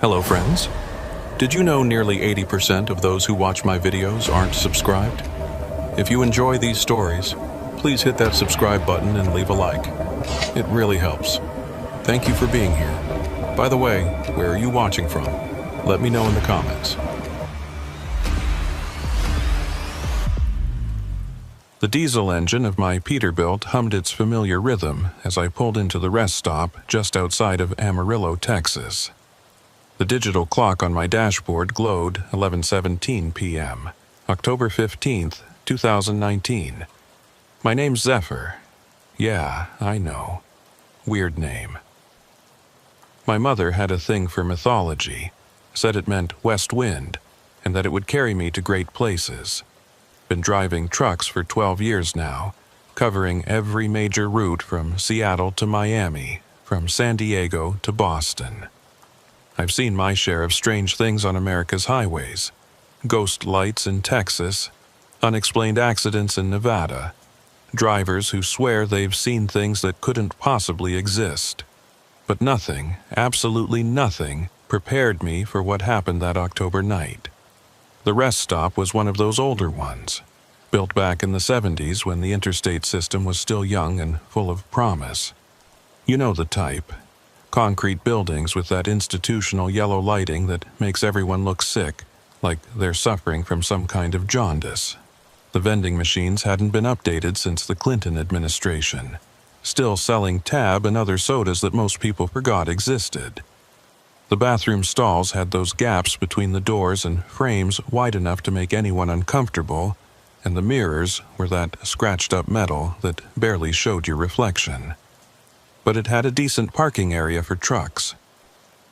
Hello friends. Did you know nearly 80% of those who watch my videos aren't subscribed? If you enjoy these stories, please hit that subscribe button and leave a like. It really helps. Thank you for being here. By the way, where are you watching from? Let me know in the comments. The diesel engine of my Peterbilt hummed its familiar rhythm as I pulled into the rest stop just outside of Amarillo, Texas. The digital clock on my dashboard glowed 11:17 p.m., October 15th, 2019. My name's Zephyr. Yeah, I know. Weird name. My mother had a thing for mythology, said it meant west wind, and that it would carry me to great places. Been driving trucks for 12 years now, covering every major route from Seattle to Miami, from San Diego to Boston. I've seen my share of strange things on America's highways. Ghost lights in Texas, unexplained accidents in Nevada, drivers who swear they've seen things that couldn't possibly exist. But nothing, absolutely nothing, prepared me for what happened that October night. The rest stop was one of those older ones, built back in the 70s when the interstate system was still young and full of promise. You know the type. Concrete buildings with that institutional yellow lighting that makes everyone look sick, like they're suffering from some kind of jaundice. The vending machines hadn't been updated since the Clinton administration, still selling Tab and other sodas that most people forgot existed. The bathroom stalls had those gaps between the doors and frames wide enough to make anyone uncomfortable, and the mirrors were that scratched-up metal that barely showed your reflection. But it had a decent parking area for trucks.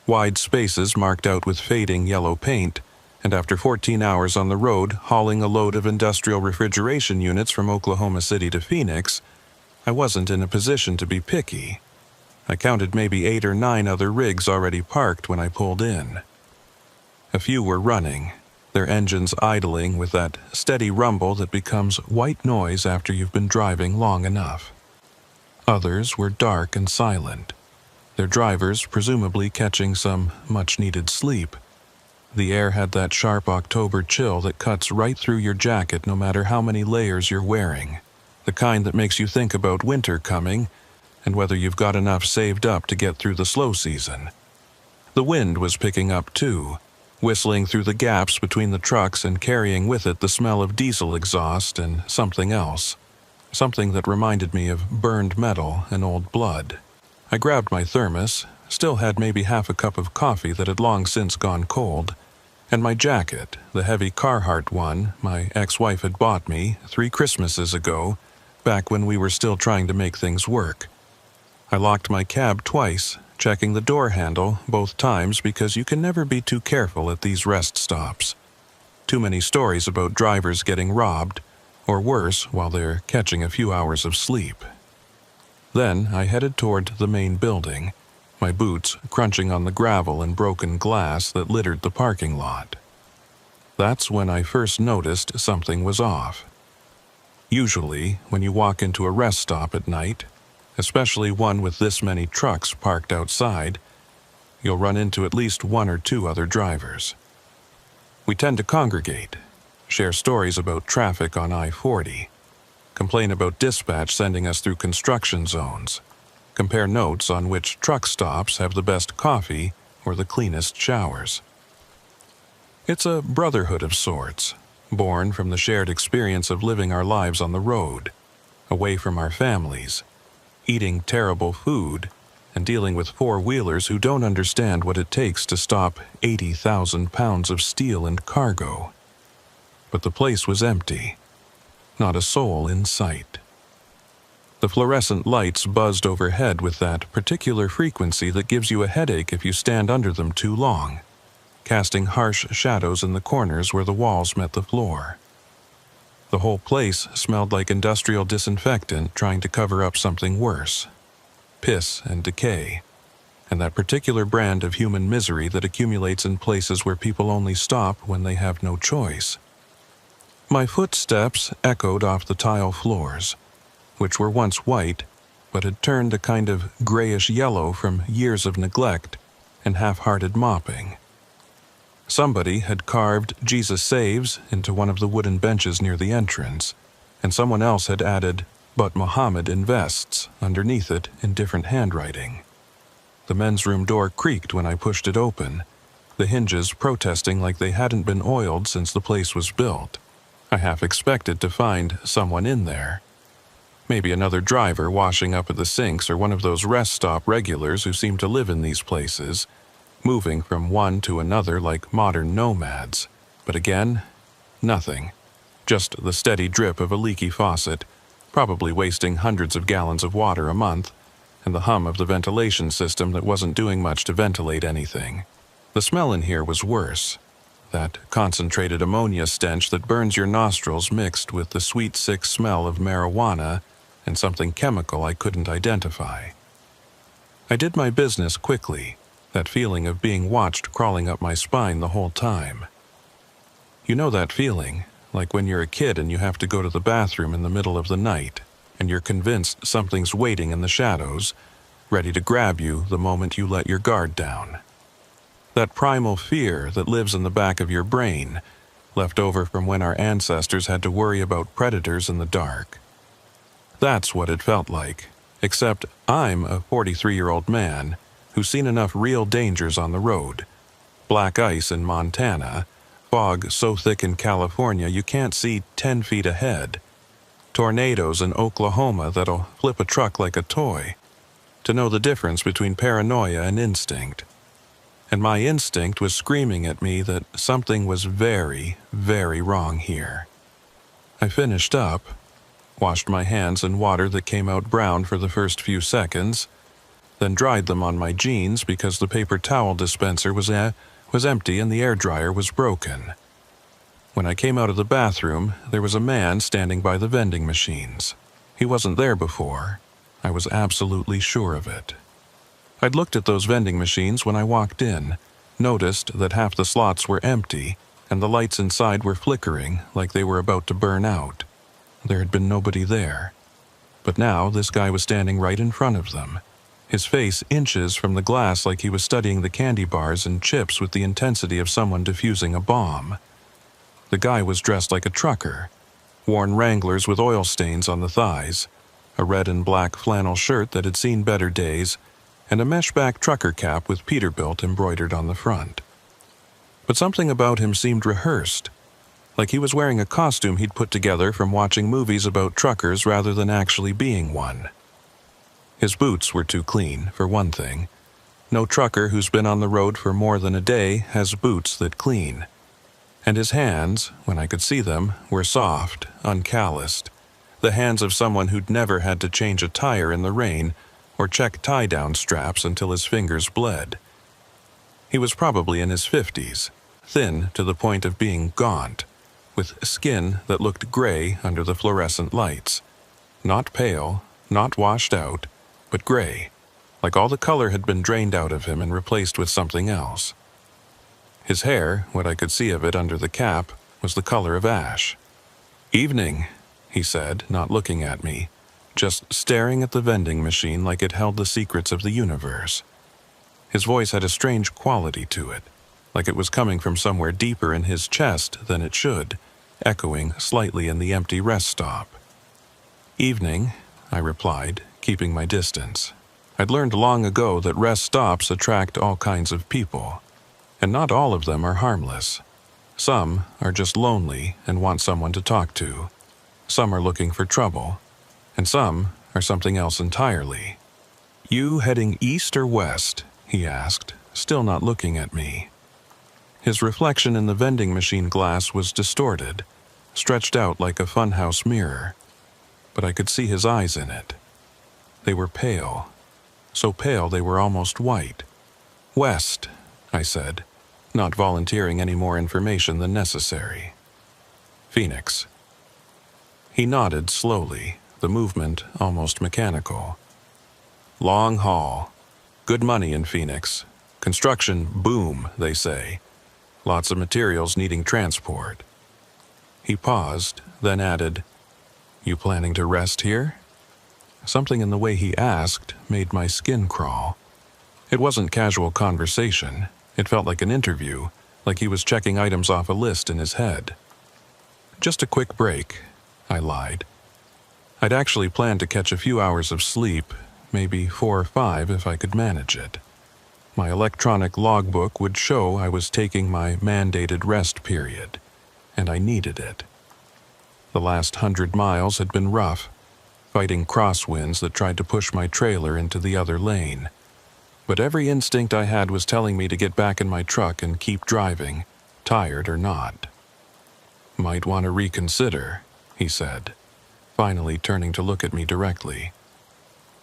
Wide spaces marked out with fading yellow paint, and after 14 hours on the road hauling a load of industrial refrigeration units from Oklahoma City to Phoenix, I wasn't in a position to be picky. I counted maybe 8 or 9 other rigs already parked when I pulled in. A few were running, their engines idling with that steady rumble that becomes white noise after you've been driving long enough. Others were dark and silent, their drivers presumably catching some much-needed sleep. The air had that sharp October chill that cuts right through your jacket no matter how many layers you're wearing, the kind that makes you think about winter coming and whether you've got enough saved up to get through the slow season. The wind was picking up too, whistling through the gaps between the trucks and carrying with it the smell of diesel exhaust and something else. Something that reminded me of burned metal and old blood. I grabbed my thermos, still had maybe half a cup of coffee that had long since gone cold, and my jacket, the heavy Carhartt one my ex-wife had bought me 3 Christmases ago, back when we were still trying to make things work. I locked my cab twice, checking the door handle both times because you can never be too careful at these rest stops. Too many stories about drivers getting robbed, or worse, while they're catching a few hours of sleep. Then I headed toward the main building, my boots crunching on the gravel and broken glass that littered the parking lot. That's when I first noticed something was off. Usually, when you walk into a rest stop at night, especially one with this many trucks parked outside, you'll run into at least 1 or 2 other drivers. We tend to congregate, share stories about traffic on I-40, complain about dispatch sending us through construction zones, compare notes on which truck stops have the best coffee or the cleanest showers. It's a brotherhood of sorts, born from the shared experience of living our lives on the road, away from our families, eating terrible food, and dealing with four-wheelers who don't understand what it takes to stop 80,000 pounds of steel and cargo. But the place was empty. Not a soul in sight. The fluorescent lights buzzed overhead with that particular frequency that gives you a headache if you stand under them too long, casting harsh shadows in the corners where the walls met the floor. The whole place smelled like industrial disinfectant trying to cover up something worse. Piss and decay, and that particular brand of human misery that accumulates in places where people only stop when they have no choice. My footsteps echoed off the tile floors, which were once white, but had turned a kind of grayish yellow from years of neglect and half-hearted mopping. Somebody had carved "Jesus Saves" into one of the wooden benches near the entrance, and someone else had added "But Muhammad invests" underneath it in different handwriting. The men's room door creaked when I pushed it open, the hinges protesting like they hadn't been oiled since the place was built. I half expected to find someone in there. Maybe another driver washing up at the sinks, or one of those rest stop regulars who seem to live in these places, moving from one to another like modern nomads. But again, nothing. Just the steady drip of a leaky faucet, probably wasting hundreds of gallons of water a month, and the hum of the ventilation system that wasn't doing much to ventilate anything. The smell in here was worse. That concentrated ammonia stench that burns your nostrils mixed with the sweet, sick smell of marijuana and something chemical I couldn't identify. I did my business quickly, that feeling of being watched crawling up my spine the whole time. You know that feeling, like when you're a kid and you have to go to the bathroom in the middle of the night, and you're convinced something's waiting in the shadows, ready to grab you the moment you let your guard down. That primal fear that lives in the back of your brain, left over from when our ancestors had to worry about predators in the dark. That's what it felt like, except I'm a 43-year-old man who's seen enough real dangers on the road. Black ice in Montana, fog so thick in California you can't see 10 feet ahead, tornadoes in Oklahoma that'll flip a truck like a toy, to know the difference between paranoia and instinct. And my instinct was screaming at me that something was very, very wrong here. I finished up, washed my hands in water that came out brown for the first few seconds, then dried them on my jeans because the paper towel dispenser was empty and the air dryer was broken. When I came out of the bathroom, there was a man standing by the vending machines. He wasn't there before. I was absolutely sure of it. I'd looked at those vending machines when I walked in, noticed that half the slots were empty, and the lights inside were flickering like they were about to burn out. There had been nobody there. But now this guy was standing right in front of them, his face inches from the glass like he was studying the candy bars and chips with the intensity of someone defusing a bomb. The guy was dressed like a trucker, worn Wranglers with oil stains on the thighs, a red and black flannel shirt that had seen better days, and a mesh-back trucker cap with Peterbilt embroidered on the front. But something about him seemed rehearsed, like he was wearing a costume he'd put together from watching movies about truckers rather than actually being one. His boots were too clean, for one thing. No trucker who's been on the road for more than a day has boots that clean. And his hands, when I could see them, were soft, uncalloused, the hands of someone who'd never had to change a tire in the rain or check tie-down straps until his fingers bled. He was probably in his 50s, thin to the point of being gaunt, with skin that looked gray under the fluorescent lights. Not pale, not washed out, but gray, like all the color had been drained out of him and replaced with something else. His hair, what I could see of it under the cap, was the color of ash. "Evening," he said, not looking at me, just staring at the vending machine like it held the secrets of the universe. His voice had a strange quality to it, like it was coming from somewhere deeper in his chest than it should, echoing slightly in the empty rest stop. "Evening," I replied, keeping my distance. I'd learned long ago that rest stops attract all kinds of people, and not all of them are harmless. Some are just lonely and want someone to talk to. Some are looking for trouble, and some are something else entirely. "You heading east or west?" he asked, still not looking at me. His reflection in the vending machine glass was distorted, stretched out like a funhouse mirror, but I could see his eyes in it. They were pale, so pale they were almost white. "West," I said, not volunteering any more information than necessary. "Phoenix." He nodded slowly, the movement almost mechanical. "Long haul. Good money in Phoenix. Construction boom, they say. Lots of materials needing transport." He paused, then added, "You planning to rest here?" Something in the way he asked made my skin crawl. It wasn't casual conversation. It felt like an interview, like he was checking items off a list in his head. "Just a quick break," I lied. I'd actually planned to catch a few hours of sleep, maybe 4 or 5 if I could manage it. My electronic logbook would show I was taking my mandated rest period, and I needed it. The last 100 miles had been rough, fighting crosswinds that tried to push my trailer into the other lane. But every instinct I had was telling me to get back in my truck and keep driving, tired or not. "Might want to reconsider," he said, finally turning to look at me directly.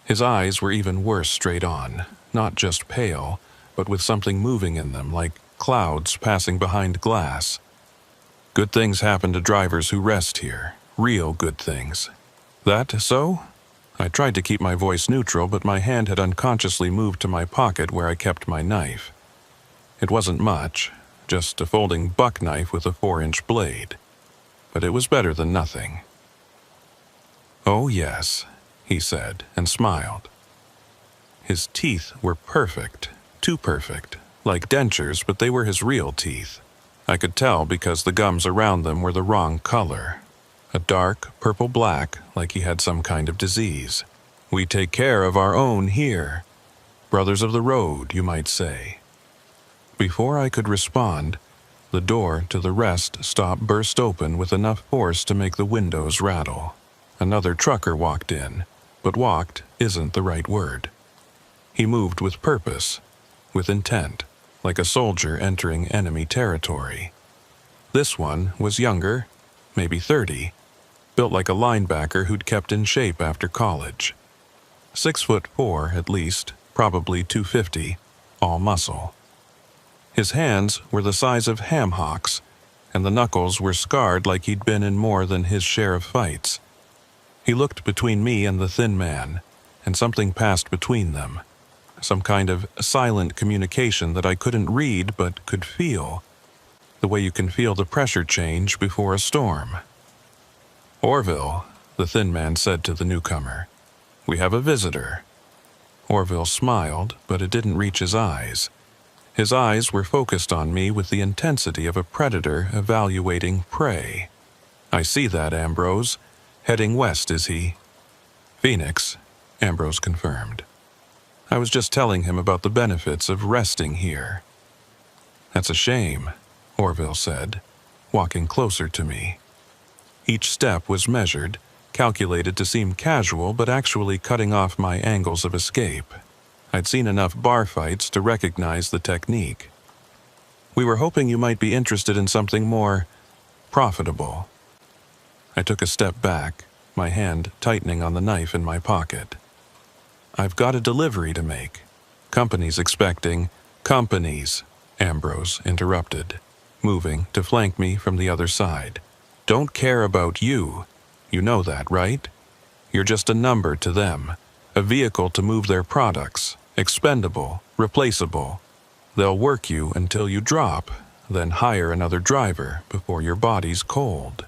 His eyes were even worse straight on, not just pale, but with something moving in them, like clouds passing behind glass. "Good things happen to drivers who rest here. Real good things." "That so?" I tried to keep my voice neutral, but my hand had unconsciously moved to my pocket where I kept my knife. It wasn't much, just a folding buck knife with a 4-inch blade. But it was better than nothing. "Oh yes," he said, and smiled. His teeth were perfect, too perfect, like dentures, but they were his real teeth. I could tell because the gums around them were the wrong color. A dark purple-black, like he had some kind of disease. "We take care of our own here. Brothers of the road, you might say." Before I could respond, the door to the rest stop burst open with enough force to make the windows rattle. Another trucker walked in, but walked isn't the right word. He moved with purpose, with intent, like a soldier entering enemy territory. This one was younger, maybe 30, built like a linebacker who'd kept in shape after college. 6'4" at least, probably 250, all muscle. His hands were the size of ham hocks, and the knuckles were scarred like he'd been in more than his share of fights. He looked between me and the thin man, and something passed between them. Some kind of silent communication that I couldn't read but could feel. The way you can feel the pressure change before a storm. "Orville," the thin man said to the newcomer, "we have a visitor." Orville smiled, but it didn't reach his eyes. His eyes were focused on me with the intensity of a predator evaluating prey. "I see that, Ambrose. Heading west, is he?" "Phoenix," Ambrose confirmed. I was just telling him about the benefits of resting here. "That's a shame," Orville said, walking closer to me. Each step was measured, calculated to seem casual but actually cutting off my angles of escape. I'd seen enough bar fights to recognize the technique. "We were hoping you might be interested in something more profitable." I took a step back, my hand tightening on the knife in my pocket. "I've got a delivery to make. Company's expecting—" "Companies," Ambrose interrupted, moving to flank me from the other side. "Don't care about you. You know that, right? You're just a number to them, a vehicle to move their products, expendable, replaceable. They'll work you until you drop, then hire another driver before your body's cold."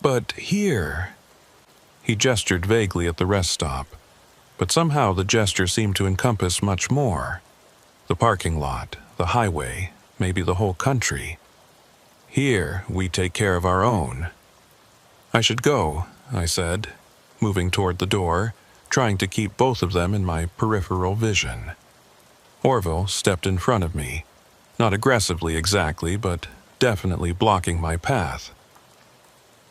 "But here—" He gestured vaguely at the rest stop, but somehow the gesture seemed to encompass much more. The parking lot, the highway, maybe the whole country. "Here, we take care of our own." "I should go," I said, moving toward the door, trying to keep both of them in my peripheral vision. Orville stepped in front of me, not aggressively exactly, but definitely blocking my path.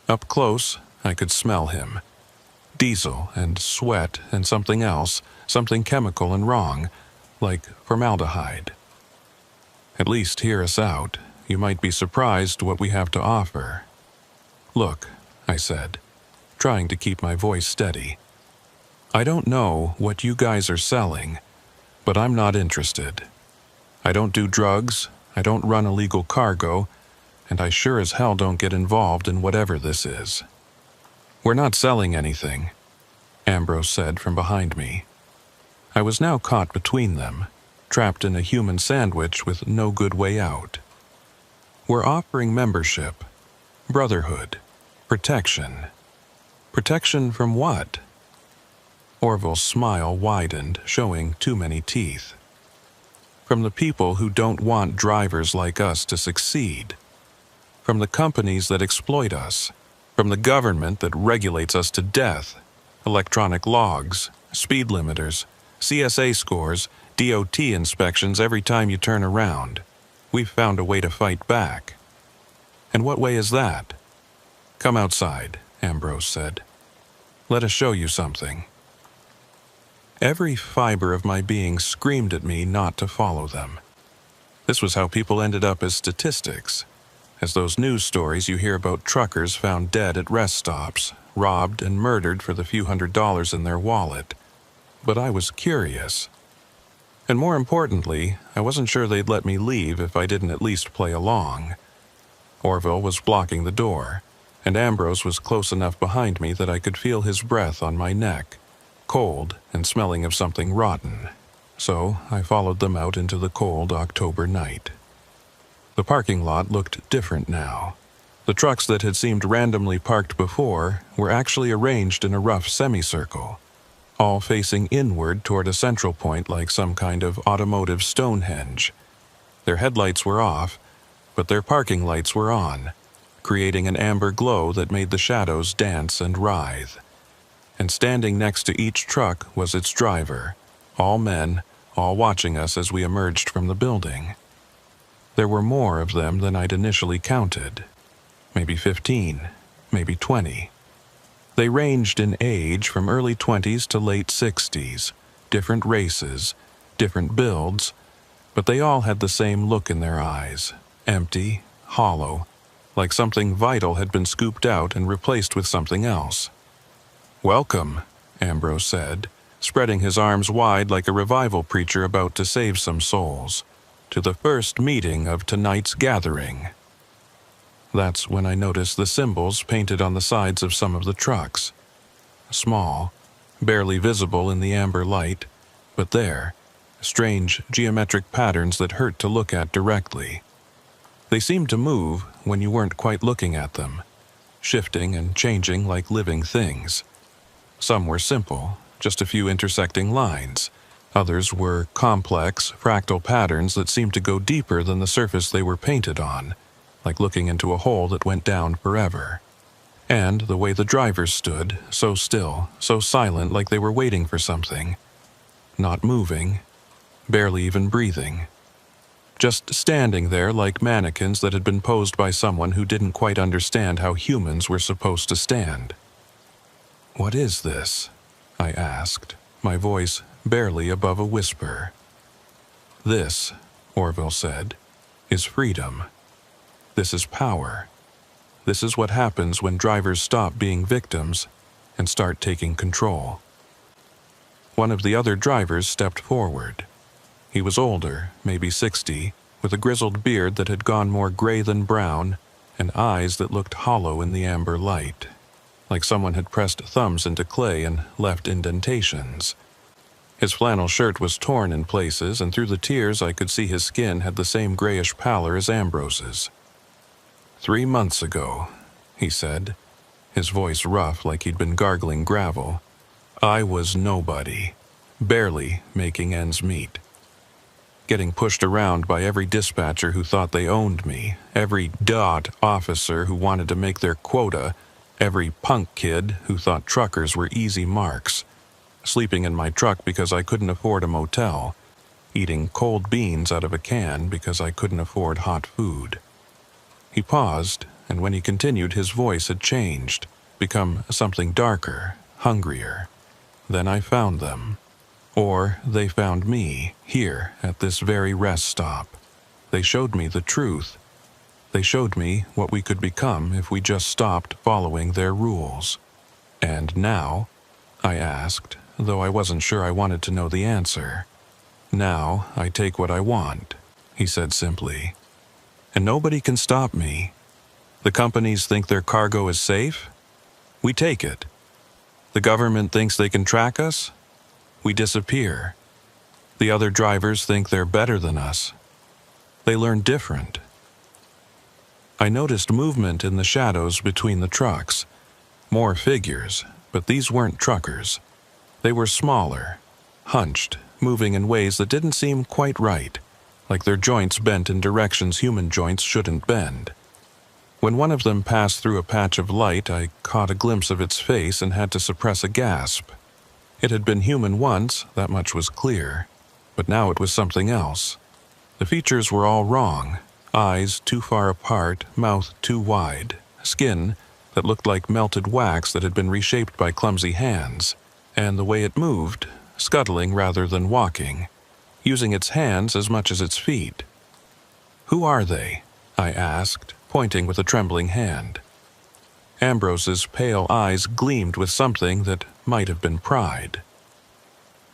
Up close, I could smell him. Diesel and sweat and something else, something chemical and wrong, like formaldehyde. "At least hear us out. You might be surprised what we have to offer." "Look," I said, trying to keep my voice steady. "I don't know what you guys are selling, but I'm not interested. I don't do drugs, I don't run illegal cargo, and I sure as hell don't get involved in whatever this is." "We're not selling anything," Ambrose said from behind me. I was now caught between them, trapped in a human sandwich with no good way out. "We're offering membership, brotherhood, protection." "Protection from what?" Orville's smile widened, showing too many teeth. from the people who don't want drivers like us to succeed, from the companies that exploit us, from the government that regulates us to death, electronic logs, speed limiters, CSA scores, DOT inspections every time you turn around. We've found a way to fight back. And what way is that? Come outside, Ambrose said. Let us show you something. Every fiber of my being screamed at me not to follow them. This was how people ended up as statistics, as those news stories you hear about truckers found dead at rest stops, robbed and murdered for the few $100s in their wallet. But I was curious. And more importantly, I wasn't sure they'd let me leave if I didn't at least play along. Orville was blocking the door, and Ambrose was close enough behind me that I could feel his breath on my neck, cold and smelling of something rotten. So I followed them out into the cold October night. The parking lot looked different now. The trucks that had seemed randomly parked before were actually arranged in a rough semicircle, all facing inward toward a central point like some kind of automotive Stonehenge. Their headlights were off, but their parking lights were on, creating an amber glow that made the shadows dance and writhe. And standing next to each truck was its driver, all men, all watching us as we emerged from the building. There were more of them than I'd initially counted. Maybe 15, maybe 20. They ranged in age from early 20s to late 60s, different races, different builds, but they all had the same look in their eyes, empty, hollow, like something vital had been scooped out and replaced with something else. "Welcome," Ambrose said, spreading his arms wide like a revival preacher about to save some souls, "to the first meeting of tonight's gathering." That's when I noticed the symbols painted on the sides of some of the trucks. Small, barely visible in the amber light, but there, strange geometric patterns that hurt to look at directly. They seemed to move when you weren't quite looking at them, shifting and changing like living things. Some were simple, just a few intersecting lines. Others were complex, fractal patterns that seemed to go deeper than the surface they were painted on, like looking into a hole that went down forever. And the way the drivers stood, so still, so silent, like they were waiting for something. Not moving, barely even breathing. Just standing there like mannequins that had been posed by someone who didn't quite understand how humans were supposed to stand. "What is this?" I asked, my voice barely above a whisper. "This," Orville said, "is freedom. This is power. This is what happens when drivers stop being victims and start taking control." One of the other drivers stepped forward. He was older, maybe 60, with a grizzled beard that had gone more gray than brown, and eyes that looked hollow in the amber light, like someone had pressed thumbs into clay and left indentations. His flannel shirt was torn in places, and through the tears I could see his skin had the same grayish pallor as Ambrose's. "3 months ago," he said, his voice rough like he'd been gargling gravel, "I was nobody, barely making ends meet. Getting pushed around by every dispatcher who thought they owned me, every DOT officer who wanted to make their quota, every punk kid who thought truckers were easy marks. Sleeping in my truck because I couldn't afford a motel, eating cold beans out of a can because I couldn't afford hot food." He paused, and when he continued, his voice had changed, become something darker, hungrier. "Then I found them. Or they found me, here at this very rest stop. They showed me the truth. They showed me what we could become if we just stopped following their rules. And now?" I asked, though I wasn't sure I wanted to know the answer. "Now I take what I want," he said simply. "And nobody can stop me. The companies think their cargo is safe? We take it. The government thinks they can track us? We disappear. The other drivers think they're better than us. They learn different." I noticed movement in the shadows between the trucks. More figures, but these weren't truckers. They were smaller, hunched, moving in ways that didn't seem quite right. like their joints bent in directions human joints shouldn't bend. When one of them passed through a patch of light, I caught a glimpse of its face and had to suppress a gasp. It had been human once, that much was clear, but now it was something else. The features were all wrong. Eyes too far apart, mouth too wide, skin that looked like melted wax that had been reshaped by clumsy hands, and the way it moved, scuttling rather than walking, using its hands as much as its feet. "Who are they?" I asked, pointing with a trembling hand. Ambrose's pale eyes gleamed with something that might have been pride.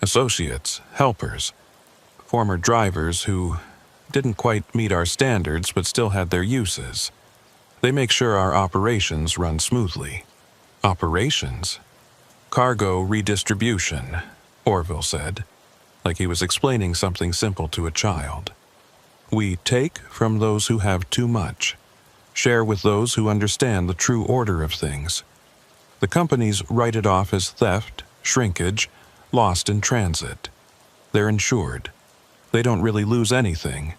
"Associates, helpers, former drivers who didn't quite meet our standards but still had their uses. They make sure our operations run smoothly." "Operations?" "Cargo redistribution," Orville said, like he was explaining something simple to a child. "We take from those who have too much, share with those who understand the true order of things. The companies write it off as theft, shrinkage, lost in transit. They're insured. They don't really lose anything,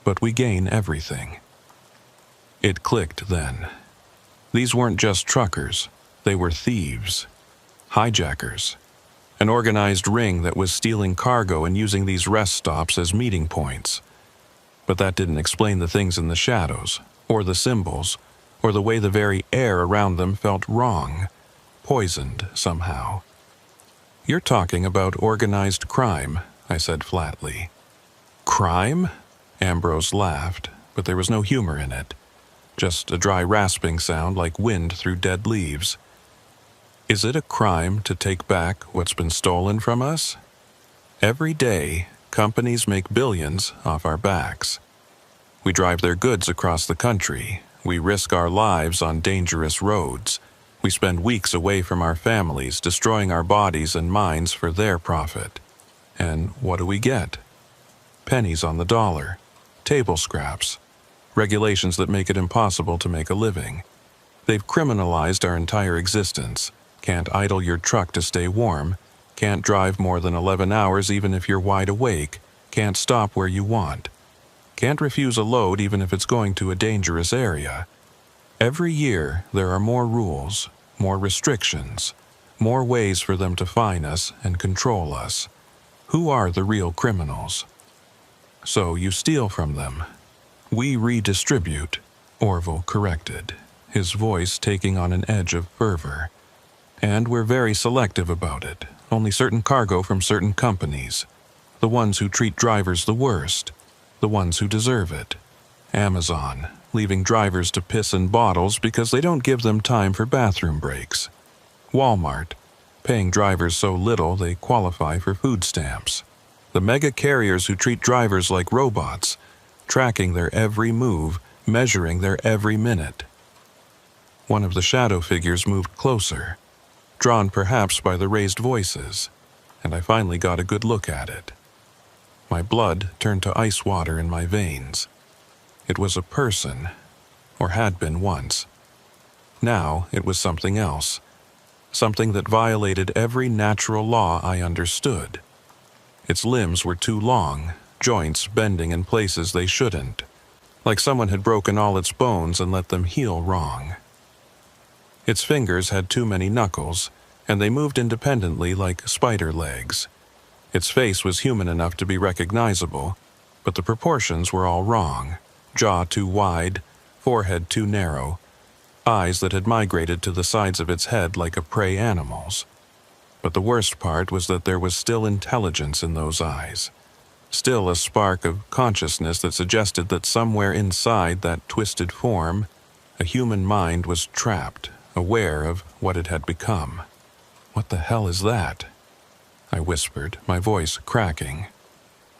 but we gain everything." It clicked then. These weren't just truckers, they were thieves, hijackers, an organized ring that was stealing cargo and using these rest stops as meeting points. But that didn't explain the things in the shadows, or the symbols, or the way the very air around them felt wrong, poisoned somehow. "You're talking about organized crime," I said flatly. "Crime?" Ambrose laughed, but there was no humor in it. Just a dry rasping sound like wind through dead leaves. "Is it a crime to take back what's been stolen from us? Every day, companies make billions off our backs. We drive their goods across the country. We risk our lives on dangerous roads. We spend weeks away from our families, destroying our bodies and minds for their profit. And what do we get? Pennies on the dollar, table scraps, regulations that make it impossible to make a living. They've criminalized our entire existence. Can't idle your truck to stay warm. Can't drive more than 11 hours even if you're wide awake. Can't stop where you want. Can't refuse a load even if it's going to a dangerous area. Every year, there are more rules, more restrictions, more ways for them to fine us and control us. Who are the real criminals? So you steal from them. We redistribute," Orville corrected, his voice taking on an edge of fervor. "And we're very selective about it. Only certain cargo from certain companies. The ones who treat drivers the worst. The ones who deserve it. Amazon, leaving drivers to piss in bottles because they don't give them time for bathroom breaks. Walmart, paying drivers so little they qualify for food stamps. The mega carriers who treat drivers like robots, tracking their every move, measuring their every minute." One of the shadow figures moved closer, drawn perhaps by the raised voices, and I finally got a good look at it. My blood turned to ice water in my veins. It was a person, or had been once. Now it was something else, something that violated every natural law I understood. Its limbs were too long, joints bending in places they shouldn't, like someone had broken all its bones and let them heal wrong. Its fingers had too many knuckles, and they moved independently like spider legs. Its face was human enough to be recognizable, but the proportions were all wrong. Jaw too wide, forehead too narrow, eyes that had migrated to the sides of its head like a prey animal's. But the worst part was that there was still intelligence in those eyes, still a spark of consciousness that suggested that somewhere inside that twisted form, a human mind was trapped, aware of what it had become. "What the hell is that?" I whispered, my voice cracking.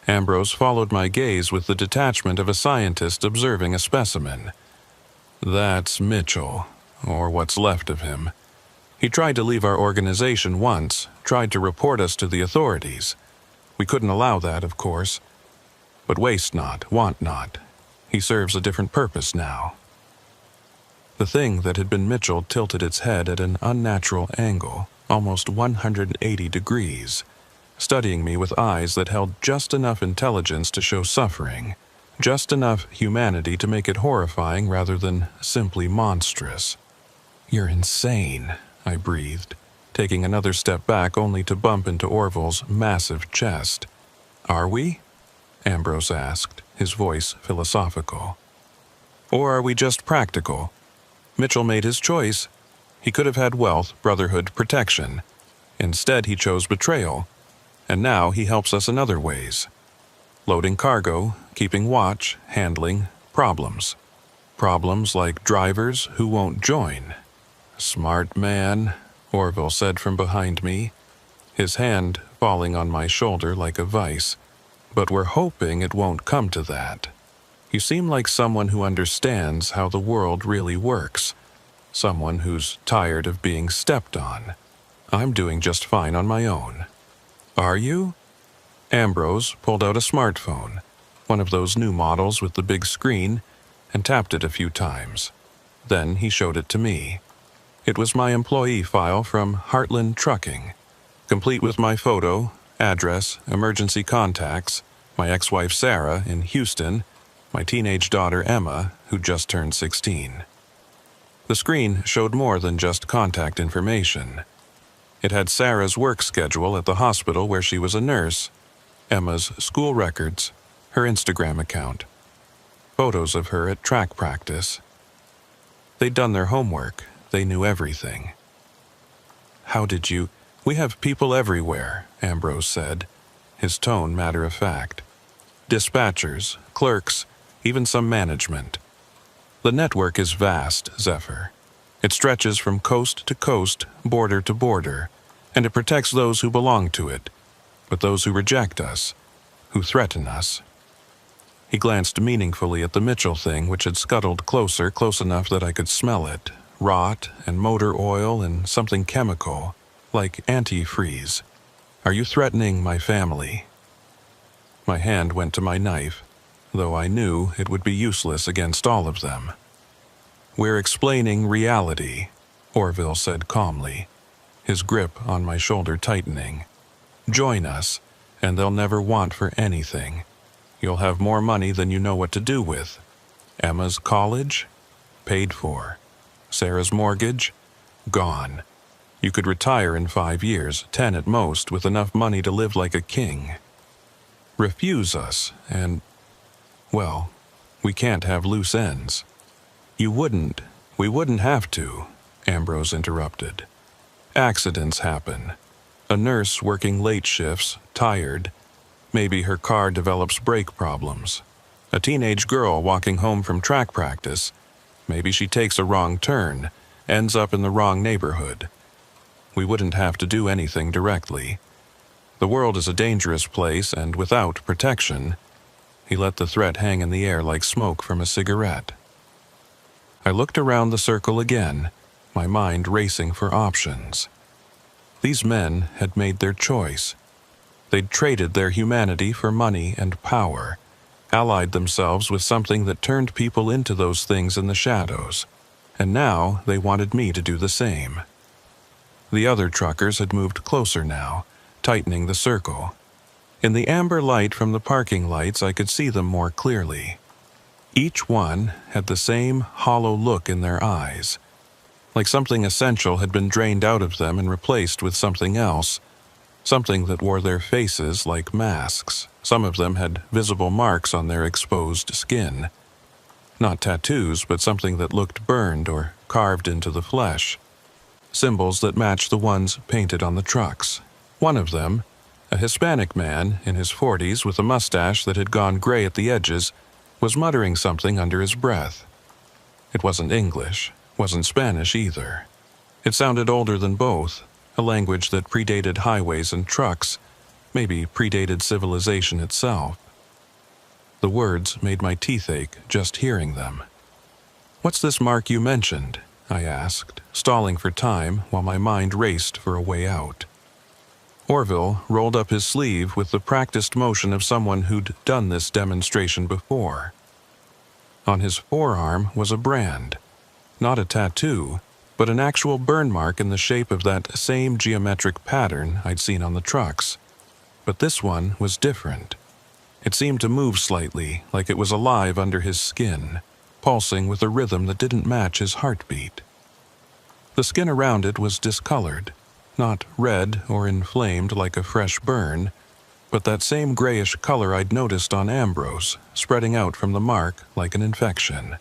Ambrose followed my gaze with the detachment of a scientist observing a specimen. "That's Mitchell, or what's left of him. He tried to leave our organization once, tried to report us to the authorities. We couldn't allow that, of course. But waste not, want not. He serves a different purpose now." The thing that had been Mitchell tilted its head at an unnatural angle, almost 180 degrees, studying me with eyes that held just enough intelligence to show suffering, Just enough humanity to make it horrifying rather than simply monstrous. "You're insane," I breathed, taking another step back only to bump into Orville's massive chest. "Are we?" Ambrose asked, his voice philosophical. "Or are we just practical? Mitchell made his choice. He could have had wealth, brotherhood, protection. Instead, he chose betrayal. And now he helps us in other ways. Loading cargo, keeping watch, handling problems. Problems like drivers who won't join." "Smart man," Orville said from behind me, his hand falling on my shoulder like a vice. "But we're hoping it won't come to that. You seem like someone who understands how the world really works. Someone who's tired of being stepped on. I'm doing just fine on my own." "Are you?" Ambrose pulled out a smartphone, one of those new models with the big screen, and tapped it a few times. Then he showed it to me. It was my employee file from Heartland Trucking, complete with my photo, address, emergency contacts, my ex-wife Sarah in Houston, my teenage daughter Emma, who just turned 16. The screen showed more than just contact information. It had Sarah's work schedule at the hospital where she was a nurse, Emma's school records, her Instagram account, photos of her at track practice. They'd done their homework. They knew everything. "How did you—" "We have people everywhere," Ambrose said, his tone matter-of-fact. "Dispatchers, clerks, even some management. The network is vast, Zephyr. It stretches from coast to coast, border to border, and it protects those who belong to it, but those who reject us, who threaten us." He glanced meaningfully at the Mitchell thing, which had scuttled closer, close enough that I could smell it. Rot and motor oil and something chemical, like antifreeze. "Are you threatening my family?" My hand went to my knife, though I knew it would be useless against all of them. "We're explaining reality," Orville said calmly, his grip on my shoulder tightening. "Join us, and they'll never want for anything. You'll have more money than you know what to do with. Emma's college? Paid for. Sarah's mortgage? Gone. You could retire in 5 years, 10 at most, with enough money to live like a king. Refuse us, and, well, we can't have loose ends." "We wouldn't have to," Ambrose interrupted. "Accidents happen. A nurse working late shifts, tired. Maybe her car develops brake problems. A teenage girl walking home from track practice. Maybe she takes a wrong turn, ends up in the wrong neighborhood. We wouldn't have to do anything directly. The world is a dangerous place, and without protection." He let the threat hang in the air like smoke from a cigarette. I looked around the circle again, my mind racing for options. These men had made their choice. They'd traded their humanity for money and power, allied themselves with something that turned people into those things in the shadows, and now they wanted me to do the same. The other truckers had moved closer now, tightening the circle. In the amber light from the parking lights, I could see them more clearly. Each one had the same hollow look in their eyes, like something essential had been drained out of them and replaced with something else, something that wore their faces like masks. Some of them had visible marks on their exposed skin. Not tattoos, but something that looked burned or carved into the flesh. Symbols that matched the ones painted on the trucks. One of them, a Hispanic man in his 40s with a mustache that had gone gray at the edges, was muttering something under his breath. It wasn't English, wasn't Spanish either. It sounded older than both, a language that predated highways and trucks, maybe predated civilization itself. The words made my teeth ache just hearing them. "What's this mark you mentioned?" I asked, stalling for time while my mind raced for a way out. Orville rolled up his sleeve with the practiced motion of someone who'd done this demonstration before. On his forearm was a brand, not a tattoo, but an actual burn mark in the shape of that same geometric pattern I'd seen on the trucks. But this one was different. It seemed to move slightly, like it was alive under his skin, pulsing with a rhythm that didn't match his heartbeat. The skin around it was discolored, not red or inflamed like a fresh burn, but that same grayish color I'd noticed on Ambrose, spreading out from the mark like an infection.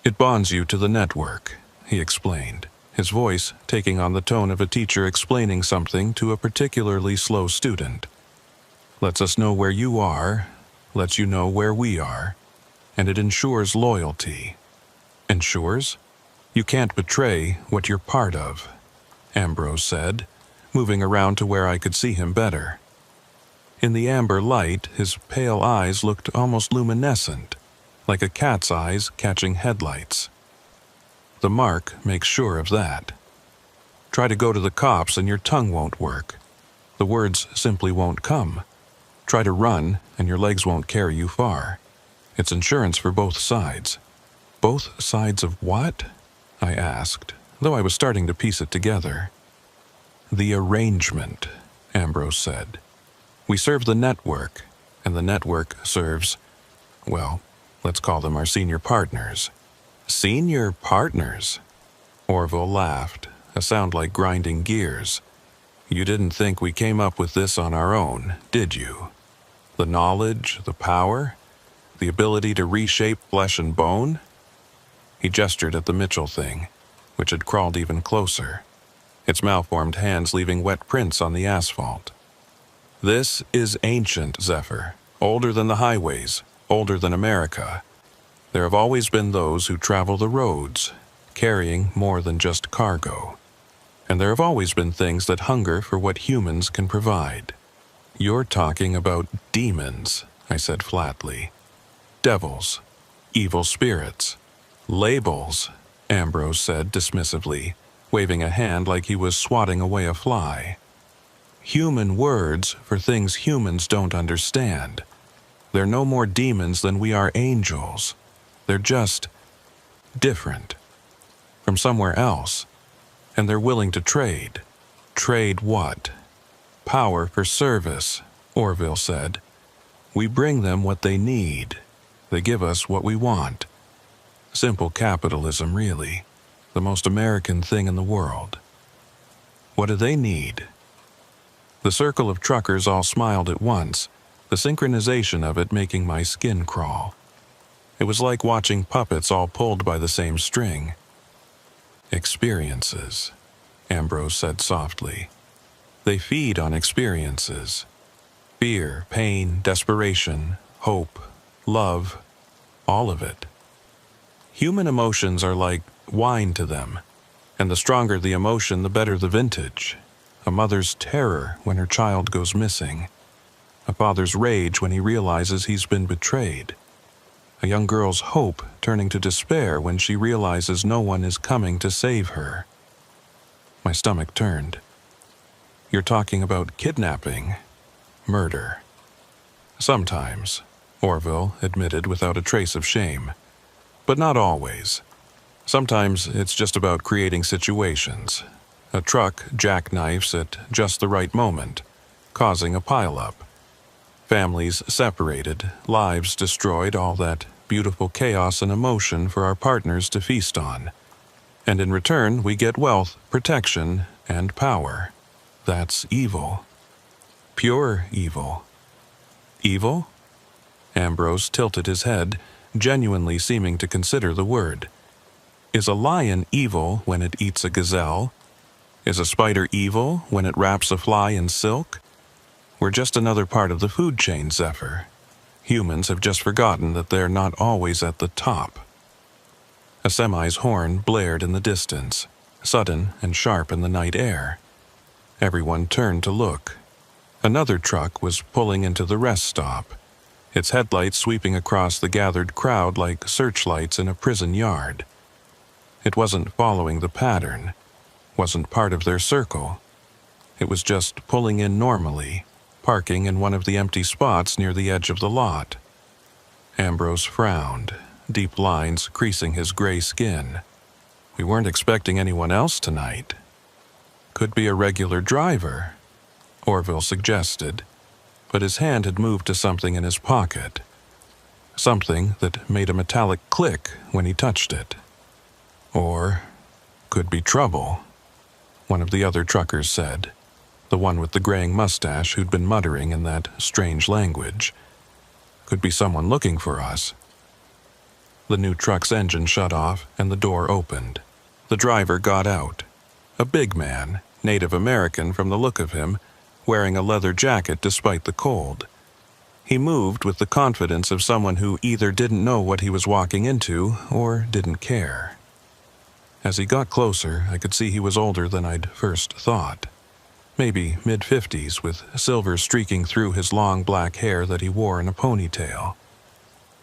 "It bonds you to the network," he explained, his voice taking on the tone of a teacher explaining something to a particularly slow student. "Lets us know where you are, lets you know where we are, and it ensures loyalty." "Ensures? You can't betray what you're part of," Ambrose said, moving around to where I could see him better. In the amber light, his pale eyes looked almost luminescent, like a cat's eyes catching headlights. "The mark makes sure of that. Try to go to the cops and your tongue won't work. The words simply won't come. Try to run and your legs won't carry you far. It's insurance for both sides." "Both sides of what?" I asked, though I was starting to piece it together. "The arrangement," Ambrose said. "We serve the network, and the network serves, well, let's call them our senior partners." "Senior partners?" Orville laughed, a sound like grinding gears. "You didn't think we came up with this on our own, did you? The knowledge, the power, the ability to reshape flesh and bone?" He gestured at the Mitchell thing, which had crawled even closer, its malformed hands leaving wet prints on the asphalt. "This is ancient, Zephyr, older than the highways, older than America. There have always been those who travel the roads, carrying more than just cargo. And there have always been things that hunger for what humans can provide." "You're talking about demons," I said flatly. "Devils, evil spirits, labels," Ambrose said dismissively, waving a hand like he was swatting away a fly. "Human words for things humans don't understand. They're no more demons than we are angels. They're just different, from somewhere else, and they're willing to trade." "Trade what?" "Power for service," Orville said. "We bring them what they need. They give us what we want. Simple capitalism, really. The most American thing in the world." "What do they need?" The circle of truckers all smiled at once, the synchronization of it making my skin crawl. It was like watching puppets all pulled by the same string. "Experiences," Ambrose said softly. "They feed on experiences. Fear, pain, desperation, hope, love, all of it. Human emotions are like wine to them, and the stronger the emotion, the better the vintage. A mother's terror when her child goes missing. A father's rage when he realizes he's been betrayed. A young girl's hope turning to despair when she realizes no one is coming to save her." My stomach turned. "You're talking about kidnapping, murder." "Sometimes," Orville admitted without a trace of shame. "But not always. Sometimes it's just about creating situations. A truck jackknifes at just the right moment, causing a pileup. Families separated, lives destroyed, all that beautiful chaos and emotion for our partners to feast on. And in return, we get wealth, protection, and power. That's evil. Pure evil." "Evil?" Ambrose tilted his head, genuinely seeming to consider the word. "Is a lion evil when it eats a gazelle? Is a spider evil when it wraps a fly in silk? We're just another part of the food chain, Zephyr. Humans have just forgotten that they're not always at the top." A semi's horn blared in the distance, sudden and sharp in the night air. Everyone turned to look. Another truck was pulling into the rest stop, its headlights sweeping across the gathered crowd like searchlights in a prison yard. It wasn't following the pattern, wasn't part of their circle. It was just pulling in normally, parking in one of the empty spots near the edge of the lot. Ambrose frowned, deep lines creasing his gray skin. "We weren't expecting anyone else tonight." "Could be a regular driver," Orville suggested. but his hand had moved to something in his pocket. Something that made a metallic click when he touched it. Or could be trouble, one of the other truckers said, the one with the graying mustache who'd been muttering in that strange language. Could be someone looking for us. The new truck's engine shut off and the door opened. The driver got out. A big man, Native American from the look of him, wearing a leather jacket despite the cold. He moved with the confidence of someone who either didn't know what he was walking into or didn't care. As he got closer, I could see he was older than I'd first thought. Maybe mid-50s, with silver streaking through his long black hair that he wore in a ponytail.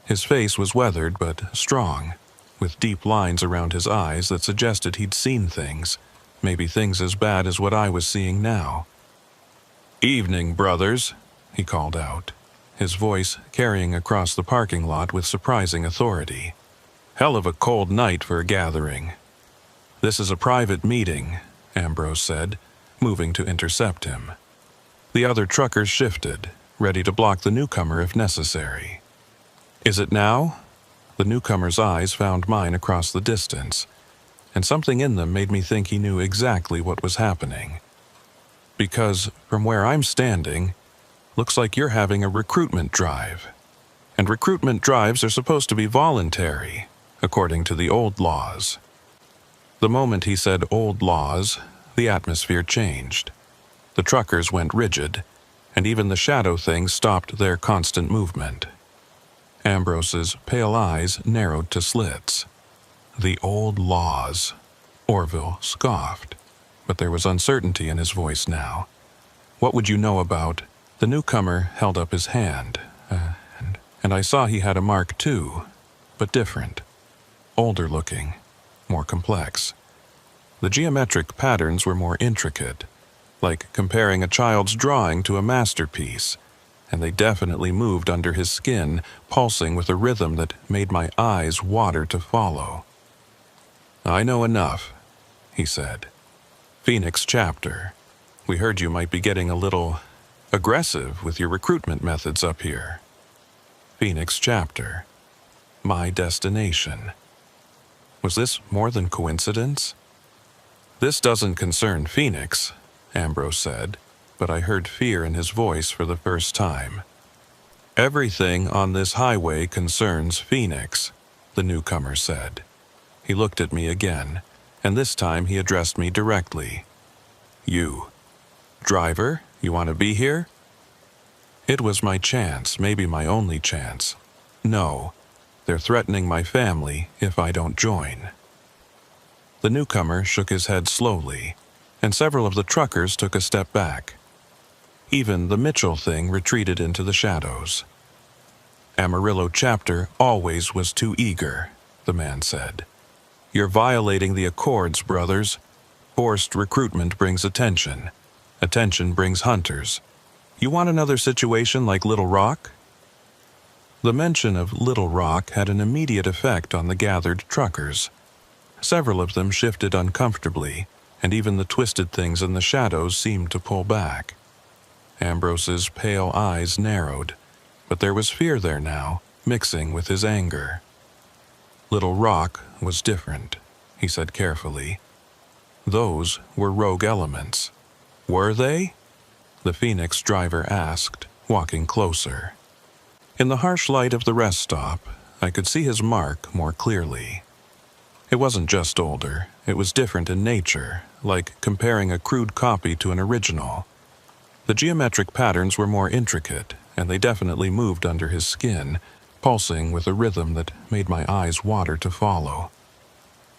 His face was weathered but strong, with deep lines around his eyes that suggested he'd seen things, maybe things as bad as what I was seeing now. "Evening, brothers," he called out, his voice carrying across the parking lot with surprising authority. "Hell of a cold night for a gathering." "This is a private meeting," Ambrose said, moving to intercept him. The other truckers shifted, ready to block the newcomer if necessary. "Is it now?" The newcomer's eyes found mine across the distance, and something in them made me think he knew exactly what was happening. "Because, from where I'm standing, looks like you're having a recruitment drive. And recruitment drives are supposed to be voluntary, according to the old laws." The moment he said old laws, the atmosphere changed. The truckers went rigid, and even the shadow things stopped their constant movement. Ambrose's pale eyes narrowed to slits. "The old laws," Orville scoffed, but there was uncertainty in his voice now. "What would you know about—" The newcomer held up his hand, and I saw he had a mark too, but different. Older looking, more complex. The geometric patterns were more intricate, like comparing a child's drawing to a masterpiece, and they definitely moved under his skin, pulsing with a rhythm that made my eyes water to follow. "I know enough," he said. "Phoenix chapter. We heard you might be getting a little aggressive with your recruitment methods up here." Phoenix chapter. My destination. Was this more than coincidence? "This doesn't concern Phoenix," Ambrose said, but I heard fear in his voice for the first time. "Everything on this highway concerns Phoenix," the newcomer said. He looked at me again, and this time he addressed me directly. "You. Driver, you want to be here?" It was my chance, maybe my only chance. "No, they're threatening my family if I don't join." The newcomer shook his head slowly, and several of the truckers took a step back. Even the Mitchell thing retreated into the shadows. "Amarillo chapter always was too eager," the man said. "You're violating the accords, brothers. Forced recruitment brings attention. Attention brings hunters. You want another situation like Little Rock?" The mention of Little Rock had an immediate effect on the gathered truckers. Several of them shifted uncomfortably, and even the twisted things in the shadows seemed to pull back. Ambrose's pale eyes narrowed, but there was fear there now, mixing with his anger. "Little Rock was different," he said carefully. "Those were rogue elements." "Were they?" the Phoenix driver asked, walking closer. In the harsh light of the rest stop, I could see his mark more clearly. It wasn't just older, it was different in nature, like comparing a crude copy to an original. The geometric patterns were more intricate, and they definitely moved under his skin, pulsing with a rhythm that made my eyes water to follow.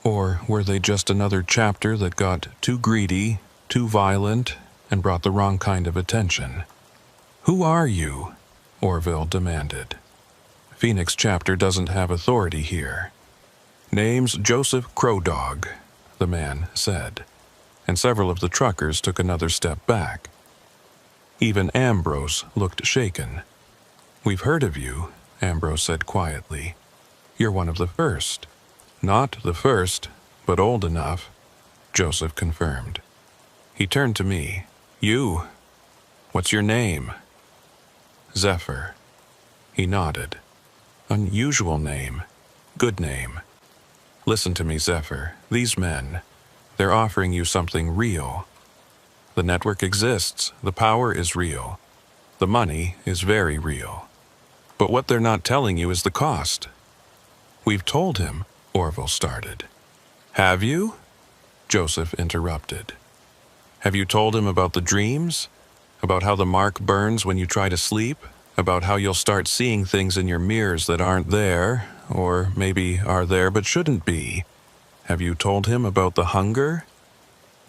Or were they just another chapter that got too greedy, too violent, and brought the wrong kind of attention? "Who are you?" Orville demanded. "Phoenix chapter doesn't have authority here." "Name's Joseph Crowdog," the man said, and several of the truckers took another step back. Even Ambrose looked shaken. "We've heard of you," Ambrose said quietly. "You're one of the first." "Not the first, but old enough," Joseph confirmed. He turned to me. "You, what's your name?" Zephyr. He nodded. Unusual name. Good name. Listen to me, Zephyr. These men, they're offering you something real. The network exists. The power is real. The money is very real. But what they're not telling you is the cost. We've told him, Orville started. Have you? Joseph interrupted. Have you told him about the dreams? About how the mark burns when you try to sleep? About how you'll start seeing things in your mirrors that aren't there, or maybe are there but shouldn't be? Have you told him about the hunger?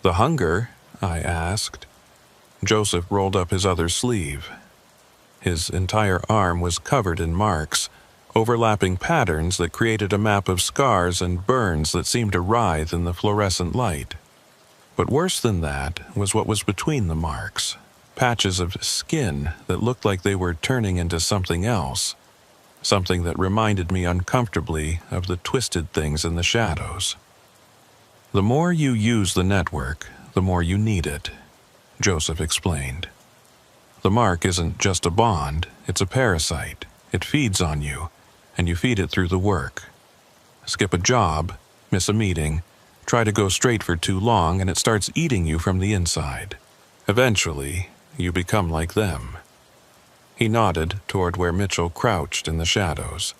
The hunger? I asked. Joseph rolled up his other sleeve. His entire arm was covered in marks, overlapping patterns that created a map of scars and burns that seemed to writhe in the fluorescent light. But worse than that was what was between the marks. Patches of skin that looked like they were turning into something else. Something that reminded me uncomfortably of the twisted things in the shadows. The more you use the network, the more you need it, Joseph explained. The mark isn't just a bond, it's a parasite. It feeds on you, and you feed it through the work. Skip a job, miss a meeting, try to go straight for too long, and it starts eating you from the inside. Eventually, you become like them. He nodded toward where Mitchell crouched in the shadows.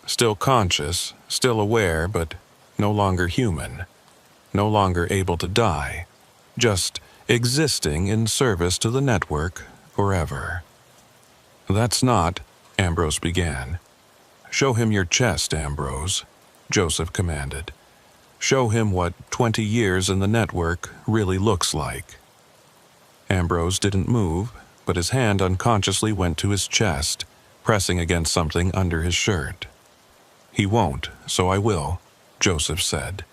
Still conscious, still aware, but no longer human. No longer able to die. Just existing in service to the network forever. That's not, Ambrose began. Show him your chest, Ambrose, Joseph commanded. Show him what 20 years in the network really looks like. Ambrose didn't move, but his hand unconsciously went to his chest, pressing against something under his shirt. He won't, so I will, Joseph said,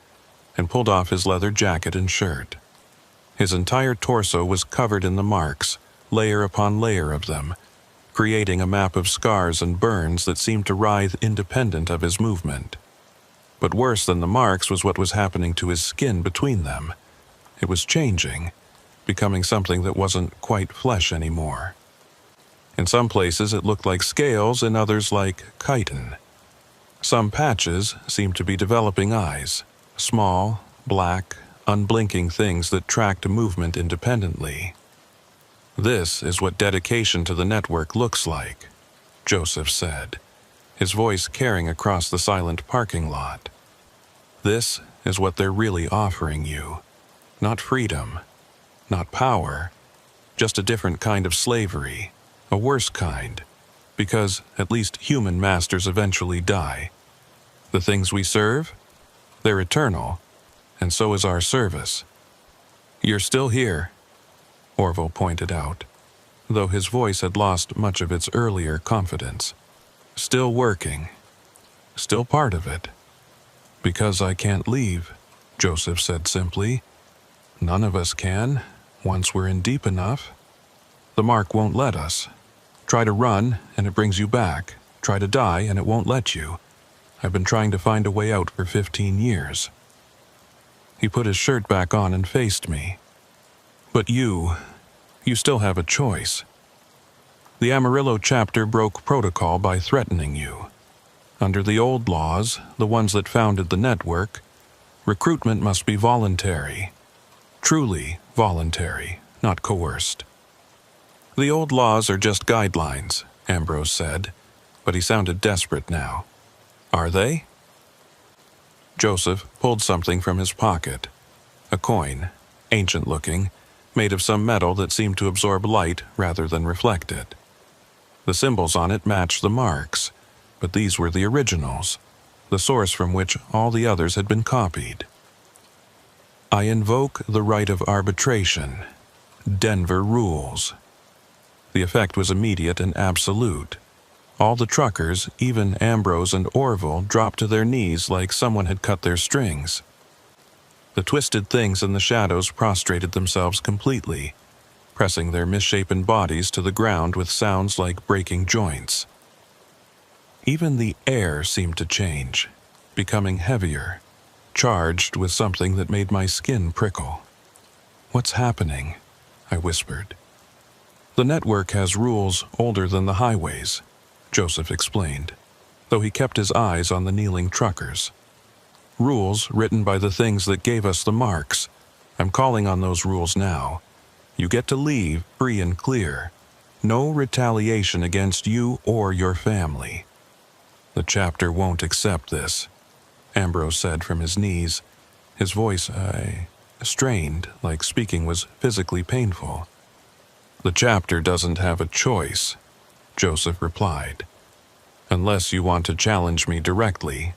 and pulled off his leather jacket and shirt. His entire torso was covered in the marks, layer upon layer of them, creating a map of scars and burns that seemed to writhe independent of his movement. But worse than the marks was what was happening to his skin between them. It was changing, becoming something that wasn't quite flesh anymore. In some places it looked like scales, in others like chitin. Some patches seemed to be developing eyes, small, black, unblinking things that tracked movement independently. This is what dedication to the network looks like, Joseph said, his voice carrying across the silent parking lot. This is what they're really offering you. Not freedom, not power, just a different kind of slavery, a worse kind, because at least human masters eventually die. The things we serve, they're eternal, and so is our service. You're still here, Orville pointed out, though his voice had lost much of its earlier confidence. Still working, still part of it. Because I can't leave, Joseph said simply. None of us can, once we're in deep enough. The mark won't let us. Try to run, and it brings you back. Try to die, and it won't let you. I've been trying to find a way out for 15 years. He put his shirt back on and faced me. But you still have a choice. The Amarillo chapter broke protocol by threatening you. Under the old laws, the ones that founded the network, recruitment must be voluntary. Truly voluntary, not coerced. The old laws are just guidelines, Ambrose said, but he sounded desperate now. Are they? Joseph pulled something from his pocket. A coin, ancient-looking, made of some metal that seemed to absorb light rather than reflect it. The symbols on it matched the marks, but these were the originals, the source from which all the others had been copied. I invoke the right of arbitration. Denver rules. The effect was immediate and absolute. All the truckers, even Ambrose and Orville, dropped to their knees like someone had cut their strings. The twisted things in the shadows prostrated themselves completely, pressing their misshapen bodies to the ground with sounds like breaking joints. Even the air seemed to change, becoming heavier, charged with something that made my skin prickle. "What's happening?" I whispered. The network has rules older than the highways, Joseph explained, though he kept his eyes on the kneeling truckers. Rules written by the things that gave us the marks. I'm calling on those rules now. You get to leave free and clear. No retaliation against you or your family. The chapter won't accept this, Ambrose said from his knees, his voice strained, like speaking was physically painful. The chapter doesn't have a choice, Joseph replied, unless you want to challenge me directly.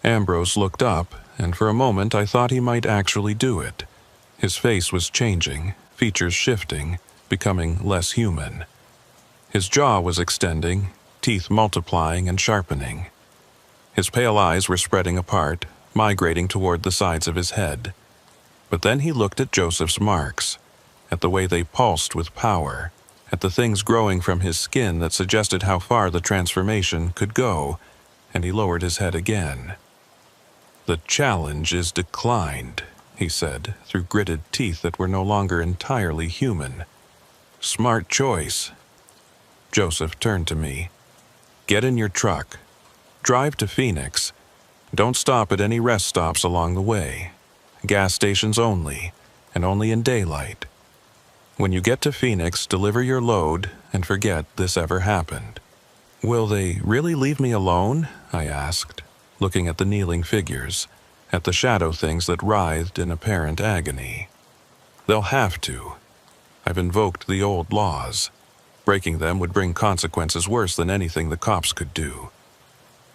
Ambrose looked up, and for a moment I thought he might actually do it. His face was changing, features shifting, becoming less human. His jaw was extending, teeth multiplying and sharpening. His pale eyes were spreading apart, migrating toward the sides of his head. But then he looked at Joseph's marks, at the way they pulsed with power, at the things growing from his skin that suggested how far the transformation could go, and he lowered his head again. "The challenge is declined," he said, through gritted teeth that were no longer entirely human. "Smart choice." Joseph turned to me. "Get in your truck. Drive to Phoenix. Don't stop at any rest stops along the way. Gas stations only, and only in daylight. When you get to Phoenix, deliver your load and forget this ever happened." "Will they really leave me alone?" I asked, looking at the kneeling figures, at the shadow things that writhed in apparent agony. "They'll have to. I've invoked the old laws. Breaking them would bring consequences worse than anything the cops could do."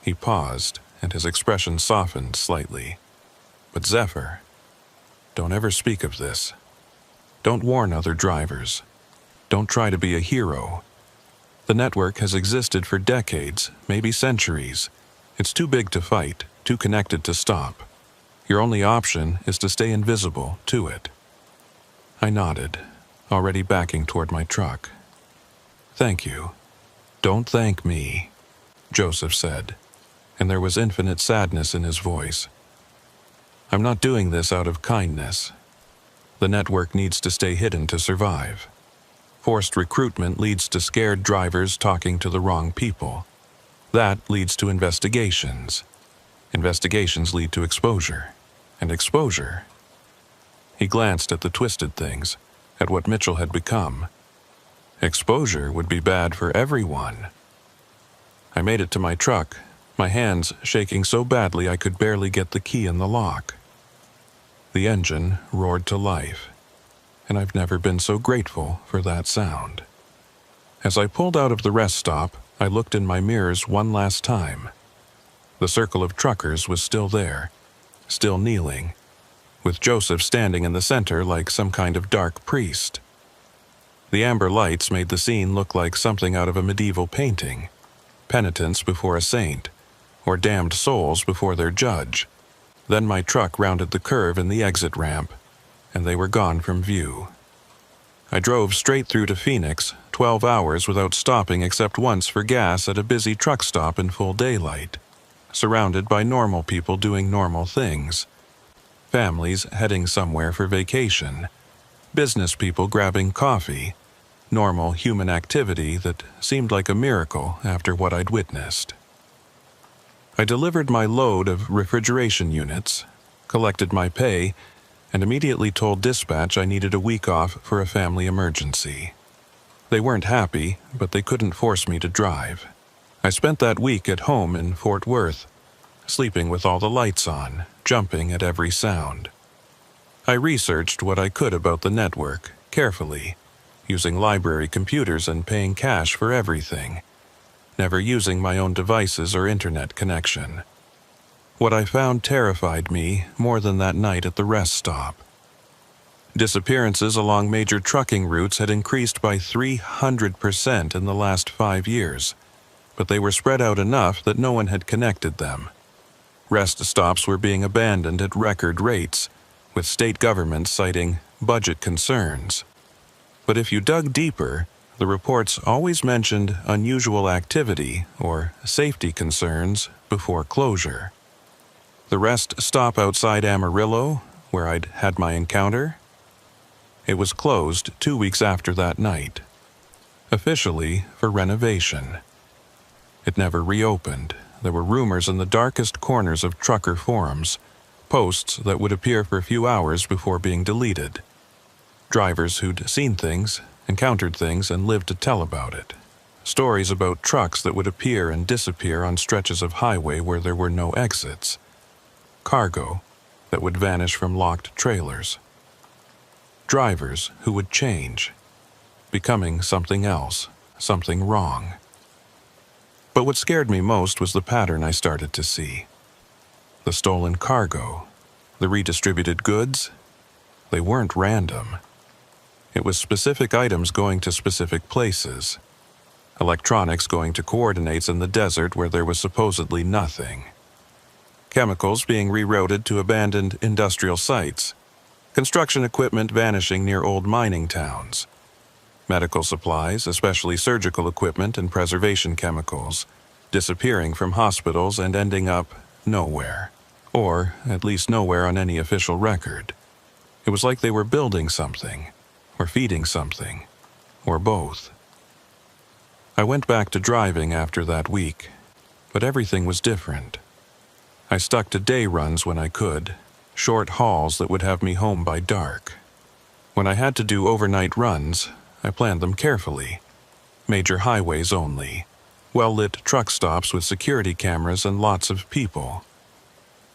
He paused, and his expression softened slightly. "But Zephyr, don't ever speak of this. Don't warn other drivers. Don't try to be a hero. The network has existed for decades, maybe centuries. It's too big to fight, too connected to stop. Your only option is to stay invisible to it." I nodded, already backing toward my truck. "Thank you." "Don't thank me," Joseph said, and there was infinite sadness in his voice. "I'm not doing this out of kindness. The network needs to stay hidden to survive. Forced recruitment leads to scared drivers talking to the wrong people. That leads to investigations. Investigations lead to exposure. And exposure—" He glanced at the twisted things, at what Mitchell had become. "Exposure would be bad for everyone." I made it to my truck, my hands shaking so badly I could barely get the key in the lock. The engine roared to life, and I've never been so grateful for that sound. As I pulled out of the rest stop, I looked in my mirrors one last time. The circle of truckers was still there, still kneeling, with Joseph standing in the center like some kind of dark priest. The amber lights made the scene look like something out of a medieval painting, penitents before a saint, or damned souls before their judge. Then my truck rounded the curve in the exit ramp, and they were gone from view. I drove straight through to Phoenix, 12 hours without stopping except once for gas at a busy truck stop in full daylight, surrounded by normal people doing normal things. Families heading somewhere for vacation, business people grabbing coffee, normal human activity that seemed like a miracle after what I'd witnessed. I delivered my load of refrigeration units, collected my pay, and immediately told dispatch I needed a week off for a family emergency. They weren't happy, but they couldn't force me to drive. I spent that week at home in Fort Worth, sleeping with all the lights on, jumping at every sound. I researched what I could about the network, carefully, using library computers and paying cash for everything, never using my own devices or internet connection. What I found terrified me more than that night at the rest stop. Disappearances along major trucking routes had increased by 300% in the last 5 years, but they were spread out enough that no one had connected them. Rest stops were being abandoned at record rates, with state governments citing budget concerns. But if you dug deeper, the reports always mentioned unusual activity or safety concerns before closure. The rest stop outside Amarillo, where I'd had my encounter? It was closed 2 weeks after that night, officially for renovation. It never reopened. There were rumors in the darkest corners of trucker forums, posts that would appear for a few hours before being deleted. Drivers who'd seen things, encountered things, and lived to tell about it. Stories about trucks that would appear and disappear on stretches of highway where there were no exits. Cargo that would vanish from locked trailers. Drivers who would change, becoming something else, something wrong. But what scared me most was the pattern I started to see. The stolen cargo, the redistributed goods, they weren't random. It was specific items going to specific places. Electronics going to coordinates in the desert where there was supposedly nothing. Chemicals being rerouted to abandoned industrial sites. Construction equipment vanishing near old mining towns. Medical supplies, especially surgical equipment and preservation chemicals, disappearing from hospitals and ending up nowhere. Or at least nowhere on any official record. It was like they were building something, or feeding something, or both. I went back to driving after that week, but everything was different. I stuck to day runs when I could, short hauls that would have me home by dark. When I had to do overnight runs, I planned them carefully. Major highways only, well-lit truck stops with security cameras and lots of people.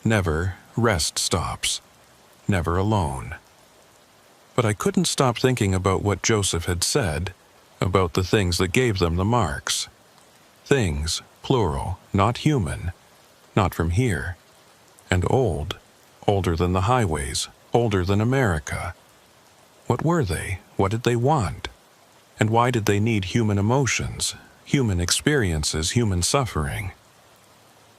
Never rest stops, never alone. But I couldn't stop thinking about what Joseph had said, about the things that gave them the marks. Things, plural, not human, not from here. And old, older than the highways, older than America. What were they? What did they want? And why did they need human emotions, human experiences, human suffering?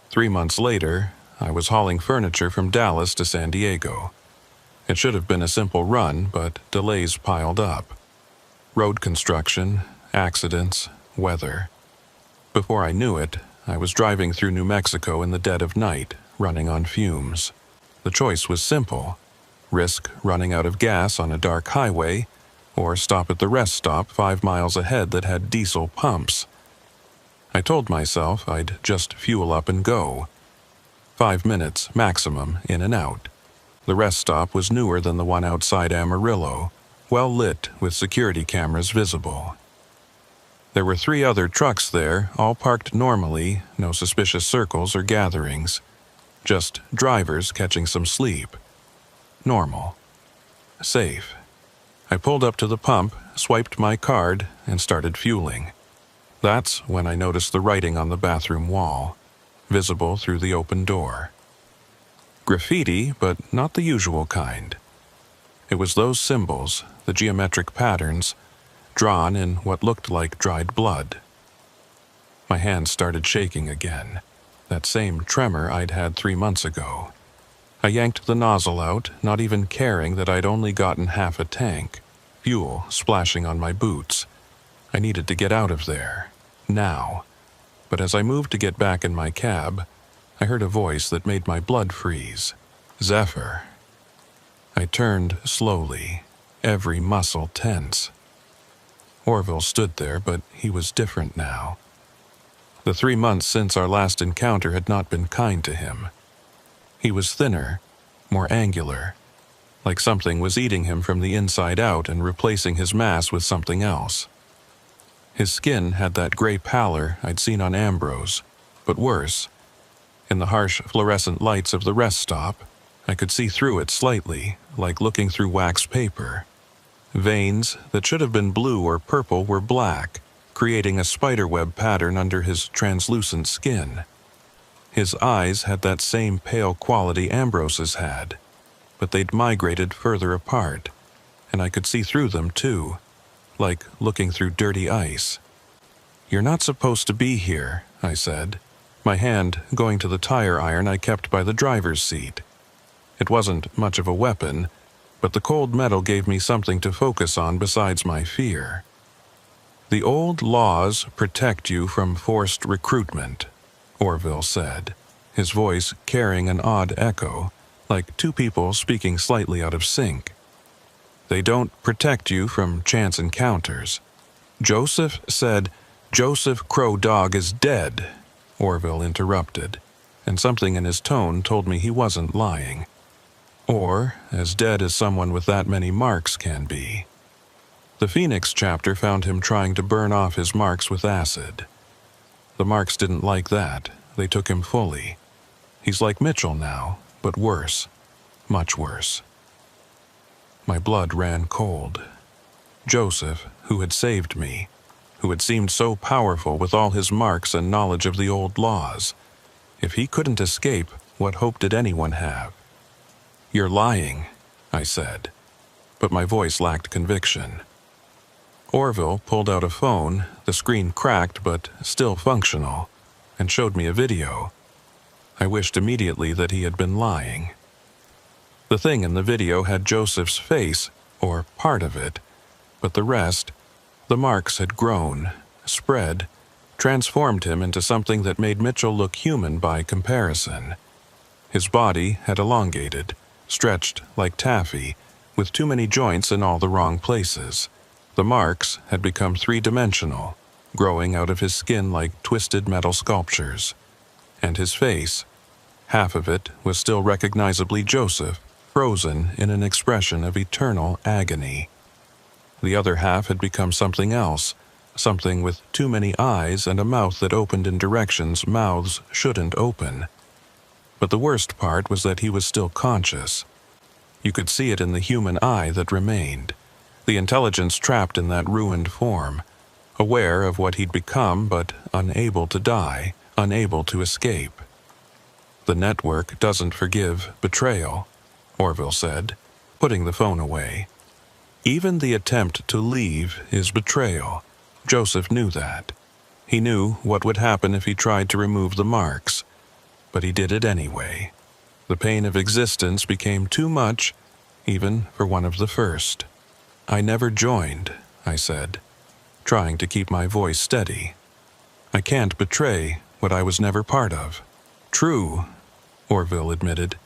3 months later, I was hauling furniture from Dallas to San Diego. It should have been a simple run, but delays piled up. Road construction, accidents, weather. Before I knew it, I was driving through New Mexico in the dead of night, running on fumes. The choice was simple. Risk running out of gas on a dark highway, or stop at the rest stop 5 miles ahead that had diesel pumps. I told myself I'd just fuel up and go. 5 minutes, maximum, in and out. The rest stop was newer than the one outside Amarillo, well lit with security cameras visible. There were 3 other trucks there, all parked normally, no suspicious circles or gatherings. Just drivers catching some sleep. Normal. Safe. I pulled up to the pump, swiped my card, and started fueling. That's when I noticed the writing on the bathroom wall, visible through the open door. Graffiti, but not the usual kind. It was those symbols, the geometric patterns, drawn in what looked like dried blood. My hands started shaking again, that same tremor I'd had 3 months ago. I yanked the nozzle out, not even caring that I'd only gotten half a tank, fuel splashing on my boots. I needed to get out of there, now. But as I moved to get back in my cab, I heard a voice that made my blood freeze. Zephyr. I turned slowly, every muscle tense. Orville stood there, but he was different now. The 3 months since our last encounter had not been kind to him. He was thinner, more angular, like something was eating him from the inside out and replacing his mass with something else. His skin had that gray pallor I'd seen on Ambrose, but worse. In the harsh fluorescent lights of the rest stop, I could see through it slightly, like looking through wax paper. Veins that should have been blue or purple were black, creating a spiderweb pattern under his translucent skin. His eyes had that same pale quality Ambrose's had, but they'd migrated further apart, and I could see through them too, like looking through dirty ice. "You're not supposed to be here," I said, my hand going to the tire iron I kept by the driver's seat. It wasn't much of a weapon, but the cold metal gave me something to focus on besides my fear. "The old laws protect you from forced recruitment," Orville said, his voice carrying an odd echo, like 2 people speaking slightly out of sync. They don't protect you from chance encounters. Joseph said, "Joseph Crow Dog is dead," Orville interrupted, and something in his tone told me he wasn't lying. Or as dead as someone with that many marks can be. The Phoenix chapter found him trying to burn off his marks with acid. The marks didn't like that. They took him fully. He's like Mitchell now, but worse. Much worse. My blood ran cold. Joseph, who had saved me, who had seemed so powerful with all his marks and knowledge of the old laws. If he couldn't escape, what hope did anyone have? "You're lying," I said, but my voice lacked conviction. Orville pulled out a phone, the screen cracked but still functional, and showed me a video. I wished immediately that he had been lying. The thing in the video had Joseph's face, or part of it, but the rest, the marks had grown, spread, transformed him into something that made Mitchell look human by comparison. His body had elongated, stretched like taffy, with too many joints in all the wrong places. The marks had become three-dimensional, growing out of his skin like twisted metal sculptures. And his face, half of it was still recognizably Joseph, frozen in an expression of eternal agony. The other half had become something else, something with too many eyes and a mouth that opened in directions mouths shouldn't open. But the worst part was that he was still conscious. You could see it in the human eye that remained, the intelligence trapped in that ruined form, aware of what he'd become but unable to die, unable to escape. "The network doesn't forgive betrayal," Orville said, putting the phone away. "Even the attempt to leave is betrayal." Joseph knew that. He knew what would happen if he tried to remove the marks. But he did it anyway. The pain of existence became too much, even for one of the first. "I never joined," I said, trying to keep my voice steady. "I can't betray what I was never part of." "True," Orville admitted.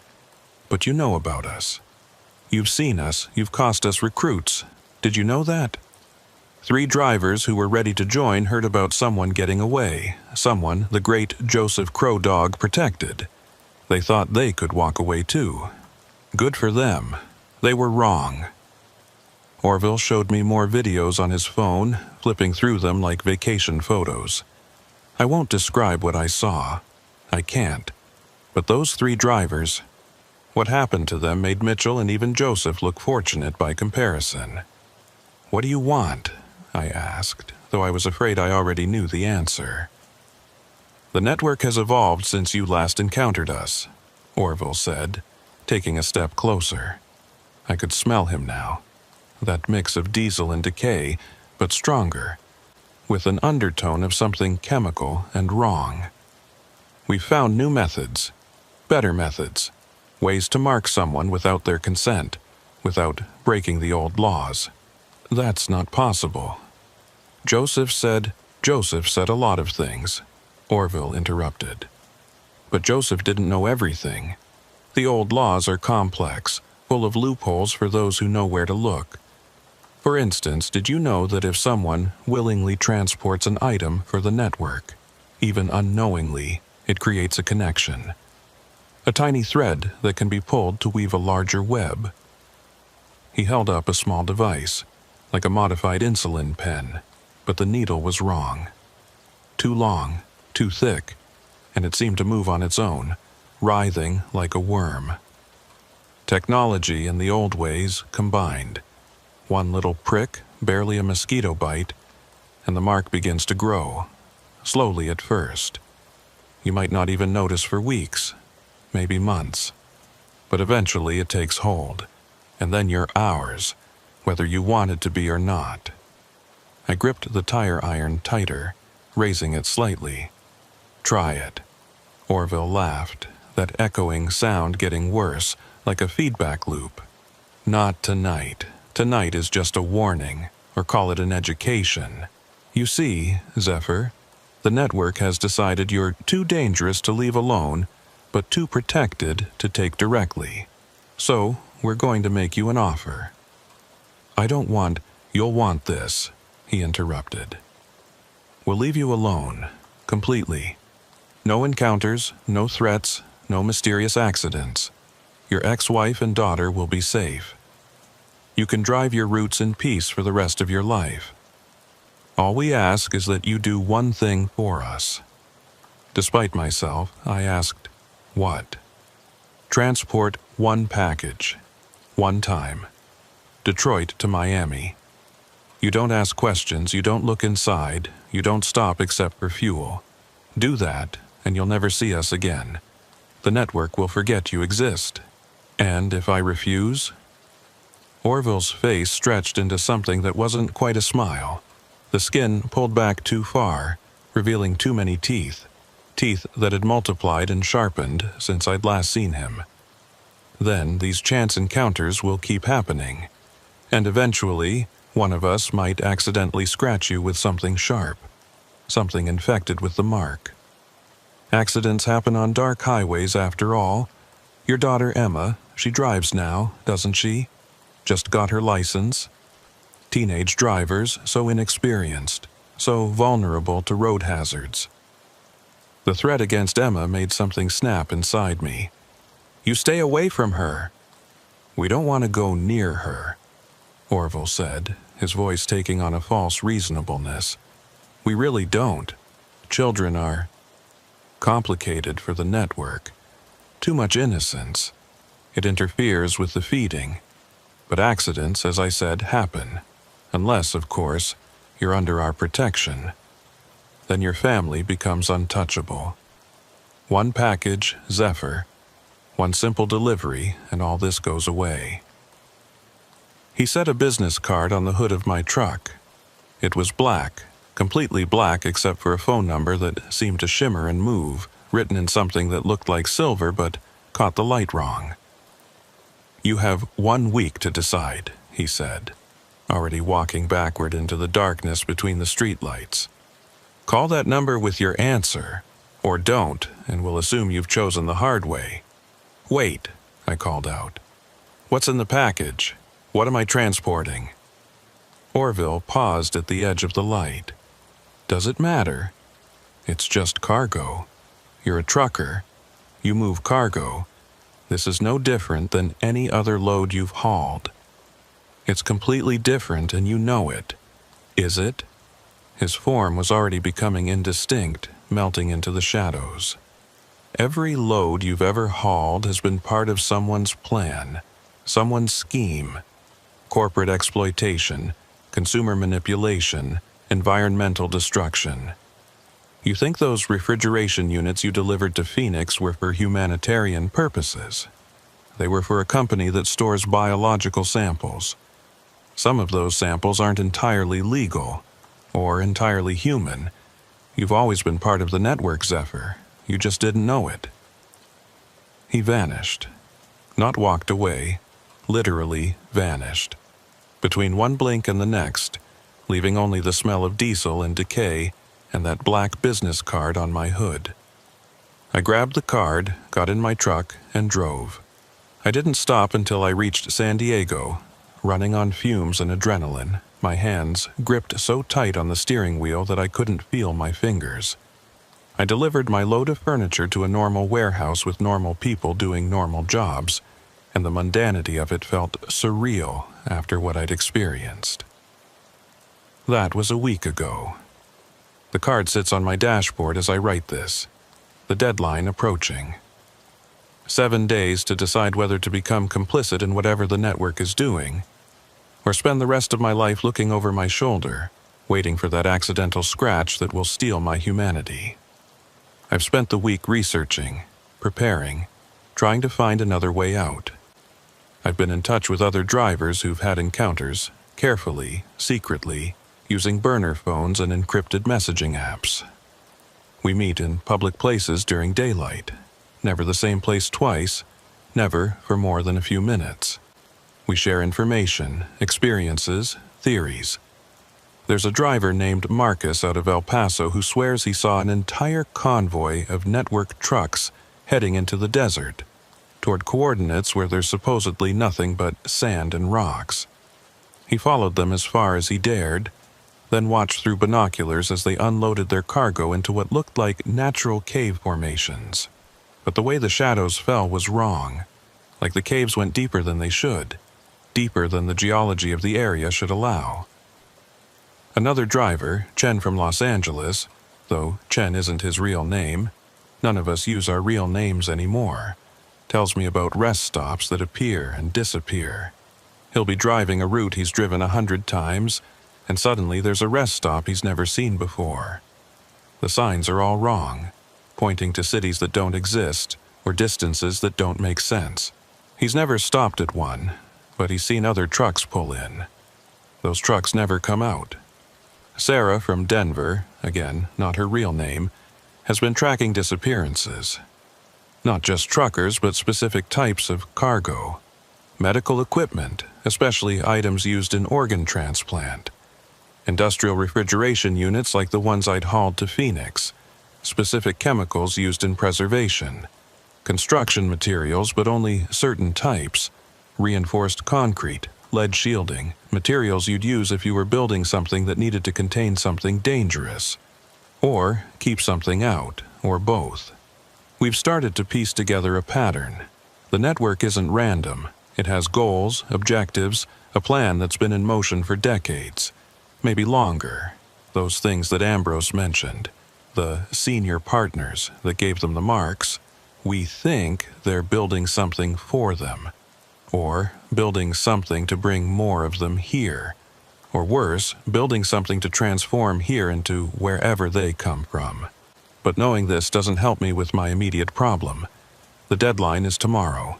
"But you know about us. You've seen us, you've cost us recruits. Did you know that? 3 drivers who were ready to join heard about someone getting away, someone the great Joseph Crow Dog protected. They thought they could walk away too. Good for them. They were wrong." Orville showed me more videos on his phone, flipping through them like vacation photos. I won't describe what I saw. I can't. But those 3 drivers, what happened to them made Mitchell and even Joseph look fortunate by comparison. "What do you want?" I asked, though I was afraid I already knew the answer. "The network has evolved since you last encountered us," Orville said, taking a step closer. I could smell him now. That mix of diesel and decay, but stronger, with an undertone of something chemical and wrong. "We've found new methods, better methods, ways to mark someone without their consent, without breaking the old laws." "That's not possible." Joseph said a lot of things," Orville interrupted. "But Joseph didn't know everything. The old laws are complex, full of loopholes for those who know where to look. For instance, did you know that if someone willingly transports an item for the network, even unknowingly, it creates a connection? A tiny thread that can be pulled to weave a larger web." He held up a small device, like a modified insulin pen, but the needle was wrong. Too long, too thick, and it seemed to move on its own, writhing like a worm. Technology and the old ways combined. One little prick, barely a mosquito bite, and the mark begins to grow, slowly at first. You might not even notice for weeks, maybe months. But eventually it takes hold, and then you're ours, whether you want it to be or not. I gripped the tire iron tighter, raising it slightly. "Try it." Orville laughed, that echoing sound getting worse, like a feedback loop. "Not tonight. Tonight is just a warning, or call it an education. You see, Zephyr, the network has decided you're too dangerous to leave alone, but too protected to take directly. So, we're going to make you an offer." I don't want, you'll want this, he interrupted. We'll leave you alone, completely. No encounters, no threats, no mysterious accidents. Your ex-wife and daughter will be safe. You can drive your routes in peace for the rest of your life. All we ask is that you do one thing for us. Despite myself, I asked, what? Transport one package, one time. Detroit to Miami. You don't ask questions, you don't look inside, you don't stop except for fuel. Do that, and you'll never see us again. The network will forget you exist. And if I refuse? Orville's face stretched into something that wasn't quite a smile. The skin pulled back too far, revealing too many teeth. Teeth that had multiplied and sharpened since I'd last seen him. Then these chance encounters will keep happening. And eventually, one of us might accidentally scratch you with something sharp. Something infected with the mark. Accidents happen on dark highways after all. Your daughter Emma, she drives now, doesn't she? Just got her license. Teenage drivers, so inexperienced, so vulnerable to road hazards. The threat against Emma made something snap inside me. You stay away from her. We don't want to go near her, Orville said, his voice taking on a false reasonableness. We really don't. Children are complicated for the network. Too much innocence. It interferes with the feeding. But accidents, as I said, happen. Unless, of course, you're under our protection. Then your family becomes untouchable. One package, Zephyr. One simple delivery, and all this goes away. He set a business card on the hood of my truck. It was black, completely black except for a phone number that seemed to shimmer and move, written in something that looked like silver but caught the light wrong. You have 1 week to decide, he said, already walking backward into the darkness between the streetlights. Call that number with your answer, or don't, and we'll assume you've chosen the hard way. Wait, I called out. What's in the package? What am I transporting? Orville paused at the edge of the light. Does it matter? It's just cargo. You're a trucker. You move cargo. This is no different than any other load you've hauled. It's completely different and you know it. Is it? His form was already becoming indistinct, melting into the shadows. Every load you've ever hauled has been part of someone's plan, someone's scheme. Corporate exploitation, consumer manipulation, environmental destruction. You think those refrigeration units you delivered to Phoenix were for humanitarian purposes. They were for a company that stores biological samples. Some of those samples aren't entirely legal, or entirely human. You've always been part of the network, Zephyr. You just didn't know it. He vanished. Not walked away, literally vanished. Between one blink and the next, leaving only the smell of diesel and decay and that black business card on my hood. I grabbed the card, got in my truck, and drove. I didn't stop until I reached San Diego, running on fumes and adrenaline, my hands gripped so tight on the steering wheel that I couldn't feel my fingers. I delivered my load of furniture to a normal warehouse with normal people doing normal jobs, and the mundanity of it felt surreal after what I'd experienced. That was a week ago. The card sits on my dashboard as I write this, the deadline approaching. 7 days to decide whether to become complicit in whatever the network is doing, or spend the rest of my life looking over my shoulder, waiting for that accidental scratch that will steal my humanity. I've spent the week researching, preparing, trying to find another way out. I've been in touch with other drivers who've had encounters, carefully, secretly, using burner phones and encrypted messaging apps. We meet in public places during daylight, never the same place twice, never for more than a few minutes. We share information, experiences, theories. There's a driver named Marcus out of El Paso who swears he saw an entire convoy of network trucks heading into the desert, toward coordinates where there's supposedly nothing but sand and rocks. He followed them as far as he dared, then watched through binoculars as they unloaded their cargo into what looked like natural cave formations. But the way the shadows fell was wrong, like the caves went deeper than they should, deeper than the geology of the area should allow. Another driver, Chen from Los Angeles, though Chen isn't his real name, none of us use our real names anymore, tells me about rest stops that appear and disappear. He'll be driving a route he's driven 100 times, and suddenly there's a rest stop he's never seen before. The signs are all wrong, pointing to cities that don't exist or distances that don't make sense. He's never stopped at one, but he's seen other trucks pull in. Those trucks never come out. Sarah from Denver, again, not her real name, has been tracking disappearances. Not just truckers, but specific types of cargo. Medical equipment, especially items used in organ transplant. Industrial refrigeration units like the ones I'd hauled to Phoenix. Specific chemicals used in preservation. Construction materials, but only certain types. Reinforced concrete, lead shielding, materials you'd use if you were building something that needed to contain something dangerous. Or keep something out, or both. We've started to piece together a pattern. The network isn't random. It has goals, objectives, a plan that's been in motion for decades. Maybe longer. Those things that Ambrose mentioned. The senior partners that gave them the marks. We think they're building something for them. Or building something to bring more of them here. Or worse, building something to transform here into wherever they come from. But knowing this doesn't help me with my immediate problem. The deadline is tomorrow.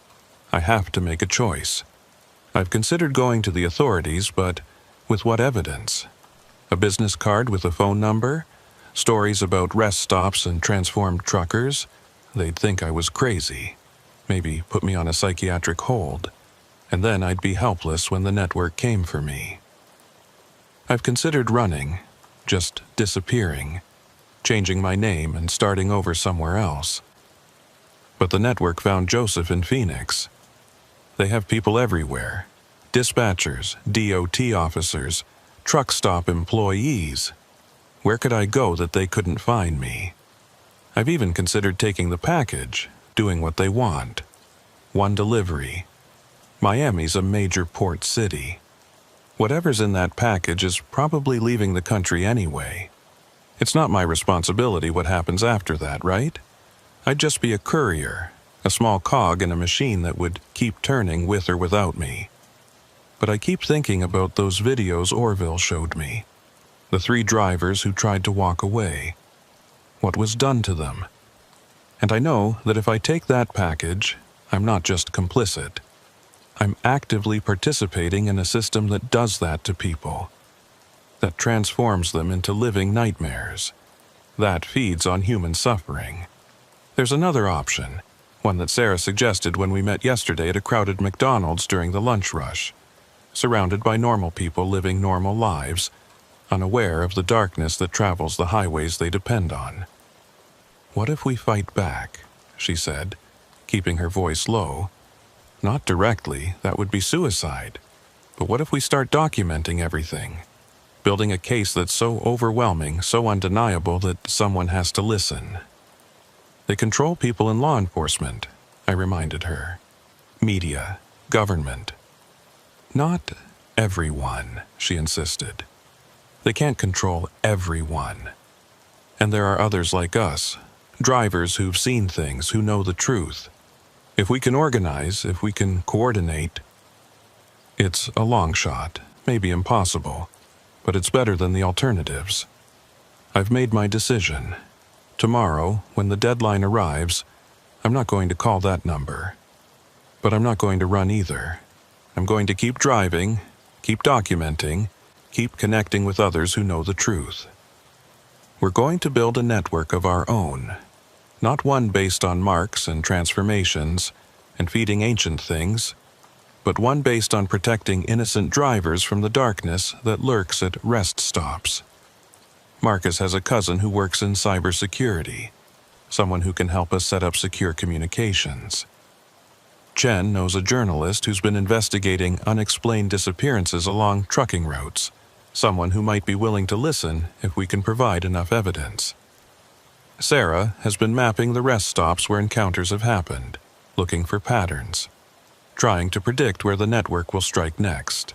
I have to make a choice. I've considered going to the authorities, but with what evidence? A business card with a phone number? Stories about rest stops and transformed truckers? They'd think I was crazy. Maybe put me on a psychiatric hold. And then I'd be helpless when the network came for me. I've considered running, just disappearing, changing my name and starting over somewhere else. But the network found Joseph in Phoenix. They have people everywhere. Dispatchers, DOT officers, truck stop employees. Where could I go that they couldn't find me? I've even considered taking the package, doing what they want. One delivery. Miami's a major port city. Whatever's in that package is probably leaving the country anyway. It's not my responsibility what happens after that, right? I'd just be a courier, a small cog in a machine that would keep turning with or without me. But I keep thinking about those videos Orville showed me. The 3 drivers who tried to walk away. What was done to them? And I know that if I take that package, I'm not just complicit. I'm actively participating in a system that does that to people. That transforms them into living nightmares. That feeds on human suffering. There's another option, one that Sarah suggested when we met yesterday at a crowded McDonald's during the lunch rush. Surrounded by normal people living normal lives, unaware of the darkness that travels the highways they depend on. What if we fight back? She said, keeping her voice low. Not directly, that would be suicide. But what if we start documenting everything? Building a case that's so overwhelming, so undeniable that someone has to listen. They control people in law enforcement, I reminded her. Media, government. Not everyone, she insisted. They can't control everyone. And there are others like us, drivers who've seen things, who know the truth. If we can organize, if we can coordinate, it's a long shot, maybe impossible, but it's better than the alternatives. I've made my decision. Tomorrow, when the deadline arrives, I'm not going to call that number. But I'm not going to run either. I'm going to keep driving, keep documenting, keep connecting with others who know the truth. We're going to build a network of our own. Not one based on marks and transformations and feeding ancient things, but one based on protecting innocent drivers from the darkness that lurks at rest stops. Marcus has a cousin who works in cybersecurity, someone who can help us set up secure communications. Chen knows a journalist who's been investigating unexplained disappearances along trucking routes, someone who might be willing to listen if we can provide enough evidence. Sarah has been mapping the rest stops where encounters have happened, looking for patterns, trying to predict where the network will strike next.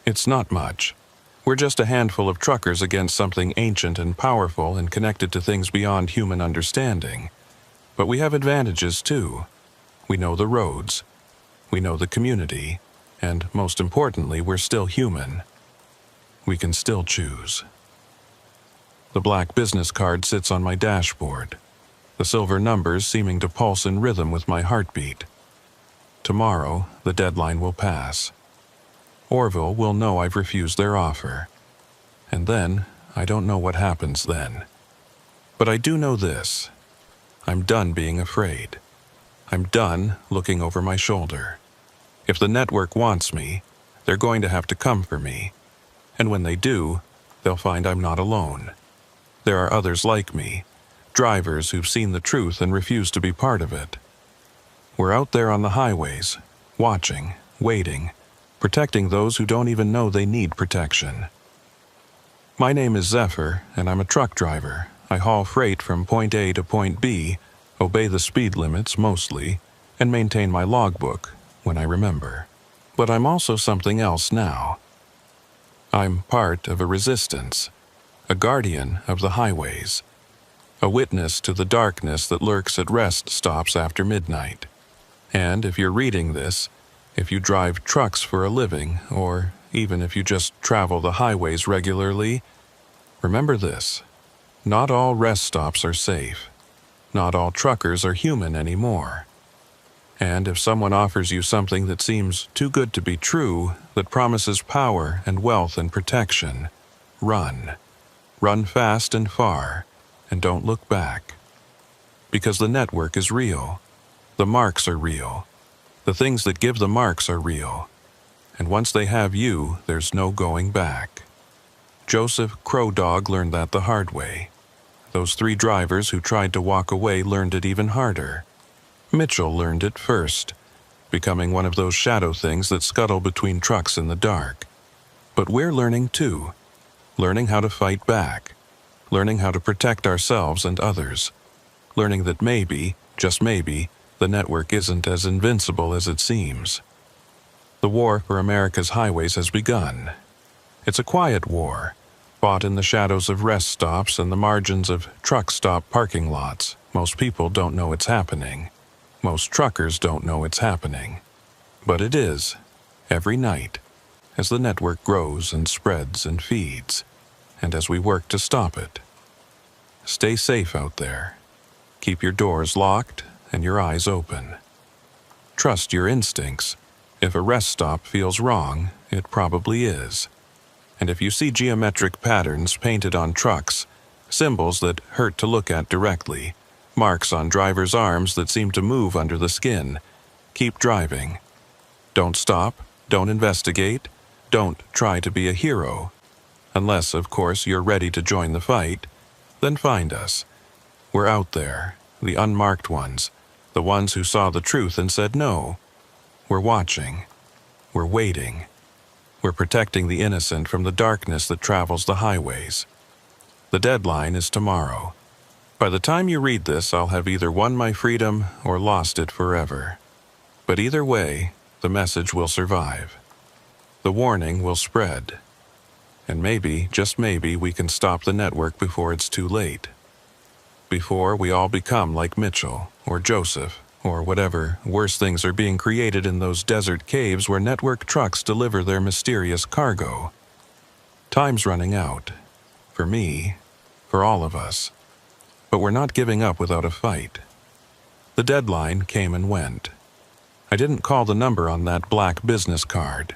It's not much. We're just a handful of truckers against something ancient and powerful and connected to things beyond human understanding. But we have advantages too. We know the roads. We know the community. And most importantly, we're still human. We can still choose. The black business card sits on my dashboard, the silver numbers seeming to pulse in rhythm with my heartbeat. Tomorrow, the deadline will pass. Orville will know I've refused their offer. And then, I don't know what happens then. But I do know this. I'm done being afraid. I'm done looking over my shoulder. If the network wants me, they're going to have to come for me. And when they do, they'll find I'm not alone. There are others like me, drivers who've seen the truth and refuse to be part of it. We're out there on the highways, watching, waiting, protecting those who don't even know they need protection. My name is Zephyr, and I'm a truck driver. I haul freight from point A to point B, obey the speed limits mostly, and maintain my logbook when I remember. But I'm also something else now. I'm part of a resistance, a guardian of the highways, a witness to the darkness that lurks at rest stops after midnight. And if you're reading this, if you drive trucks for a living, or even if you just travel the highways regularly, remember this: not all rest stops are safe. Not all truckers are human anymore. And if someone offers you something that seems too good to be true, that promises power and wealth and protection, run. Run fast and far, and don't look back. Because the network is real. The marks are real. The things that give the marks are real. And once they have you, there's no going back. Joseph Crow Dog learned that the hard way. Those 3 drivers who tried to walk away learned it even harder. Mitchell learned it first, becoming one of those shadow things that scuttle between trucks in the dark. But we're learning too. Learning how to fight back. Learning how to protect ourselves and others. Learning that maybe, just maybe, the network isn't as invincible as it seems. The war for America's highways has begun. It's a quiet war, fought in the shadows of rest stops and the margins of truck stop parking lots. Most people don't know it's happening. Most truckers don't know it's happening. But it is, every night, as the network grows and spreads and feeds, and as we work to stop it. Stay safe out there. Keep your doors locked and your eyes open. Trust your instincts. If a rest stop feels wrong, it probably is. And if you see geometric patterns painted on trucks, symbols that hurt to look at directly, marks on drivers' arms that seem to move under the skin, keep driving. Don't stop, don't investigate, don't try to be a hero. Unless, of course, you're ready to join the fight, then find us. We're out there, the unmarked ones, the ones who saw the truth and said no. We're watching. We're waiting. We're protecting the innocent from the darkness that travels the highways. The deadline is tomorrow. By the time you read this, I'll have either won my freedom or lost it forever. But either way, the message will survive. The warning will spread. And maybe, just maybe, we can stop the network before it's too late. Before we all become like Mitchell, or Joseph, or whatever worse things are being created in those desert caves where network trucks deliver their mysterious cargo. Time's running out. For me, for all of us. But we're not giving up without a fight. The deadline came and went. I didn't call the number on that black business card.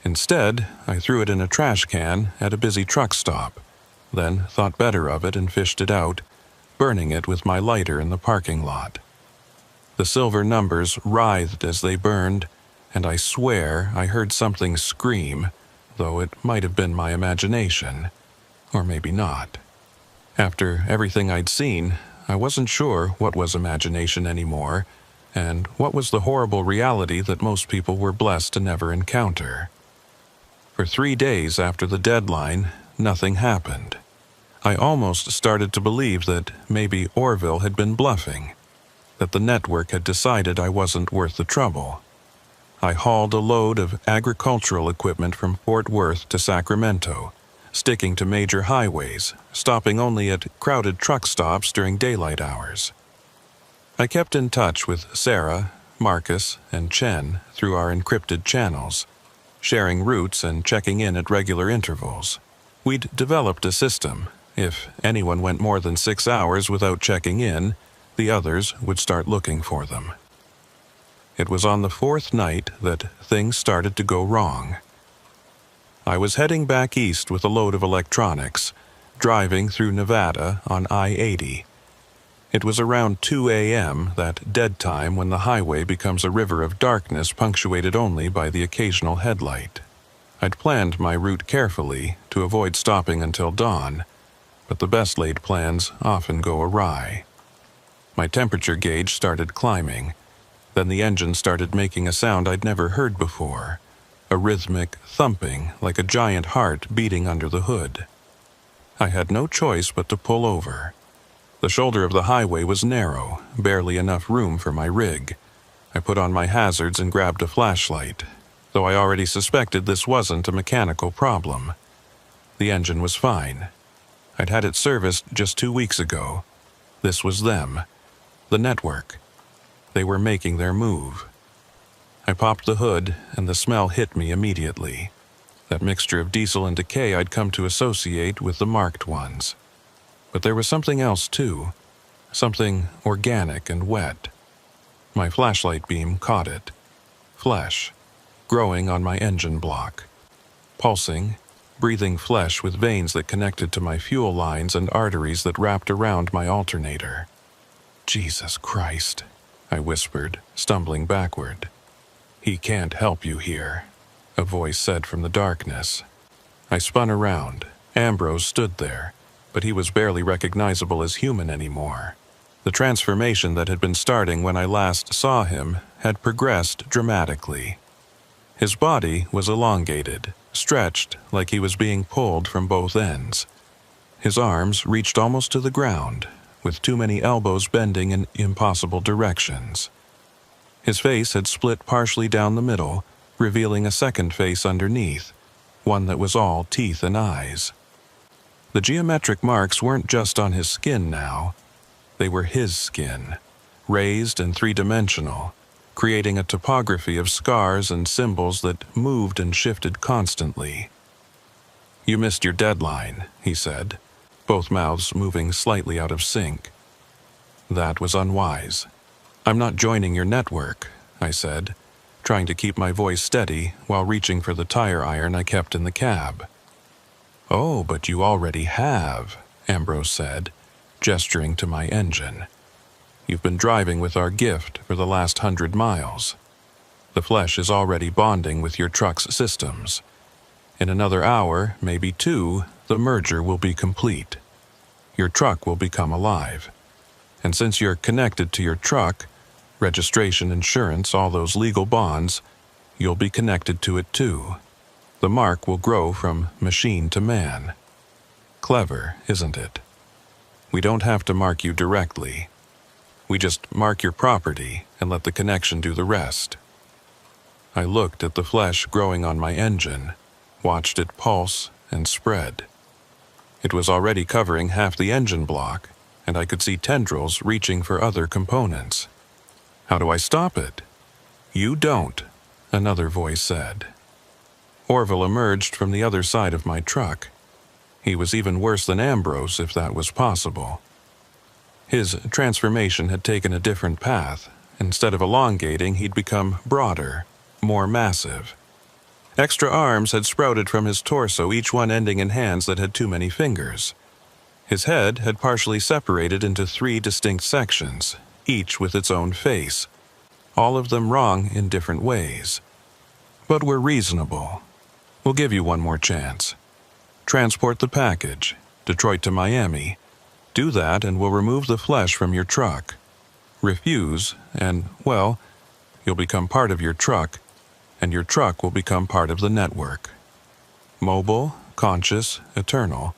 Instead, I threw it in a trash can at a busy truck stop, then thought better of it and fished it out, burning it with my lighter in the parking lot. The silver numbers writhed as they burned, and I swear I heard something scream, though it might have been my imagination, or maybe not. After everything I'd seen, I wasn't sure what was imagination anymore, and what was the horrible reality that most people were blessed to never encounter? For 3 days after the deadline, nothing happened. I almost started to believe that maybe Orville had been bluffing, that the network had decided I wasn't worth the trouble. I hauled a load of agricultural equipment from Fort Worth to Sacramento, sticking to major highways, stopping only at crowded truck stops during daylight hours. I kept in touch with Sarah, Marcus, and Chen through our encrypted channels, sharing routes and checking in at regular intervals. We'd developed a system. If anyone went more than 6 hours without checking in, the others would start looking for them. It was on the 4th night that things started to go wrong. I was heading back east with a load of electronics, driving through Nevada on I-80. It was around 2 a.m., that dead time when the highway becomes a river of darkness punctuated only by the occasional headlight. I'd planned my route carefully to avoid stopping until dawn, but the best-laid plans often go awry. My temperature gauge started climbing. Then the engine started making a sound I'd never heard before, a rhythmic thumping like a giant heart beating under the hood. I had no choice but to pull over. The shoulder of the highway was narrow, barely enough room for my rig. I put on my hazards and grabbed a flashlight, though I already suspected this wasn't a mechanical problem. The engine was fine. I'd had it serviced just 2 weeks ago. This was them, the network. They were making their move. I popped the hood, and the smell hit me immediately. That mixture of diesel and decay I'd come to associate with the marked ones. But there was something else too, something organic and wet. My flashlight beam caught it. Flesh, growing on my engine block. Pulsing, breathing flesh with veins that connected to my fuel lines and arteries that wrapped around my alternator. Jesus Christ, I whispered, stumbling backward. He can't help you here, a voice said from the darkness. I spun around. Ambrose stood there, but he was barely recognizable as human anymore. The transformation that had been starting when I last saw him had progressed dramatically. His body was elongated, stretched like he was being pulled from both ends. His arms reached almost to the ground, with too many elbows bending in impossible directions. His face had split partially down the middle, revealing a second face underneath, one that was all teeth and eyes. The geometric marks weren't just on his skin now. They were his skin, raised and three-dimensional, creating a topography of scars and symbols that moved and shifted constantly. "You missed your deadline," he said, both mouths moving slightly out of sync. That was unwise. "I'm not joining your network," I said, trying to keep my voice steady while reaching for the tire iron I kept in the cab. "Oh, but you already have," Ambrose said, gesturing to my engine. "You've been driving with our gift for the last 100 miles. The flesh is already bonding with your truck's systems. In another hour, maybe 2, the merger will be complete. Your truck will become alive. And since you're connected to your truck, registration, insurance, all those legal bonds, you'll be connected to it too. The mark will grow from machine to man. Clever, isn't it? We don't have to mark you directly. We just mark your property and let the connection do the rest." I looked at the flesh growing on my engine, watched it pulse and spread. It was already covering half the engine block, and I could see tendrils reaching for other components. "How do I stop it?" "You don't," another voice said. Orville emerged from the other side of my truck. He was even worse than Ambrose, if that was possible. His transformation had taken a different path. Instead of elongating, he'd become broader, more massive. Extra arms had sprouted from his torso, each one ending in hands that had too many fingers. His head had partially separated into 3 distinct sections, each with its own face, all of them wrong in different ways. But we're reasonable. We'll give you one more chance. Transport the package, Detroit to Miami. Do that and we'll remove the flesh from your truck. Refuse, and, well, you'll become part of your truck, and your truck will become part of the network. Mobile, conscious, eternal.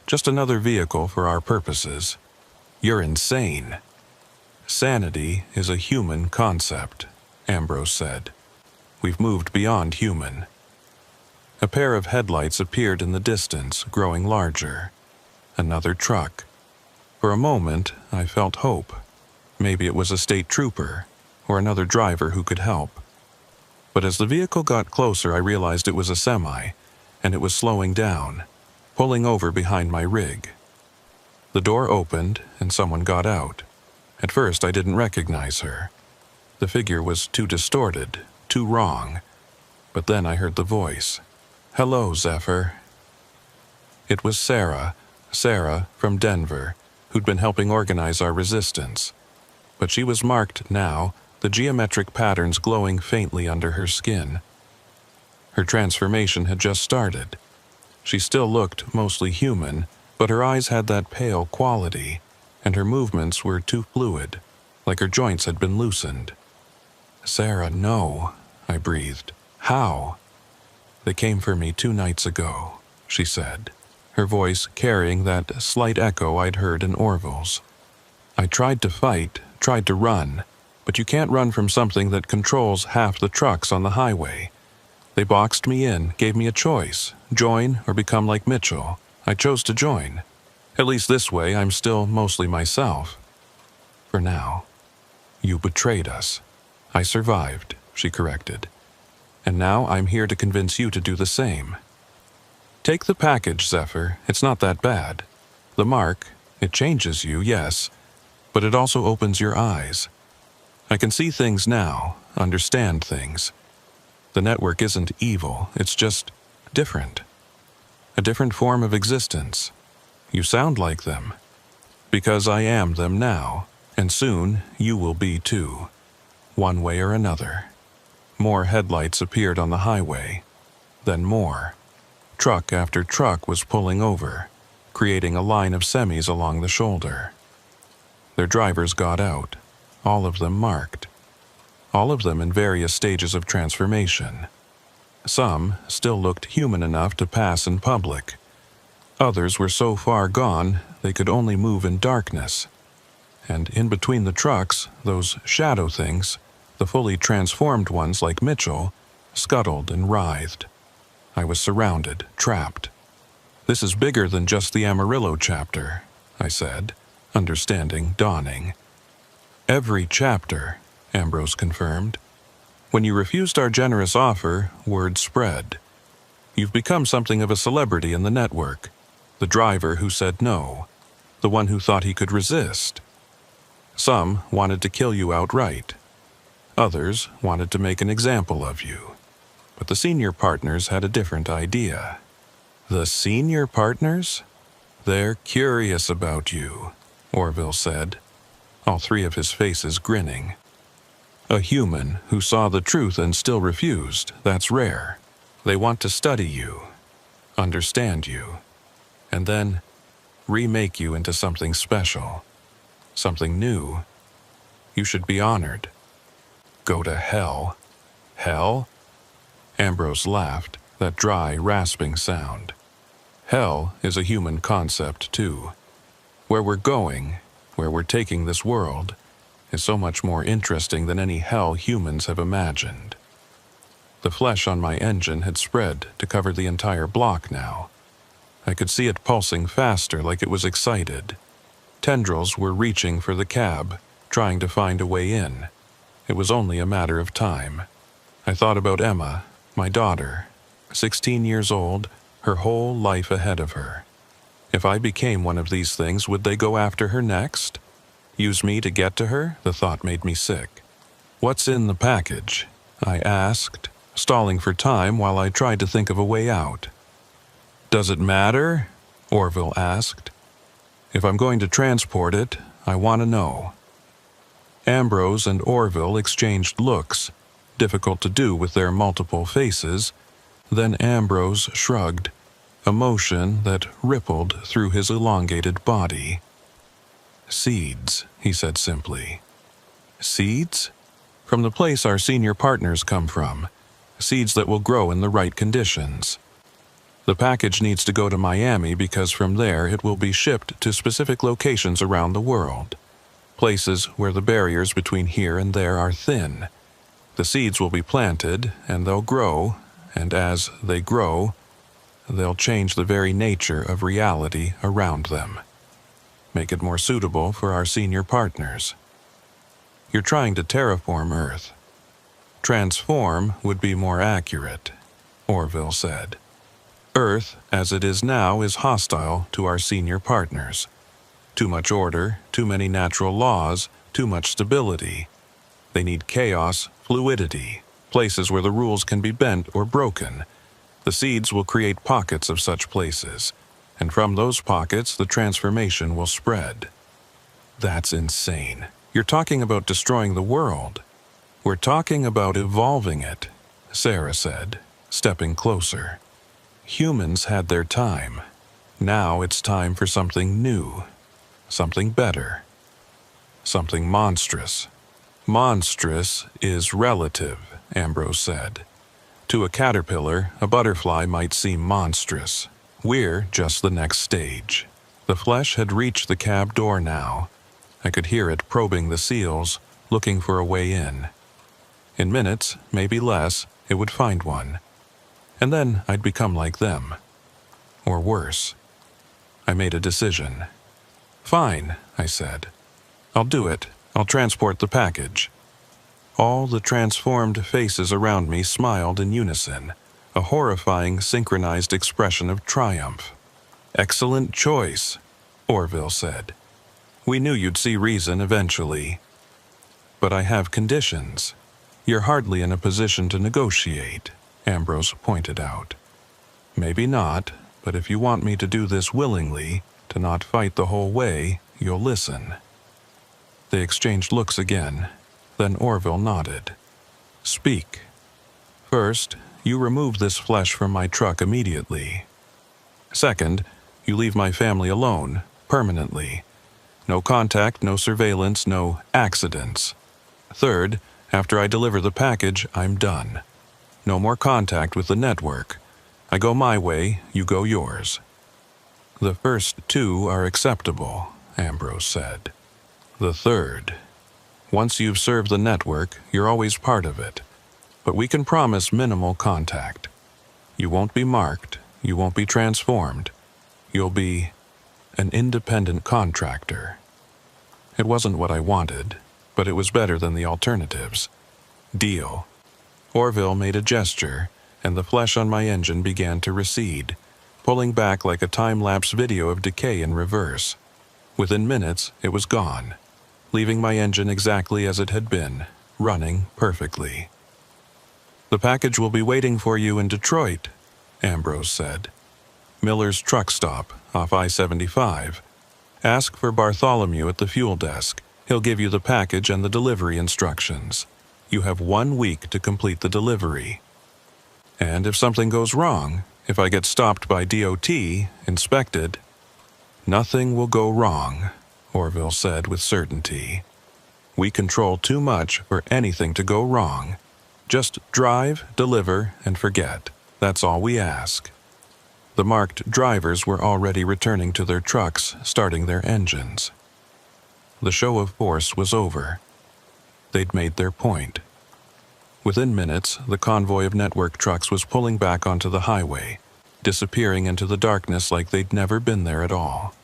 Just another vehicle for our purposes. You're insane. Sanity is a human concept, Ambrose said. We've moved beyond human. A pair of headlights appeared in the distance, growing larger. Another truck. For a moment, I felt hope. Maybe it was a state trooper, or another driver who could help. But as the vehicle got closer, I realized it was a semi, and it was slowing down, pulling over behind my rig. The door opened, and someone got out. At first, I didn't recognize her. The figure was too distorted, too wrong. But then I heard the voice. "Hello, Zephyr." It was Sarah from Denver, who'd been helping organize our resistance. But she was marked now, the geometric patterns glowing faintly under her skin. Her transformation had just started. She still looked mostly human, but her eyes had that pale quality, and her movements were too fluid, like her joints had been loosened. "Sarah, no," I breathed. "How?" "They came for me 2 nights ago," she said, her voice carrying that slight echo I'd heard in Orville's. "I tried to fight, tried to run, but you can't run from something that controls half the trucks on the highway. They boxed me in, gave me a choice, join or become like Mitchell. I chose to join. At least this way I'm still mostly myself. For now. You betrayed us. I survived," she corrected. "And now I'm here to convince you to do the same. Take the package, Zephyr. It's not that bad. The mark, it changes you, yes, but it also opens your eyes. I can see things now, understand things. The network isn't evil, it's just different. A different form of existence. You sound like them. Because I am them now, and soon you will be too. One way or another." More headlights appeared on the highway. Then more. Truck after truck was pulling over, creating a line of semis along the shoulder. Their drivers got out, all of them marked. All of them in various stages of transformation. Some still looked human enough to pass in public. Others were so far gone they could only move in darkness. And in between the trucks, those shadow things, the fully transformed ones like Mitchell, scuttled and writhed. I was surrounded, trapped. "This is bigger than just the Amarillo chapter," I said, understanding dawning. "Every chapter," Ambrose confirmed. "When you refused our generous offer, word spread. You've become something of a celebrity in the network. The driver who said no. The one who thought he could resist. Some wanted to kill you outright. Others wanted to make an example of you. But the senior partners had a different idea." "The senior partners? They're curious about you," Orville said, all 3 of his faces grinning. "A human who saw the truth and still refused, that's rare. They want to study you, understand you, and then remake you into something special, something new. You should be honored." "Go to hell." "Hell?" Ambrose laughed, that dry, rasping sound. "Hell is a human concept, too. Where we're going, where we're taking this world, is so much more interesting than any hell humans have imagined." The flesh on my engine had spread to cover the entire block now. I could see it pulsing faster like it was excited. Tendrils were reaching for the cab, trying to find a way in. It was only a matter of time. I thought about Emma, my daughter, 16 years old, her whole life ahead of her. If I became one of these things, would they go after her next? Use me to get to her? The thought made me sick. "What's in the package?" I asked, stalling for time while I tried to think of a way out. "Does it matter?" Orville asked. "If I'm going to transport it, I want to know." Ambrose and Orville exchanged looks, difficult to do with their multiple faces. Then Ambrose shrugged, a motion that rippled through his elongated body. "Seeds," he said simply. Seeds? From the place our senior partners come from. Seeds that will grow in the right conditions. The package needs to go to Miami because from there it will be shipped to specific locations around the world. Places where the barriers between here and there are thin. The seeds will be planted, and they'll grow, and as they grow, they'll change the very nature of reality around them. Make it more suitable for our senior partners. You're trying to terraform Earth. Transform would be more accurate, Orville said. Earth, as it is now, is hostile to our senior partners. Too much order, too many natural laws, too much stability. They need chaos, fluidity, places where the rules can be bent or broken. The seeds will create pockets of such places, and from those pockets the transformation will spread. That's insane. You're talking about destroying the world. We're talking about evolving it, Sarah said, stepping closer. Humans had their time. Now it's time for something new, something better, something monstrous. Monstrous is relative, Ambrose said. To a caterpillar, a butterfly might seem monstrous. We're just the next stage. The flesh had reached the cab door now. I could hear it probing the seals, looking for a way in. In minutes, maybe less, it would find one. And then I'd become like them. Or worse. I made a decision. Fine, I said. I'll do it. I'll transport the package. All the transformed faces around me smiled in unison, a horrifying synchronized expression of triumph. Excellent choice, Orville said. We knew you'd see reason eventually. But I have conditions. You're hardly in a position to negotiate, Ambrose pointed out. Maybe not, but if you want me to do this willingly, to not fight the whole way, you'll listen. They exchanged looks again. Then Orville nodded. Speak. First, you remove this flesh from my truck immediately. Second, you leave my family alone, permanently. No contact, no surveillance, no accidents. Third, after I deliver the package, I'm done. No more contact with the network. I go my way, you go yours. The first two are acceptable, Ambrose said. The third. Once you've served the network, you're always part of it. But we can promise minimal contact. You won't be marked, you won't be transformed. You'll be an independent contractor. It wasn't what I wanted, but it was better than the alternatives. Deal. Orville made a gesture, and the flesh on my engine began to recede, pulling back like a time-lapse video of decay in reverse. Within minutes, it was gone, leaving my engine exactly as it had been, running perfectly. The package will be waiting for you in Detroit, Ambrose said. Miller's truck stop, off I-75. Ask for Bartholomew at the fuel desk. He'll give you the package and the delivery instructions. You have 1 week to complete the delivery. And if something goes wrong, if I get stopped by DOT, inspected, nothing will go wrong, Orville said with certainty. We control too much for anything to go wrong. Just drive, deliver, and forget. That's all we ask. The marked drivers were already returning to their trucks, starting their engines. The show of force was over. They'd made their point. Within minutes, the convoy of network trucks was pulling back onto the highway, disappearing into the darkness like they'd never been there at all.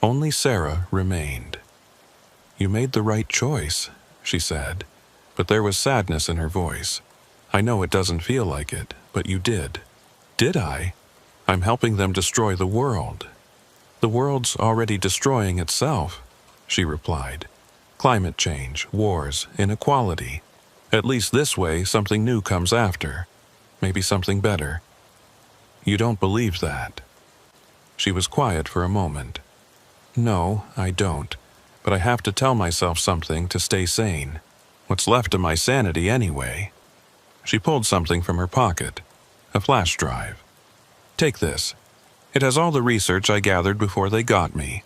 Only Sarah remained. You made the right choice, she said, but there was sadness in her voice. I know it doesn't feel like it, but you did. Did I? I'm helping them destroy the world. The world's already destroying itself, she replied. Climate change, wars, inequality. At least this way, something new comes after. Maybe something better. You don't believe that. She was quiet for a moment. No, I don't. But I have to tell myself something to stay sane. What's left of my sanity anyway? She pulled something from her pocket. A flash drive. Take this. It has all the research I gathered before they got me.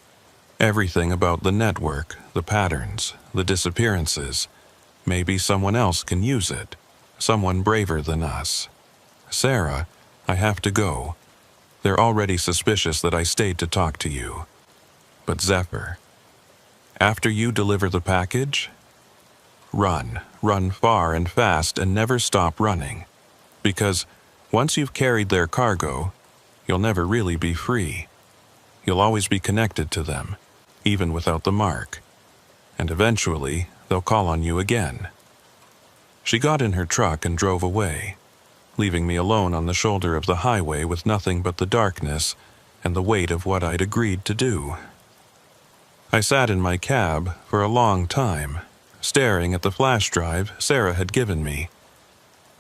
Everything about the network, the patterns, the disappearances. Maybe someone else can use it. Someone braver than us. Sarah, I have to go. They're already suspicious that I stayed to talk to you. But Zephyr, after you deliver the package, run far and fast and never stop running. Because once you've carried their cargo, you'll never really be free. You'll always be connected to them, even without the mark. And eventually, they'll call on you again. She got in her truck and drove away, leaving me alone on the shoulder of the highway with nothing but the darkness and the weight of what I'd agreed to do. I sat in my cab for a long time, staring at the flash drive Sarah had given me.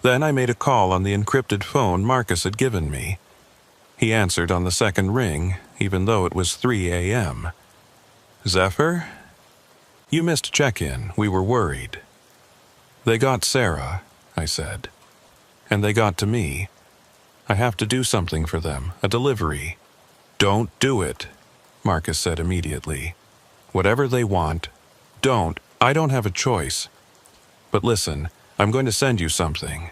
Then I made a call on the encrypted phone Marcus had given me. He answered on the second ring, even though it was 3 a.m. Zephyr? You missed check-in. We were worried. They got Sarah, I said. And they got to me. I have to do something for them, a delivery. Don't do it, Marcus said immediately. Whatever they want, don't. I don't have a choice. But listen, I'm going to send you something.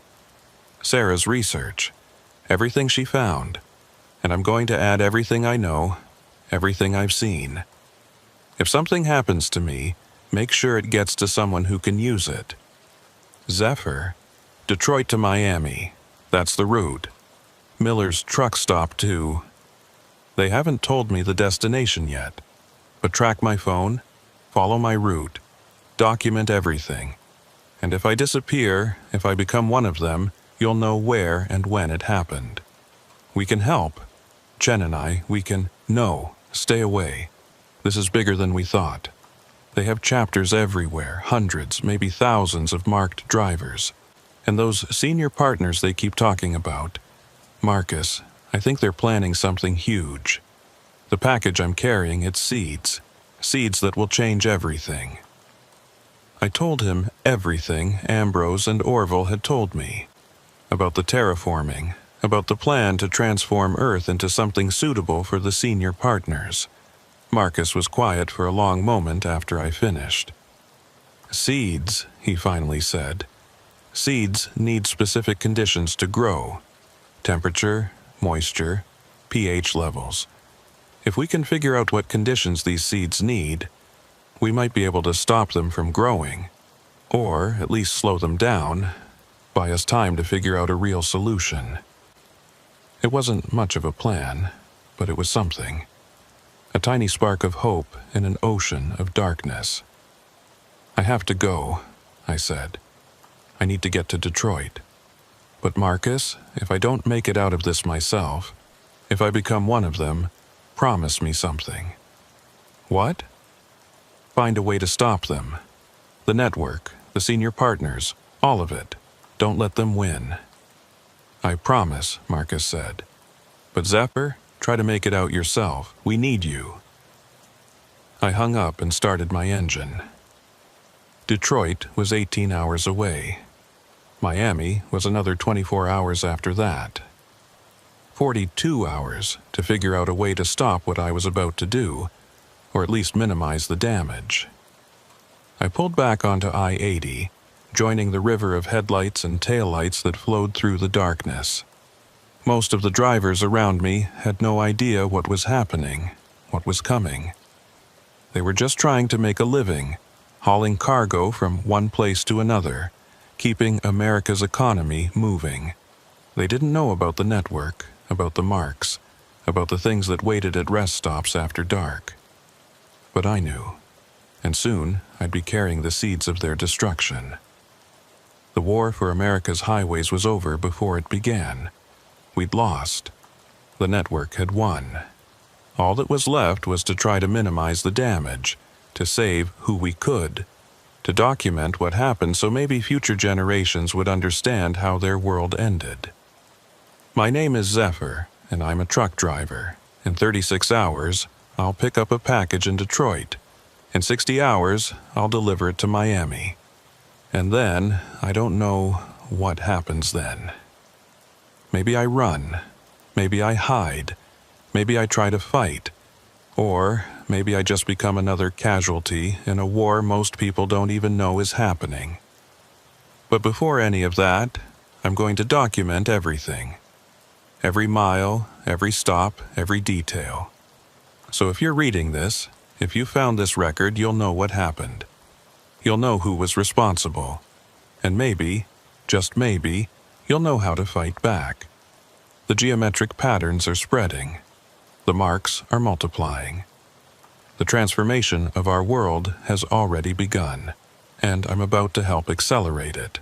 Sarah's research. Everything she found. And I'm going to add everything I know, everything I've seen. If something happens to me, make sure it gets to someone who can use it. Zephyr, Detroit to Miami. That's the route. Miller's truck stop too. They haven't told me the destination yet. But track my phone, follow my route, document everything. And if I disappear, if I become one of them, you'll know where and when it happened. We can help. Chen and I, we can... No, stay away. This is bigger than we thought. They have chapters everywhere, hundreds, maybe thousands of marked drivers. And those senior partners they keep talking about. Marcus, I think they're planning something huge. The package I'm carrying, it's seeds. Seeds that will change everything. I told him everything Ambrose and Orville had told me. About the terraforming, about the plan to transform Earth into something suitable for the senior partners. Marcus was quiet for a long moment after I finished. Seeds, he finally said. Seeds need specific conditions to grow. Temperature, moisture, pH levels. If we can figure out what conditions these seeds need, we might be able to stop them from growing, or at least slow them down, buy us time to figure out a real solution. It wasn't much of a plan, but it was something. A tiny spark of hope in an ocean of darkness. I have to go, I said. I need to get to Detroit. But Marcus, if I don't make it out of this myself, if I become one of them, promise me something. What? Find a way to stop them. The network, the senior partners, all of it. Don't let them win. I promise, Marcus said. But Zephyr, try to make it out yourself. We need you. I hung up and started my engine. Detroit was 18 hours away. Miami was another 24 hours after that. 42 hours to figure out a way to stop what I was about to do, or at least minimize the damage. I pulled back onto I-80, joining the river of headlights and taillights that flowed through the darkness. Most of the drivers around me had no idea what was happening, what was coming. They were just trying to make a living, hauling cargo from one place to another, keeping America's economy moving. They didn't know about the network, about the marks, about the things that waited at rest stops after dark. But I knew, and soon I'd be carrying the seeds of their destruction. The war for America's highways was over before it began. We'd lost. The network had won. All that was left was to try to minimize the damage, to save who we could, to document what happened so maybe future generations would understand how their world ended. My name is Zephyr, and I'm a truck driver. In 36 hours, I'll pick up a package in Detroit. In 60 hours, I'll deliver it to Miami. And then, I don't know what happens then. Maybe I run. Maybe I hide. Maybe I try to fight. Or maybe I just become another casualty in a war most people don't even know is happening. But before any of that, I'm going to document everything. Every mile, every stop, every detail. So if you're reading this, if you found this record, you'll know what happened. You'll know who was responsible. And maybe, just maybe, you'll know how to fight back. The geometric patterns are spreading. The marks are multiplying. The transformation of our world has already begun, and I'm about to help accelerate it.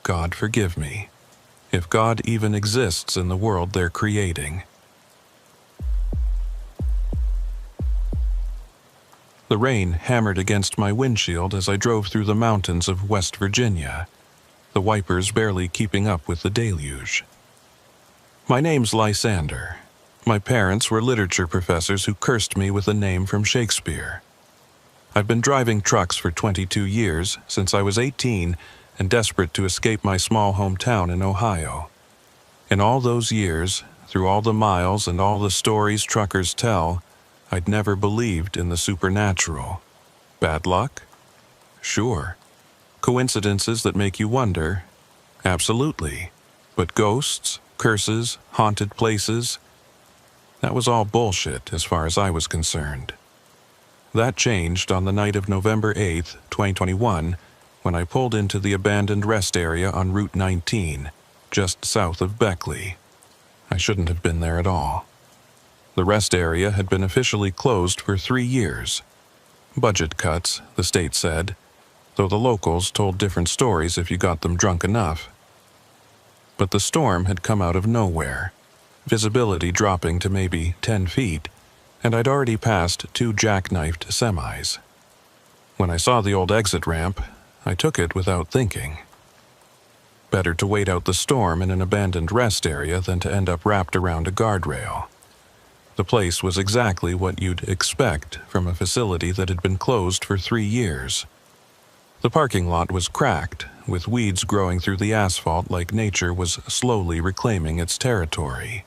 God forgive me, if God even exists in the world they're creating. The rain hammered against my windshield as I drove through the mountains of West Virginia, the wipers barely keeping up with the deluge. My name's Lysander. My parents were literature professors who cursed me with a name from Shakespeare. I've been driving trucks for 22 years, since I was 18, and desperate to escape my small hometown in Ohio. In all those years, through all the miles and all the stories truckers tell, I'd never believed in the supernatural. Bad luck? Sure. Coincidences that make you wonder? Absolutely. But ghosts, curses, haunted places? That was all bullshit as far as I was concerned. That changed on the night of November 8th, 2021, when I pulled into the abandoned rest area on Route 19, just south of Beckley. I shouldn't have been there at all. The rest area had been officially closed for 3 years. Budget cuts, the state said, though the locals told different stories if you got them drunk enough. But the storm had come out of nowhere, visibility dropping to maybe 10 feet, and I'd already passed 2 jackknifed semis. When I saw the old exit ramp, I took it without thinking. Better to wait out the storm in an abandoned rest area than to end up wrapped around a guardrail. The place was exactly what you'd expect from a facility that had been closed for 3 years. The parking lot was cracked, with weeds growing through the asphalt like nature was slowly reclaiming its territory.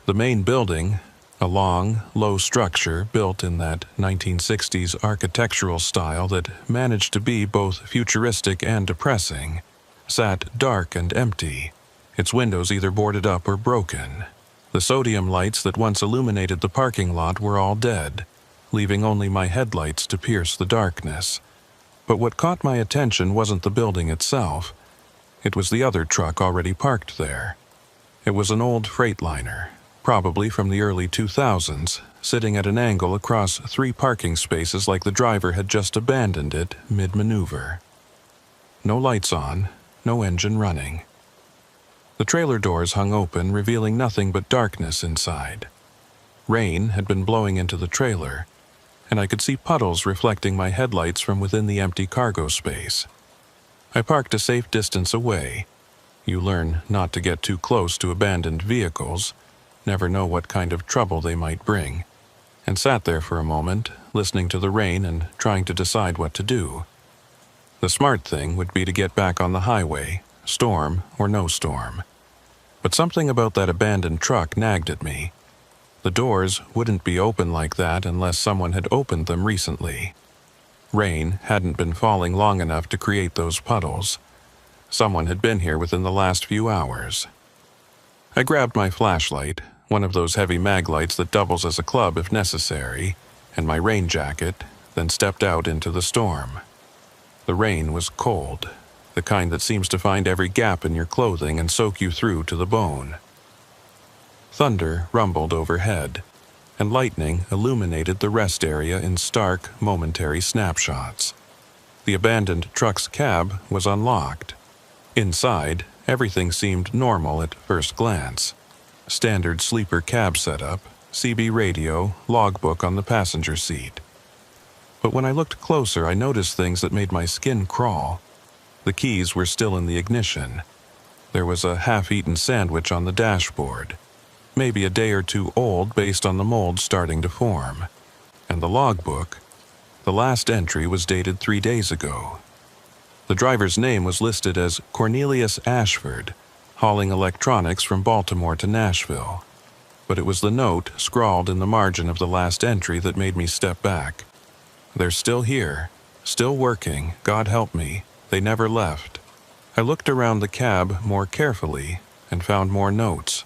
The main building, a long, low structure built in that 1960s architectural style that managed to be both futuristic and depressing, sat dark and empty, its windows either boarded up or broken. The sodium lights that once illuminated the parking lot were all dead, leaving only my headlights to pierce the darkness. But what caught my attention wasn't the building itself. It was the other truck already parked there. It was an old Freightliner, probably from the early 2000s, sitting at an angle across 3 parking spaces like the driver had just abandoned it mid-maneuver. No lights on, no engine running. The trailer doors hung open, revealing nothing but darkness inside. Rain had been blowing into the trailer, and I could see puddles reflecting my headlights from within the empty cargo space. I parked a safe distance away. You learn not to get too close to abandoned vehicles, never know what kind of trouble they might bring, and sat there for a moment, listening to the rain and trying to decide what to do. The smart thing would be to get back on the highway, storm or no storm. But something about that abandoned truck nagged at me. The doors wouldn't be open like that unless someone had opened them recently. Rain hadn't been falling long enough to create those puddles. Someone had been here within the last few hours. I grabbed my flashlight, one of those heavy mag lights that doubles as a club if necessary, and my rain jacket, then stepped out into the storm. The rain was cold, the kind that seems to find every gap in your clothing and soak you through to the bone. Thunder rumbled overhead, and lightning illuminated the rest area in stark, momentary snapshots. The abandoned truck's cab was unlocked. Inside, everything seemed normal at first glance. Standard sleeper cab setup, CB radio, logbook on the passenger seat. But when I looked closer, I noticed things that made my skin crawl. The keys were still in the ignition. There was a half-eaten sandwich on the dashboard, maybe a day or 2 old based on the mold starting to form. And the logbook, the last entry was dated 3 days ago. The driver's name was listed as Cornelius Ashford, hauling electronics from Baltimore to Nashville. but it was the note scrawled in the margin of the last entry that made me step back. They're still here, still working, God help me, they never left. I looked around the cab more carefully and found more notes,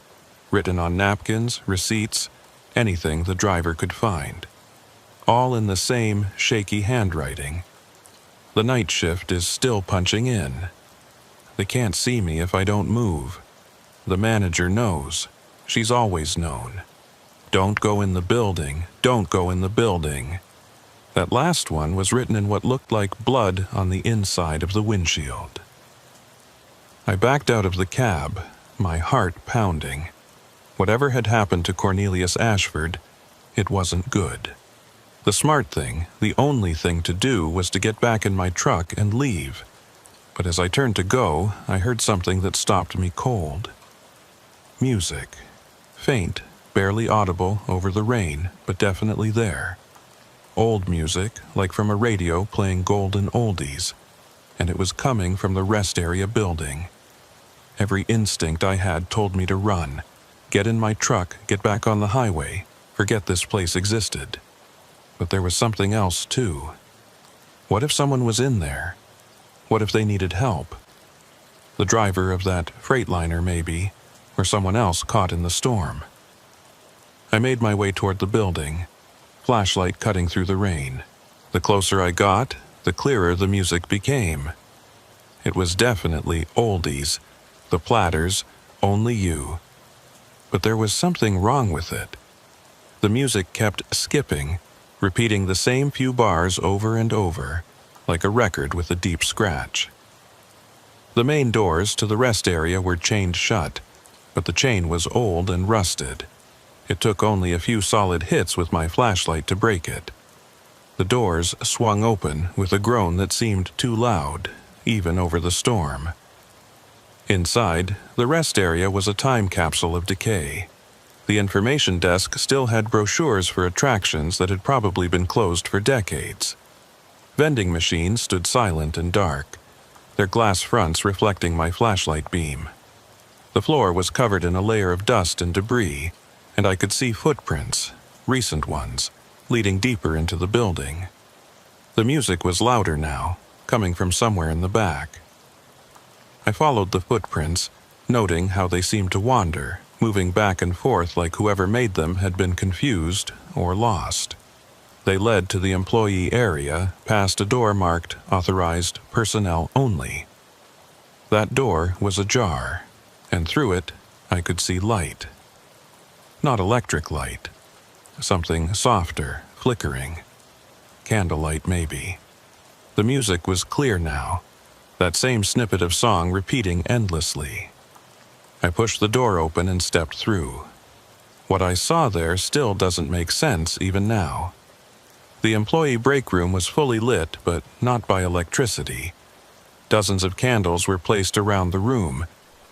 written on napkins, receipts, anything the driver could find. All in the same shaky handwriting. The night shift is still punching in. They can't see me if I don't move. The manager knows. She's always known. Don't go in the building, don't go in the building. That last one was written in what looked like blood on the inside of the windshield. I backed out of the cab, my heart pounding. Whatever had happened to Cornelius Ashford, it wasn't good. The smart thing, the only thing to do, was to get back in my truck and leave. But as I turned to go, I heard something that stopped me cold. Music. Faint, barely audible over the rain, but definitely there. Old music, like from a radio playing golden oldies, and it was coming from the rest area building. Every instinct I had told me to run, get in my truck, get back on the highway, forget this place existed. But there was something else, too. What if someone was in there? What if they needed help? The driver of that freightliner, maybe, or someone else caught in the storm. I made my way toward the building, flashlight cutting through the rain. The closer I got, the clearer the music became. It was definitely oldies, the Platters, Only You. But there was something wrong with it. The music kept skipping, repeating the same few bars over and over, like a record with a deep scratch. The main doors to the rest area were chained shut, but the chain was old and rusted. It took only a few solid hits with my flashlight to break it. The doors swung open with a groan that seemed too loud, even over the storm. Inside, the rest area was a time capsule of decay. The information desk still had brochures for attractions that had probably been closed for decades. Vending machines stood silent and dark, their glass fronts reflecting my flashlight beam. The floor was covered in a layer of dust and debris, and I could see footprints, recent ones, leading deeper into the building. The music was louder now, coming from somewhere in the back. I followed the footprints, noting how they seemed to wander, moving back and forth like whoever made them had been confused or lost. They led to the employee area, past a door marked Authorized Personnel Only. That door was ajar, and through it I could see light. Not electric light. Something softer, flickering. Candlelight, maybe. The music was clear now, that same snippet of song repeating endlessly. I pushed the door open and stepped through. What I saw there still doesn't make sense even now. The employee break room was fully lit, but not by electricity. Dozens of candles were placed around the room,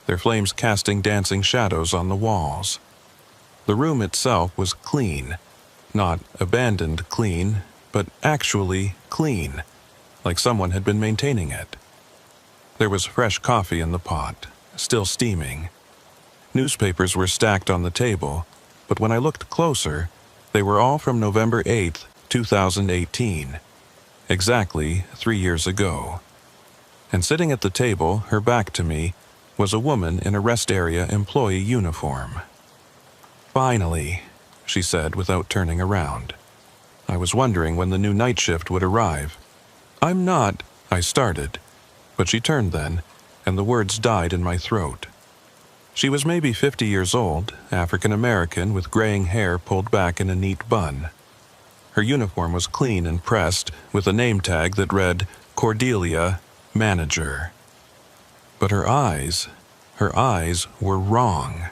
their flames casting dancing shadows on the walls. The room itself was clean, not abandoned clean, but actually clean, like someone had been maintaining it. There was fresh coffee in the pot, still steaming. Newspapers were stacked on the table, but when I looked closer, they were all from November 8th, 2018, exactly 3 years ago. And sitting at the table, her back to me, was a woman in a rest area employee uniform. "Finally," she said without turning around. I was wondering when the new night shift would arrive. "I'm not," I started, but she turned then, and the words died in my throat. She was maybe 50 years old, African-American with graying hair pulled back in a neat bun. Her uniform was clean and pressed, with a name tag that read, Cordelia, Manager. But her eyes were wrong.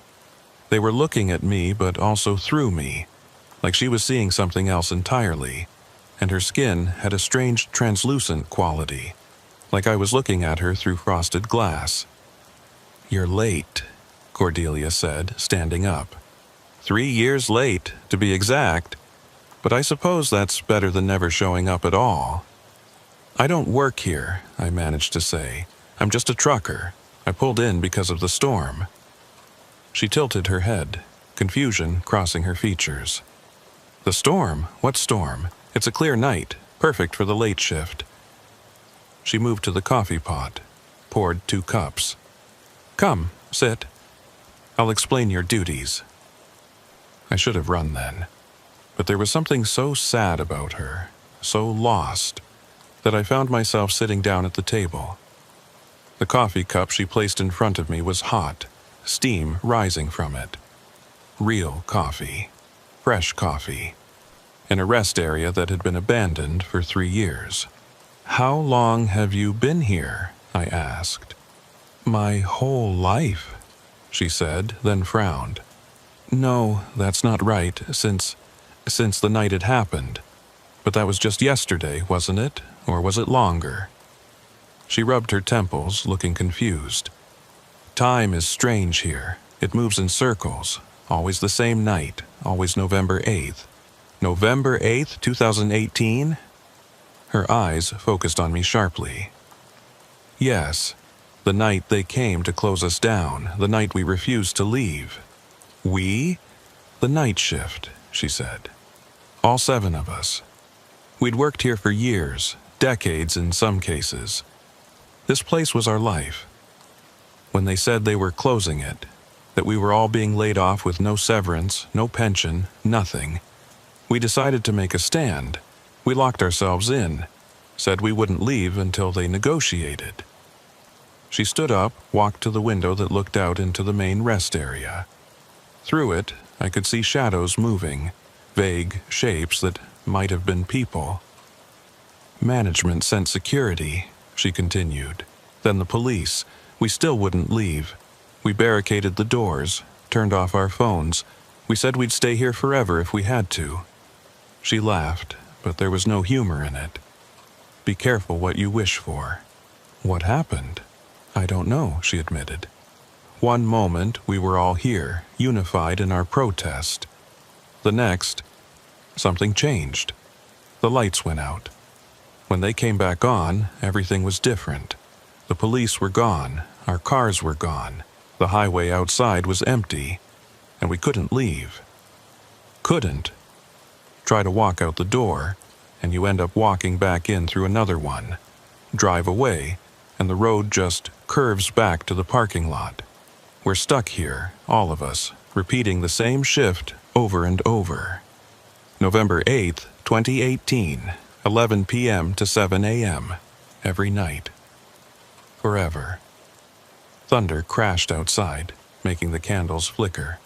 They were looking at me, but also through me, like she was seeing something else entirely, and her skin had a strange translucent quality, like I was looking at her through frosted glass. "You're late," Cordelia said, standing up. 3 years late, to be exact, but I suppose that's better than never showing up at all. "I don't work here," I managed to say. "I'm just a trucker. I pulled in because of the storm." She tilted her head, confusion crossing her features. The storm? What storm? It's a clear night, perfect for the late shift. She moved to the coffee pot, poured 2 cups. Come, sit. I'll explain your duties. I should have run then, but there was something so sad about her, so lost, that I found myself sitting down at the table. The coffee cup she placed in front of me was hot, steam rising from it. Real coffee, fresh coffee, in a rest area that had been abandoned for 3 years. How long have you been here? I asked. My whole life, she said, then frowned. No, that's not right, since the night it happened. But that was just yesterday, wasn't it? Or was it longer? She rubbed her temples, looking confused. Time is strange here. It moves in circles. Always the same night. Always November 8th. November 8th, 2018? Her eyes focused on me sharply. Yes, the night they came to close us down, the night we refused to leave. We? The night shift, she said. All 7 of us. We'd worked here for years, decades in some cases. This place was our life. When they said they were closing it, that we were all being laid off with no severance, no pension, nothing, we decided to make a stand. We locked ourselves in, said we wouldn't leave until they negotiated. She stood up, walked to the window that looked out into the main rest area. Through it, I could see shadows moving, vague shapes that might have been people. Management sent security, she continued. Then the police. We still wouldn't leave. We barricaded the doors, turned off our phones. We said we'd stay here forever if we had to. She laughed, but there was no humor in it. Be careful what you wish for. What happened? I don't know, she admitted. One moment we were all here, unified in our protest. The next, something changed. The lights went out. When they came back on, everything was different. The police were gone, our cars were gone, the highway outside was empty, and we couldn't leave. Couldn't. Try to walk out the door, and you end up walking back in through another one. Drive away, and the road just curves back to the parking lot. We're stuck here, all of us, repeating the same shift over and over. November 8th, 2018, 11 p.m. to 7 a.m., every night. Forever. Thunder crashed outside, making the candles flicker.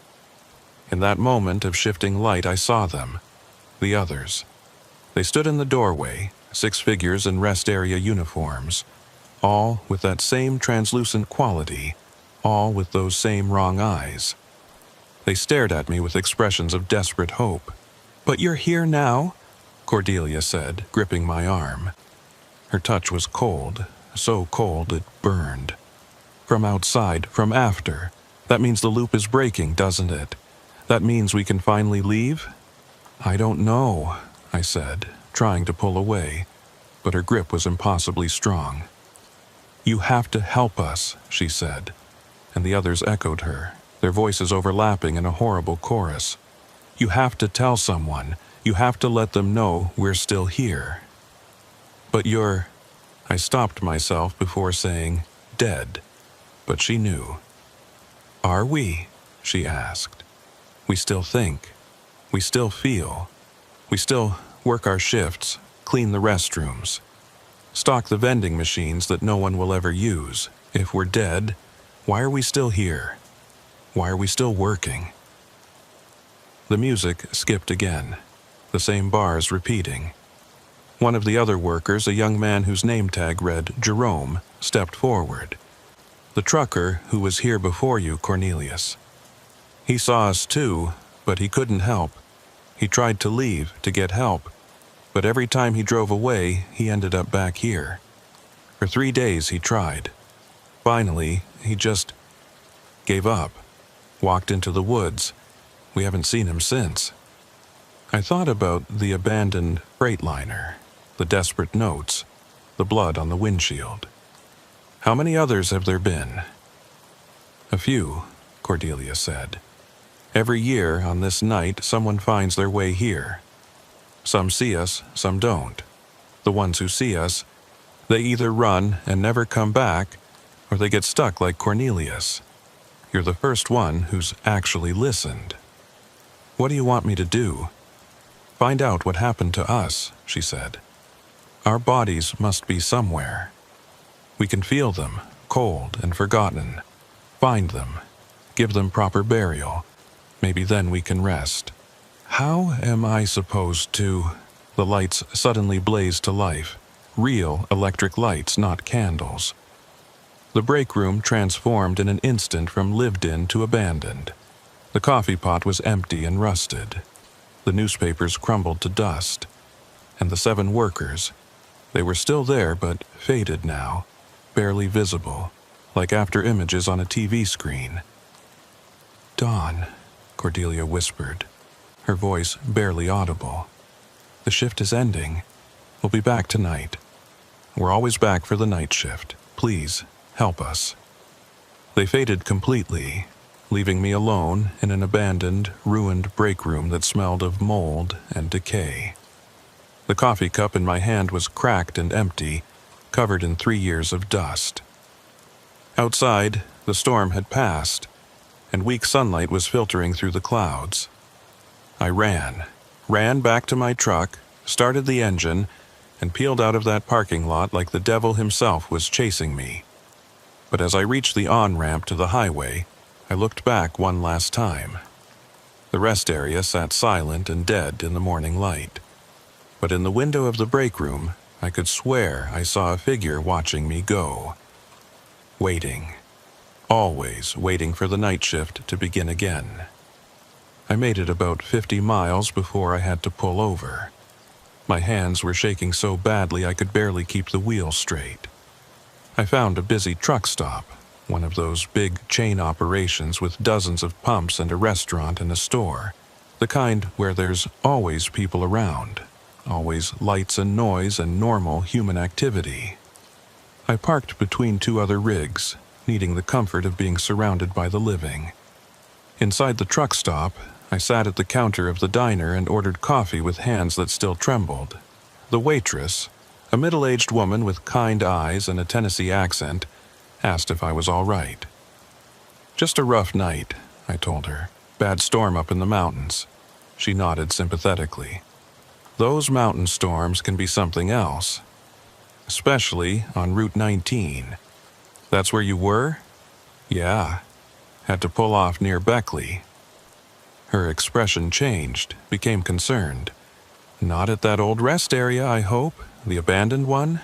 In that moment of shifting light, I saw them, the others. They stood in the doorway, 6 figures in rest area uniforms, all with that same translucent quality, all with those same wrong eyes. They stared at me with expressions of desperate hope. "But you're here now?" Cordelia said, gripping my arm. Her touch was cold, so cold it burned. From outside, from after. That means the loop is breaking, doesn't it? That means we can finally leave? I don't know, I said, trying to pull away, but her grip was impossibly strong. You have to help us, she said, and the others echoed her, their voices overlapping in a horrible chorus. You have to tell someone. You have to let them know we're still here. But you're... I stopped myself before saying, dead. But she knew. Are we? She asked. We still think. We still feel. We still work our shifts, clean the restrooms, stock the vending machines that no one will ever use. If we're dead, why are we still here? Why are we still working? The music skipped again, the same bars repeating. One of the other workers, a young man whose name tag read Jerome, stepped forward. The trucker who was here before you, Cornelius. He saw us too, but he couldn't help. He tried to leave, to get help, but every time he drove away, he ended up back here. For 3 days he tried. Finally, he just gave up, walked into the woods. We haven't seen him since. I thought about the abandoned freightliner, the desperate notes, the blood on the windshield. How many others have there been? A few, Cordelia said. Every year, on this night, someone finds their way here. Some see us, some don't. The ones who see us, they either run and never come back, or they get stuck like Cornelius. You're the first one who's actually listened. What do you want me to do? Find out what happened to us, she said. Our bodies must be somewhere. We can feel them, cold and forgotten. Find them. Give them proper burial. Maybe then we can rest. How am I supposed to? The lights suddenly blazed to life. Real electric lights, not candles. The break room transformed in an instant from lived-in to abandoned. The coffee pot was empty and rusted. The newspapers crumbled to dust. And the 7 workers, they were still there but faded now, barely visible, like after images on a TV screen. "Dawn," Cordelia whispered, her voice barely audible. "The shift is ending. We'll be back tonight. We're always back for the night shift. Please, help us." They faded completely, leaving me alone in an abandoned, ruined break room that smelled of mold and decay. The coffee cup in my hand was cracked and empty, covered in 3 years of dust. Outside, the storm had passed, and weak sunlight was filtering through the clouds. I ran back to my truck, started the engine, and peeled out of that parking lot like the devil himself was chasing me. But as I reached the on-ramp to the highway, I looked back one last time. The rest area sat silent and dead in the morning light. But in the window of the break room, I could swear I saw a figure watching me go. Waiting. Always waiting for the night shift to begin again. I made it about 50 miles before I had to pull over. My hands were shaking so badly I could barely keep the wheel straight. I found a busy truck stop, one of those big chain operations with dozens of pumps and a restaurant and a store, the kind where there's always people around, always lights and noise and normal human activity. I parked between 2 other rigs, needing the comfort of being surrounded by the living. Inside the truck stop, I sat at the counter of the diner and ordered coffee with hands that still trembled. The waitress, a middle-aged woman with kind eyes and a Tennessee accent, asked if I was all right. "Just a rough night," I told her. "Bad storm up in the mountains." She nodded sympathetically. "Those mountain storms can be something else. Especially on Route 19. That's where you were?" "Yeah. Had to pull off near Beckley." Her expression changed, became concerned. "Not at that old rest area, I hope? The abandoned one?"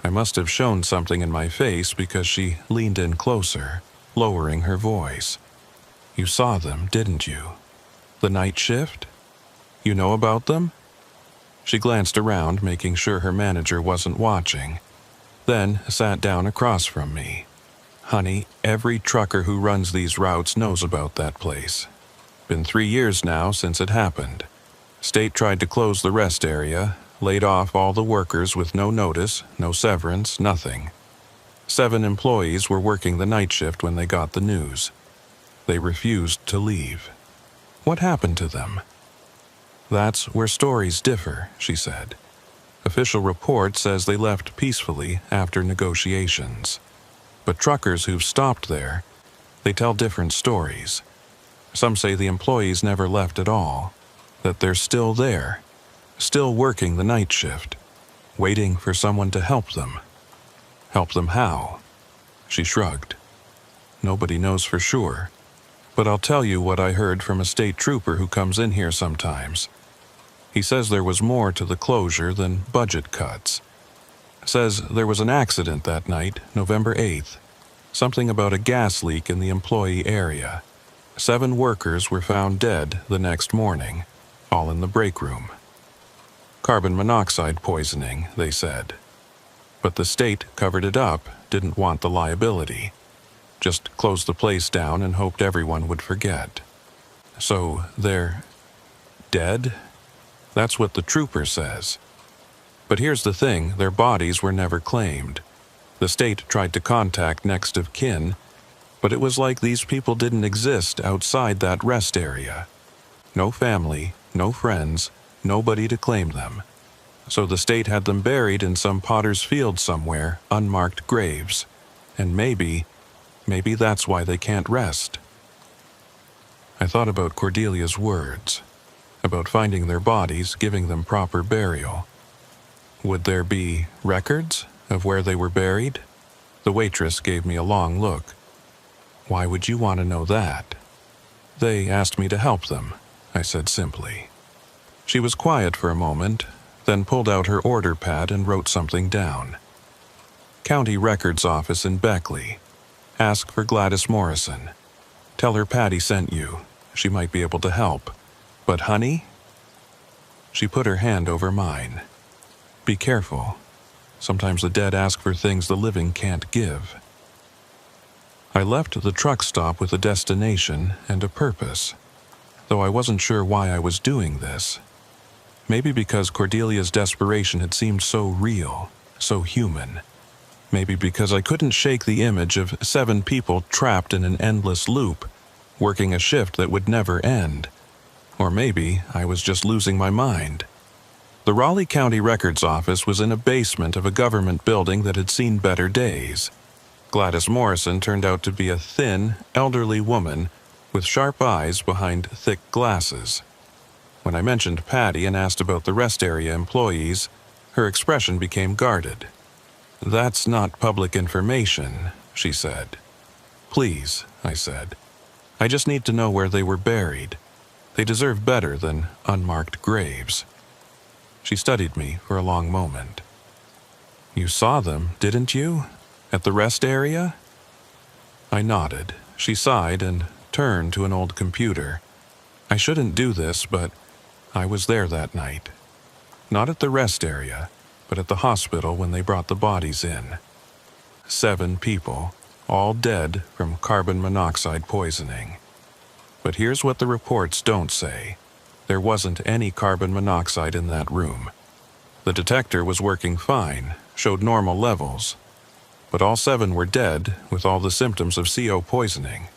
I must have shown something in my face because she leaned in closer, lowering her voice. "You saw them, didn't you? The night shift? You know about them?" She glanced around, making sure her manager wasn't watching, then sat down across from me. "Honey, every trucker who runs these routes knows about that place. Been 3 years now since it happened. State tried to close the rest area, laid off all the workers with no notice, no severance, nothing. 7 employees were working the night shift when they got the news. They refused to leave. What happened to them?" "That's where stories differ," she said. "Official report says they left peacefully after negotiations. But truckers who've stopped there, they tell different stories. Some say the employees never left at all, that they're still there, still working the night shift, waiting for someone to help them." "Help them how?" She shrugged. "Nobody knows for sure, but I'll tell you what I heard from a state trooper who comes in here sometimes. He says there was more to the closure than budget cuts. Says there was an accident that night, November 8th. Something about a gas leak in the employee area. 7 workers were found dead the next morning, all in the break room. Carbon monoxide poisoning, they said. But the state covered it up, didn't want the liability. Just closed the place down and hoped everyone would forget. So they're dead? That's what the trooper says. But here's the thing, their bodies were never claimed. The state tried to contact next of kin, But it was like these people didn't exist outside that rest area. No family, no friends, nobody to claim them. So the state had them buried in some potter's field somewhere, unmarked graves. And maybe that's why they can't rest. I thought about Cordelia's words, about finding their bodies, giving them proper burial. Would there be records of where they were buried? The waitress gave me a long look. Why would you want to know that? They asked me to help them, I said simply. She was quiet for a moment, then pulled out her order pad and wrote something down. County Records Office in Beckley. Ask for Gladys Morrison. Tell her Patty sent you. She might be able to help. But honey? She put her hand over mine. Be careful. Sometimes the dead ask for things the living can't give. I left the truck stop with a destination and a purpose, though I wasn't sure why I was doing this. Maybe because Cordelia's desperation had seemed so real, so human. Maybe because I couldn't shake the image of 7 people trapped in an endless loop, working a shift that would never end. Or maybe I was just losing my mind. The Raleigh County Records Office was in a basement of a government building that had seen better days. Gladys Morrison turned out to be a thin, elderly woman with sharp eyes behind thick glasses. When I mentioned Patty and asked about the rest area employees, her expression became guarded. That's not public information, she said. Please, I said. I just need to know where they were buried. They deserve better than unmarked graves. She studied me for a long moment. You saw them, didn't you? At the rest area? I nodded. She sighed and turned to an old computer. I shouldn't do this, but I was there that night. Not at the rest area, but at the hospital when they brought the bodies in. 7 people, all dead from carbon monoxide poisoning. But here's what the reports don't say. There wasn't any carbon monoxide in that room. The detector was working fine, showed normal levels. But all 7 were dead with all the symptoms of CO poisoning.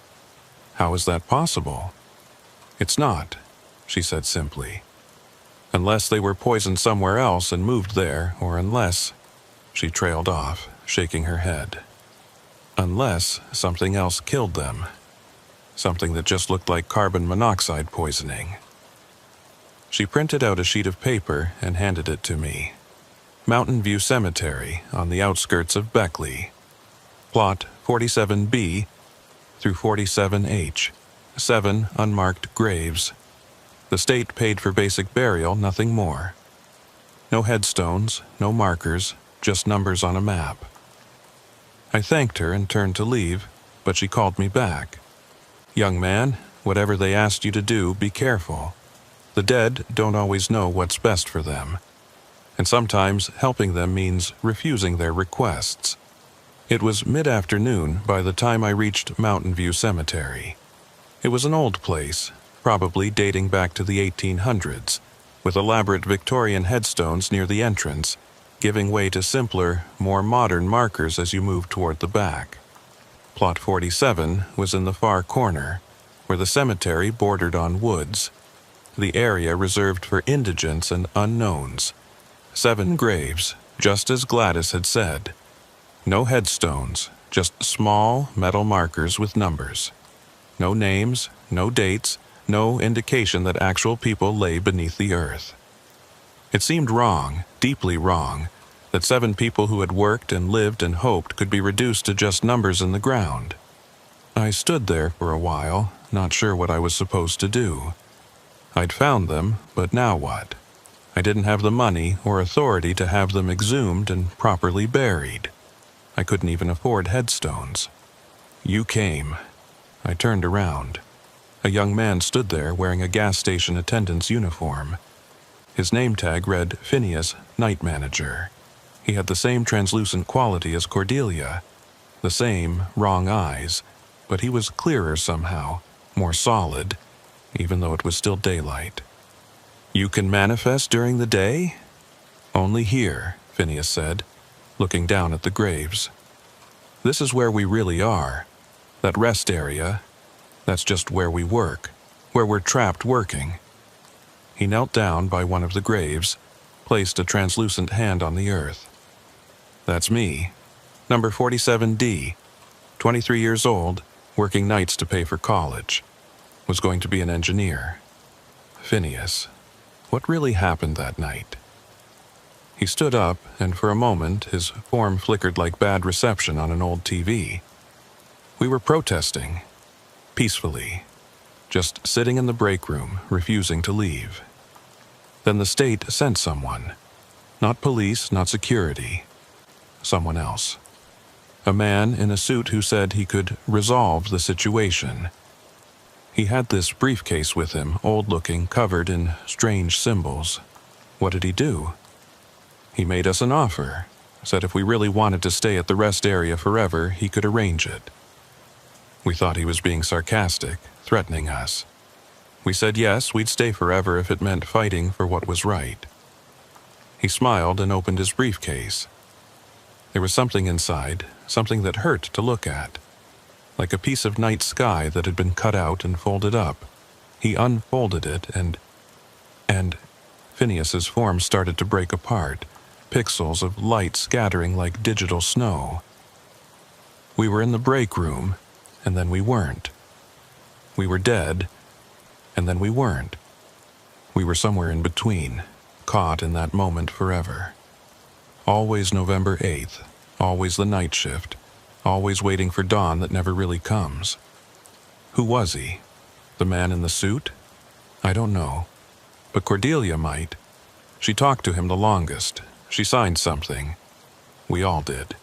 How is that possible? It's not, she said simply. Unless they were poisoned somewhere else and moved there, or unless... She trailed off, shaking her head. Unless something else killed them. Something that just looked like carbon monoxide poisoning. She printed out a sheet of paper and handed it to me. Mountain View Cemetery on the outskirts of Beckley. Plot 47B through 47H. 7 unmarked graves. The state paid for basic burial, nothing more. No headstones, no markers, just numbers on a map. I thanked her and turned to leave, but she called me back. Young man, whatever they asked you to do, be careful. The dead don't always know what's best for them. And sometimes helping them means refusing their requests. It was mid-afternoon by the time I reached Mountain View Cemetery. It was an old place, probably dating back to the 1800s, with elaborate Victorian headstones near the entrance, giving way to simpler, more modern markers as you moved toward the back. Plot 47 was in the far corner, where the cemetery bordered on woods, the area reserved for indigents and unknowns. 7 graves, just as Gladys had said. No headstones, just small metal markers with numbers. No names, no dates, no indication that actual people lay beneath the earth. It seemed wrong, deeply wrong, that 7 people who had worked and lived and hoped could be reduced to just numbers in the ground. I stood there for a while, not sure what I was supposed to do. I'd found them, but now what? I didn't have the money or authority to have them exhumed and properly buried. I couldn't even afford headstones. You came. I turned around. A young man stood there wearing a gas station attendant's uniform. His name tag read Phineas, Night Manager. He had the same translucent quality as Cordelia, the same wrong eyes, but he was clearer somehow, more solid, even though it was still daylight. You can manifest during the day? Only here, Phineas said, looking down at the graves. This is where we really are. That rest area, that's just where we work, where we're trapped working. He knelt down by one of the graves, placed a translucent hand on the earth. That's me, number 47D, 23 years old, working nights to pay for college. Was going to be an engineer. Phineas. What really happened that night? He stood up, and for a moment his form flickered like bad reception on an old TV. We were protesting, peacefully, just sitting in the break room, refusing to leave. Then the state sent someone. Not police, not security. Someone else. A man in a suit who said he could resolve the situation. He had this briefcase with him, old-looking, covered in strange symbols. What did he do? He made us an offer, said if we really wanted to stay at the rest area forever, he could arrange it. We thought he was being sarcastic, threatening us. We said yes, we'd stay forever if it meant fighting for what was right. He smiled and opened his briefcase. There was something inside, something that hurt to look at. Like a piece of night sky that had been cut out and folded up. He unfolded it and Phineas's form started to break apart, pixels of light scattering like digital snow. We were in the break room, and then we weren't. We were dead, and then we weren't. We were somewhere in between, caught in that moment forever. Always November 8th, always the night shift, always waiting for dawn that never really comes. Who was he? The man in the suit? I don't know. But Cordelia might. She talked to him the longest. She signed something. We all did.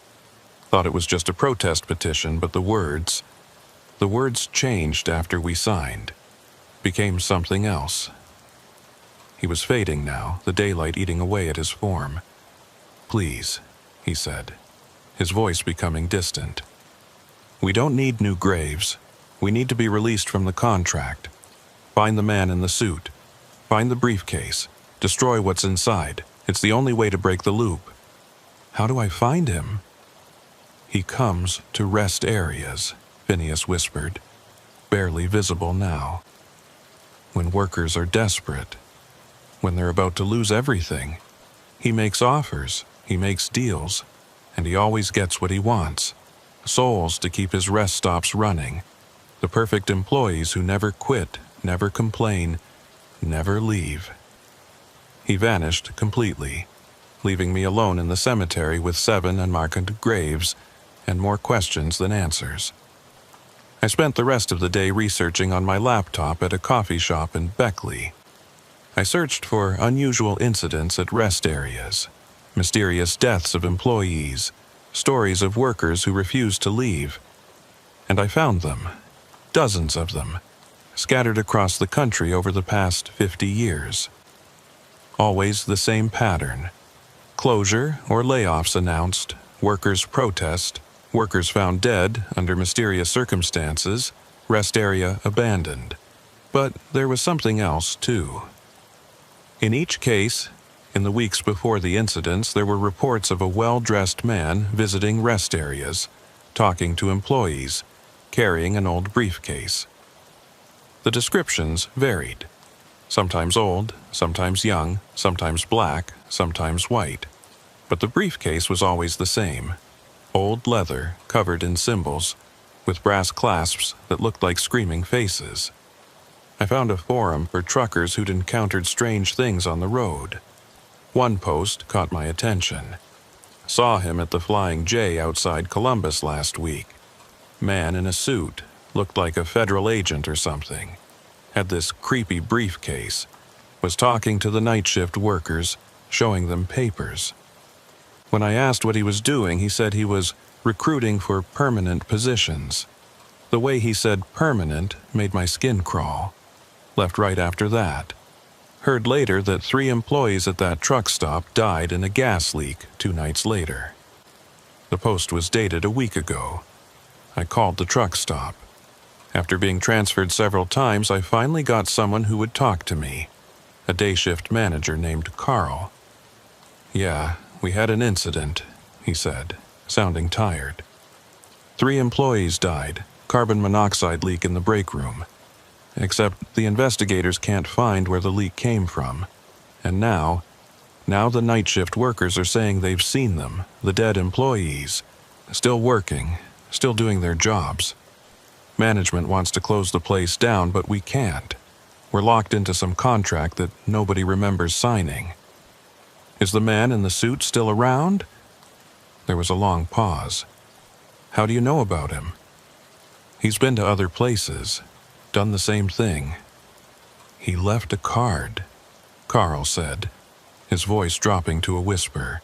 Thought it was just a protest petition, but the words changed after we signed. Became something else. He was fading now, the daylight eating away at his form. Please, he said, his voice becoming distant. We don't need new graves. We need to be released from the contract. Find the man in the suit. Find the briefcase. Destroy what's inside. It's the only way to break the loop. How do I find him? He comes to rest areas, Phineas whispered, barely visible now. When workers are desperate, when they're about to lose everything, he makes offers, he makes deals, and he always gets what he wants. Souls to keep his rest stops running. The perfect employees who never quit, never complain, never leave. He vanished completely, leaving me alone in the cemetery with 7 unmarked graves and more questions than answers. I spent the rest of the day researching on my laptop at a coffee shop in Beckley. I searched for unusual incidents at rest areas, mysterious deaths of employees, stories of workers who refused to leave. And I found them, dozens of them, scattered across the country over the past 50 years. Always the same pattern. Closure or layoffs announced, workers protest, workers found dead under mysterious circumstances, rest area abandoned. But there was something else, too. In each case, in the weeks before the incidents, there were reports of a well-dressed man visiting rest areas, talking to employees, carrying an old briefcase. The descriptions varied. Sometimes old, sometimes young, sometimes black, sometimes white. But the briefcase was always the same. Old leather, covered in symbols, with brass clasps that looked like screaming faces. I found a forum for truckers who'd encountered strange things on the road. One post caught my attention. Saw him at the Flying J outside Columbus last week. Man in a suit, looked like a federal agent or something. Had this creepy briefcase. Was talking to the night shift workers, showing them papers. When I asked what he was doing, he said he was recruiting for permanent positions. The way he said permanent made my skin crawl. Left right after that. Heard later that 3 employees at that truck stop died in a gas leak 2 nights later. The post was dated a week ago. I called the truck stop. After being transferred several times, I finally got someone who would talk to me. A day shift manager named Carl. Yeah, we had an incident, he said, sounding tired. 3 employees died, carbon monoxide leak in the break room. Except the investigators can't find where the leak came from. And now the night shift workers are saying they've seen them, the dead employees, still working, still doing their jobs. Management wants to close the place down, but we can't. We're locked into some contract that nobody remembers signing. Is the man in the suit still around? There was a long pause. How do you know about him? He's been to other places, done the same thing. He left a card, Carl said, his voice dropping to a whisper.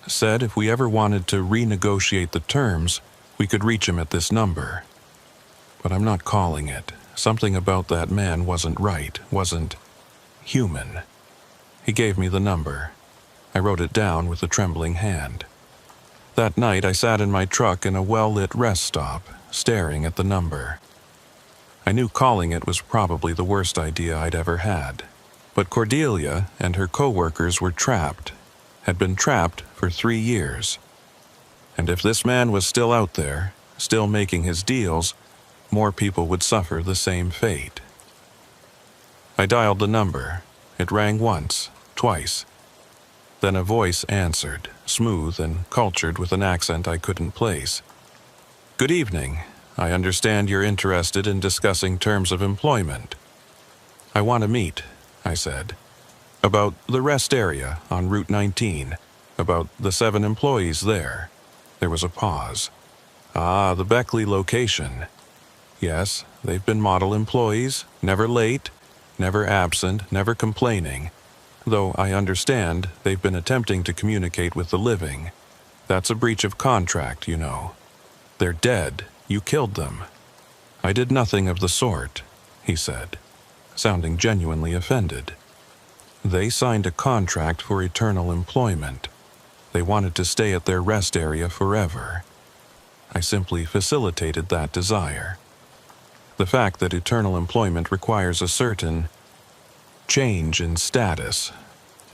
Said if we ever wanted to renegotiate the terms, we could reach him at this number. But I'm not calling it. Something about that man wasn't right, wasn't human. He gave me the number. I wrote it down with a trembling hand. That night I sat in my truck in a well-lit rest stop, staring at the number. I knew calling it was probably the worst idea I'd ever had. But Cordelia and her co-workers were trapped, had been trapped for 3 years. And if this man was still out there, still making his deals, more people would suffer the same fate. I dialed the number. It rang once, twice. Then a voice answered, smooth and cultured with an accent I couldn't place. Good evening. I understand you're interested in discussing terms of employment. I want to meet, I said. About the rest area on Route 19. About the 7 employees there. There was a pause. Ah, the Beckley location. Yes, they've been model employees, never late, never absent, never complaining. Though I understand they've been attempting to communicate with the living. That's a breach of contract, you know. They're dead. You killed them. I did nothing of the sort, he said, sounding genuinely offended. They signed a contract for eternal employment. They wanted to stay at their rest area forever. I simply facilitated that desire. The fact that eternal employment requires a certain change in status,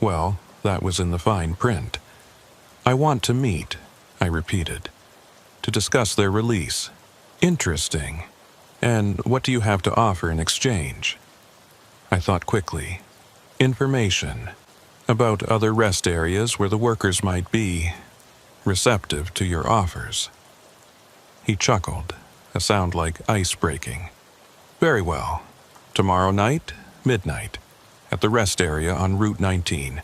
well, that was in the fine print. I want to meet, I repeated, to discuss their release. Interesting. And what do you have to offer in exchange? I thought quickly. Information about other rest areas where the workers might be receptive to your offers. He chuckled, a sound like ice breaking. Very well. Tomorrow night, midnight, at the rest area on Route 19.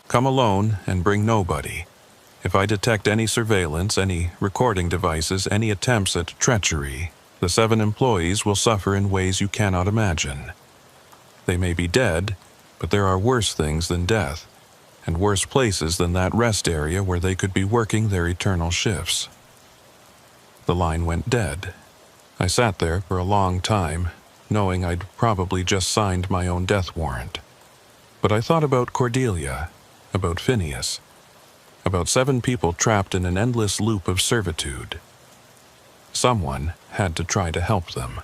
Come alone and bring nobody. If I detect any surveillance, any recording devices, any attempts at treachery, the 7 employees will suffer in ways you cannot imagine. They may be dead, but there are worse things than death, and worse places than that rest area where they could be working their eternal shifts. The line went dead. I sat there for a long time, knowing I'd probably just signed my own death warrant. But I thought about Cordelia, about Phineas, about 7 people trapped in an endless loop of servitude. Someone had to try to help them.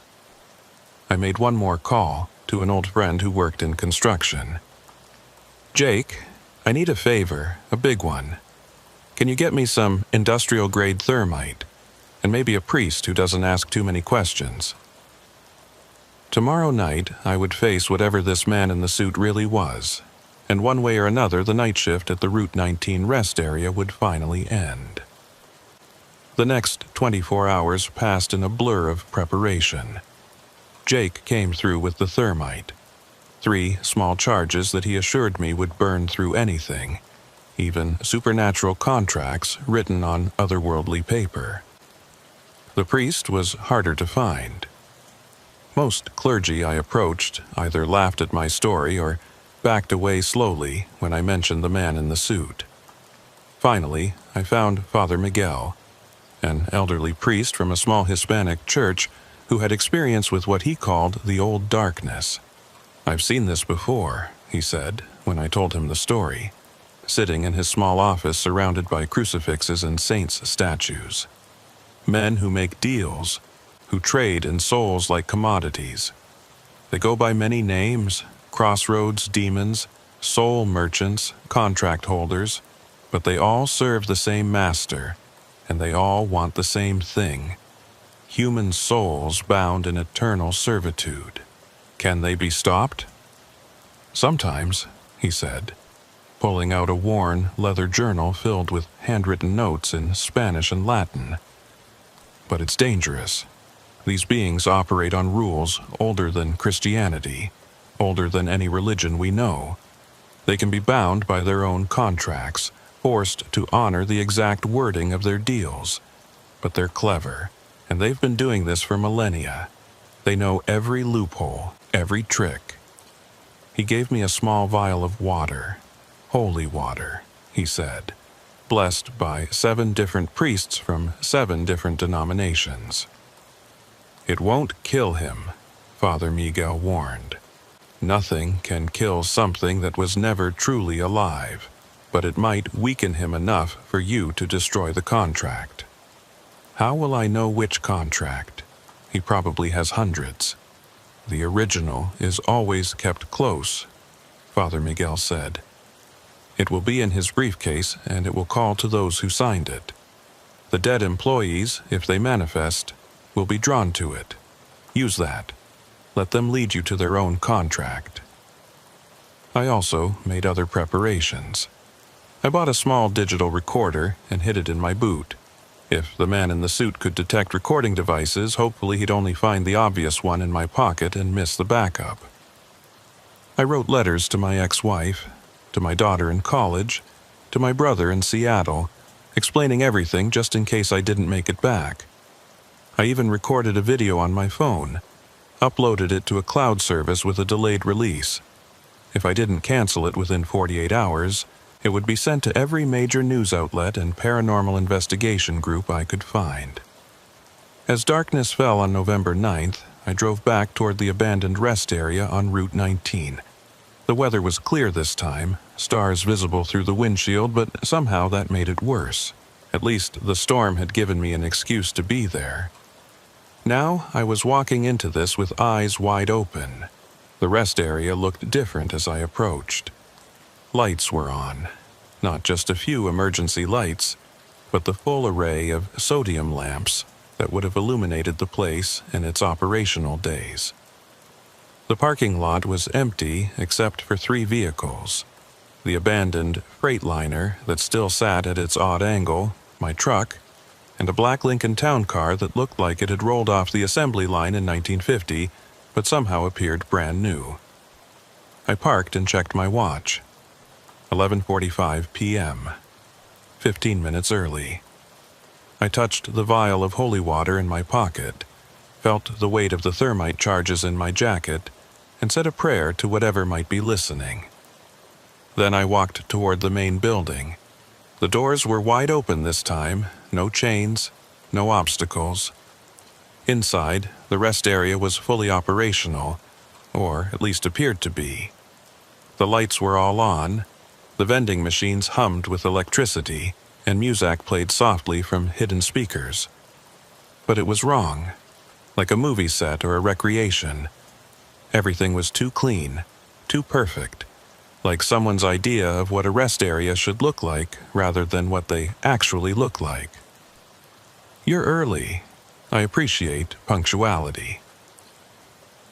I made one more call to an old friend who worked in construction. Jake, I need a favor, a big one. Can you get me some industrial-grade thermite, and maybe a priest who doesn't ask too many questions? Tomorrow night, I would face whatever this man in the suit really was, and one way or another, the night shift at the Route 19 rest area would finally end. The next 24 hours passed in a blur of preparation. Jake came through with the thermite. 3 small charges that he assured me would burn through anything, even supernatural contracts written on otherworldly paper. The priest was harder to find. Most clergy I approached either laughed at my story or backed away slowly when I mentioned the man in the suit. Finally, I found Father Miguel, an elderly priest from a small Hispanic church who had experience with what he called the old darkness. I've seen this before, he said, when I told him the story, sitting in his small office surrounded by crucifixes and saints' statues. Men who make deals, who trade in souls like commodities. They go by many names: crossroads demons, soul merchants, contract holders, but they all serve the same master, and they all want the same thing: human souls bound in eternal servitude. Can they be stopped? Sometimes, he said, pulling out a worn leather journal filled with handwritten notes in Spanish and Latin. But it's dangerous. These beings operate on rules older than Christianity, older than any religion we know. They can be bound by their own contracts, forced to honor the exact wording of their deals. But they're clever, and they've been doing this for millennia. They know every loophole, every trick. He gave me a small vial of water, holy water, he said, blessed by 7 different priests from 7 different denominations. It won't kill him, Father Miguel warned. Nothing can kill something that was never truly alive, but it might weaken him enough for you to destroy the contract. How will I know which contract? He probably has hundreds. The original is always kept close, Father Miguel said. It will be in his briefcase, and it will call to those who signed it. The dead employees, if they manifest, will be drawn to it. Use that. Let them lead you to their own contract. I also made other preparations. I bought a small digital recorder and hid it in my boot. If the man in the suit could detect recording devices, hopefully he'd only find the obvious one in my pocket and miss the backup. I wrote letters to my ex-wife, to my daughter in college, to my brother in Seattle, explaining everything just in case I didn't make it back. I even recorded a video on my phone, uploaded it to a cloud service with a delayed release. If I didn't cancel it within 48 hours, it would be sent to every major news outlet and paranormal investigation group I could find. As darkness fell on November 9th, I drove back toward the abandoned rest area on Route 19. The weather was clear this time, stars visible through the windshield, but somehow that made it worse. At least the storm had given me an excuse to be there. Now I was walking into this with eyes wide open. The rest area looked different as I approached. Lights were on. Not just a few emergency lights, but the full array of sodium lamps that would have illuminated the place in its operational days. The parking lot was empty except for 3 vehicles. The abandoned Freightliner that still sat at its odd angle, my truck, and a black Lincoln Town Car that looked like it had rolled off the assembly line in 1950, but somehow appeared brand new. I parked and checked my watch. 11:45 p.m. 15 minutes early. I touched the vial of holy water in my pocket, felt the weight of the thermite charges in my jacket, and said a prayer to whatever might be listening. Then I walked toward the main building. The doors were wide open this time, no chains, no obstacles. Inside, the rest area was fully operational, or at least appeared to be. The lights were all on, the vending machines hummed with electricity, and music played softly from hidden speakers. But it was wrong, like a movie set or a recreation. Everything was too clean, too perfect, like someone's idea of what a rest area should look like rather than what they actually look like. You're early. I appreciate punctuality.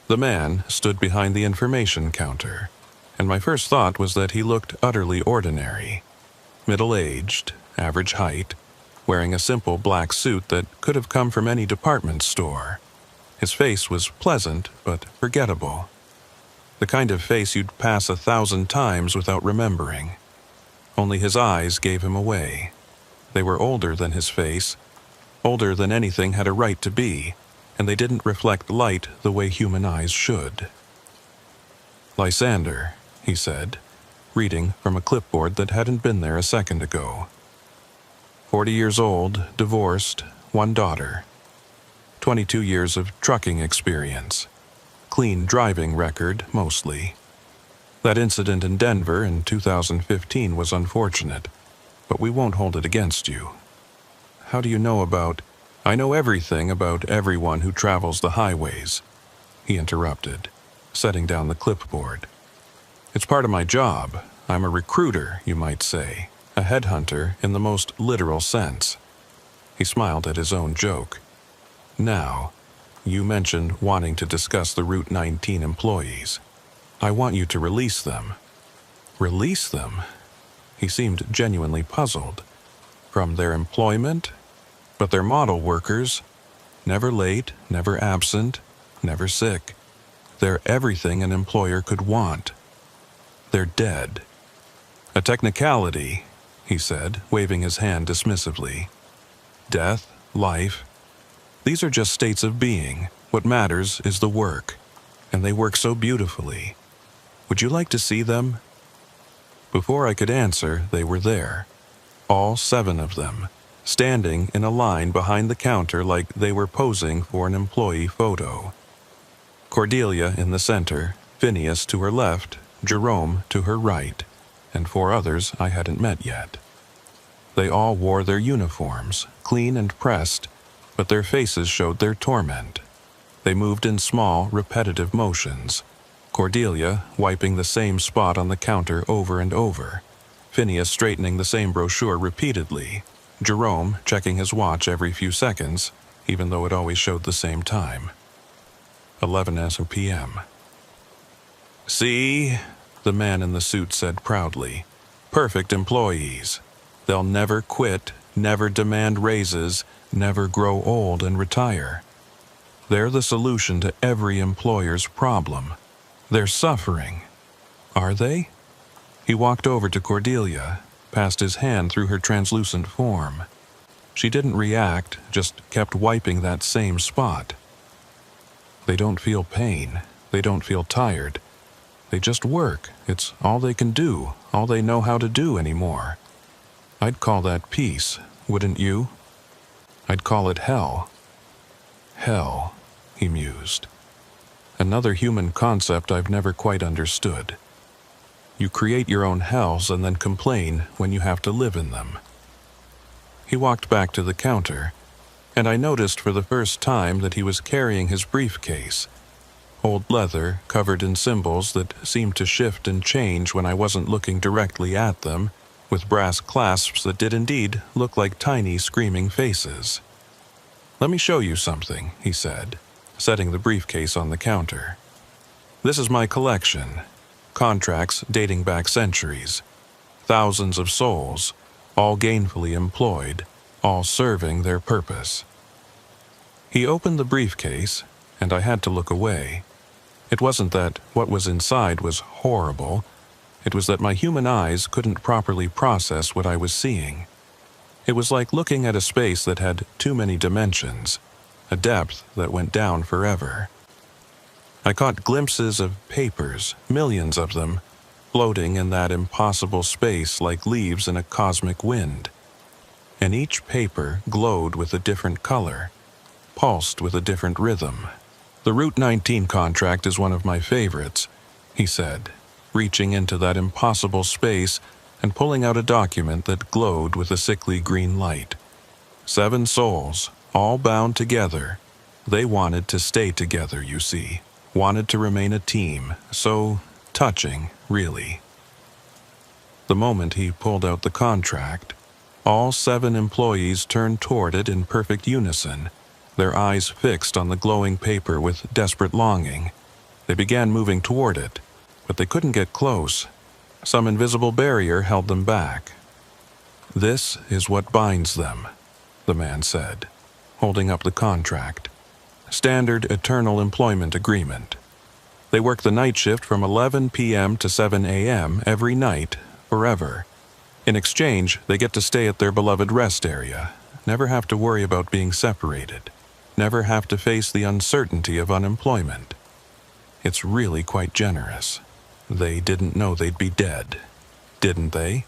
The man stood behind the information counter, and my first thought was that he looked utterly ordinary. Middle-aged, average height, wearing a simple black suit that could have come from any department store. His face was pleasant but forgettable. The kind of face you'd pass 1,000 times without remembering. Only his eyes gave him away. They were older than his face, older than anything had a right to be, and they didn't reflect light the way human eyes should. "Lysander," he said, reading from a clipboard that hadn't been there a second ago. 40 years old, divorced, 1 daughter. 22 years of trucking experience. Clean driving record, mostly. That incident in Denver in 2015 was unfortunate, but we won't hold it against you. How do you know about... I know everything about everyone who travels the highways, he interrupted, setting down the clipboard. It's part of my job. I'm a recruiter, you might say, a headhunter in the most literal sense. He smiled at his own joke. Now, you mentioned wanting to discuss the Route 19 employees. I want you to release them. Release them? He seemed genuinely puzzled. From their employment? But they're model workers. Never late, never absent, never sick. They're everything an employer could want. They're dead. A technicality, he said, waving his hand dismissively. Death, life, these are just states of being. What matters is the work. And they work so beautifully. Would you like to see them? Before I could answer, they were there. All 7 of them, standing in a line behind the counter like they were posing for an employee photo. Cordelia in the center, Phineas to her left, Jerome to her right, and 4 others I hadn't met yet. They all wore their uniforms, clean and pressed, but their faces showed their torment. They moved in small, repetitive motions. Cordelia wiping the same spot on the counter over and over. Phineas straightening the same brochure repeatedly. Jerome checking his watch every few seconds, even though it always showed the same time. 11 p.m. See, the man in the suit said proudly. Perfect employees. They'll never quit, never demand raises, never grow old and retire. They're the solution to every employer's problem. They're suffering. Are they? He walked over to Cordelia, passed his hand through her translucent form. She didn't react, just kept wiping that same spot. They don't feel pain. They don't feel tired. They just work. It's all they can do, all they know how to do anymore. I'd call that peace, wouldn't you? I'd call it hell. Hell, he mused. Another human concept I've never quite understood. You create your own hells and then complain when you have to live in them. He walked back to the counter, and I noticed for the first time that he was carrying his briefcase. Old leather, covered in symbols that seemed to shift and change when I wasn't looking directly at them, with brass clasps that did indeed look like tiny screaming faces. Let me show you something, he said, setting the briefcase on the counter. This is my collection. Contracts dating back centuries. Thousands of souls, all gainfully employed, all serving their purpose. He opened the briefcase, and I had to look away. It wasn't that what was inside was horrible. It was that my human eyes couldn't properly process what I was seeing. It was like looking at a space that had too many dimensions, a depth that went down forever. I caught glimpses of papers, millions of them, floating in that impossible space like leaves in a cosmic wind. And each paper glowed with a different color, pulsed with a different rhythm. The Route 19 contract is one of my favorites, he said, reaching into that impossible space and pulling out a document that glowed with a sickly green light. 7 souls, all bound together. They wanted to stay together, you see. Wanted to remain a team. So touching, really. The moment he pulled out the contract, all 7 employees turned toward it in perfect unison, their eyes fixed on the glowing paper with desperate longing. They began moving toward it, but they couldn't get close. Some invisible barrier held them back. This is what binds them, the man said, holding up the contract. Standard Eternal Employment Agreement. They work the night shift from 11 p.m. to 7 a.m. every night, forever. In exchange, they get to stay at their beloved rest area, never have to worry about being separated, never have to face the uncertainty of unemployment. It's really quite generous. They didn't know they'd be dead, didn't they?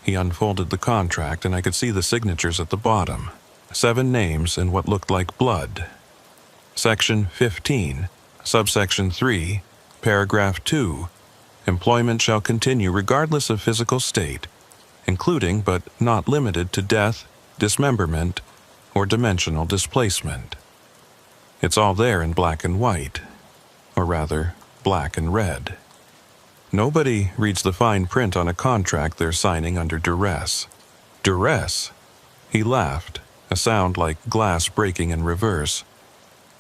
He unfolded the contract and I could see the signatures at the bottom. 7 names in what looked like blood. Section 15, subsection 3, paragraph 2. Employment shall continue regardless of physical state, including but not limited to death, dismemberment, or dimensional displacement. It's all there in black and white, or rather, black and red. Nobody reads the fine print on a contract they're signing under duress. Duress? He laughed, a sound like glass breaking in reverse.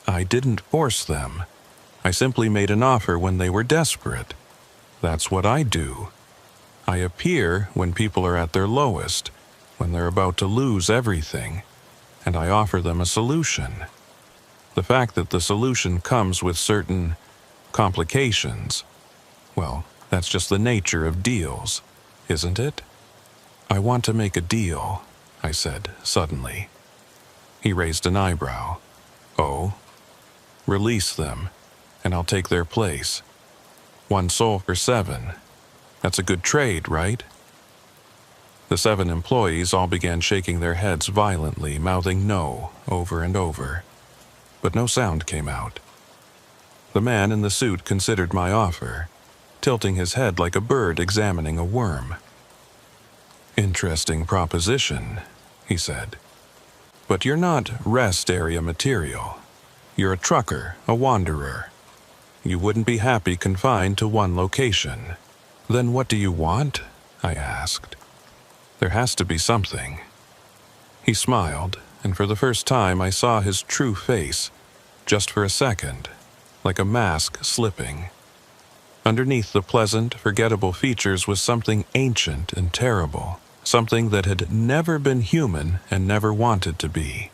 I didn't force them. I simply made an offer when they were desperate. That's what I do. I appear when people are at their lowest, when they're about to lose everything, and I offer them a solution. The fact that the solution comes with certain complications, well, that's just the nature of deals, isn't it? I want to make a deal, I said suddenly. He raised an eyebrow. Oh? Release them, and I'll take their place. 1 soul for 7. That's a good trade, right? The 7 employees all began shaking their heads violently, mouthing no over and over. But no sound came out. The man in the suit considered my offer, tilting his head like a bird examining a worm. Interesting proposition, he said. But you're not rest area material. You're a trucker, a wanderer. You wouldn't be happy confined to one location. Then what do you want? I asked. There has to be something. He smiled, and for the first time I saw his true face, just for a second, like a mask slipping. Underneath the pleasant, forgettable features was something ancient and terrible, something that had never been human and never wanted to be.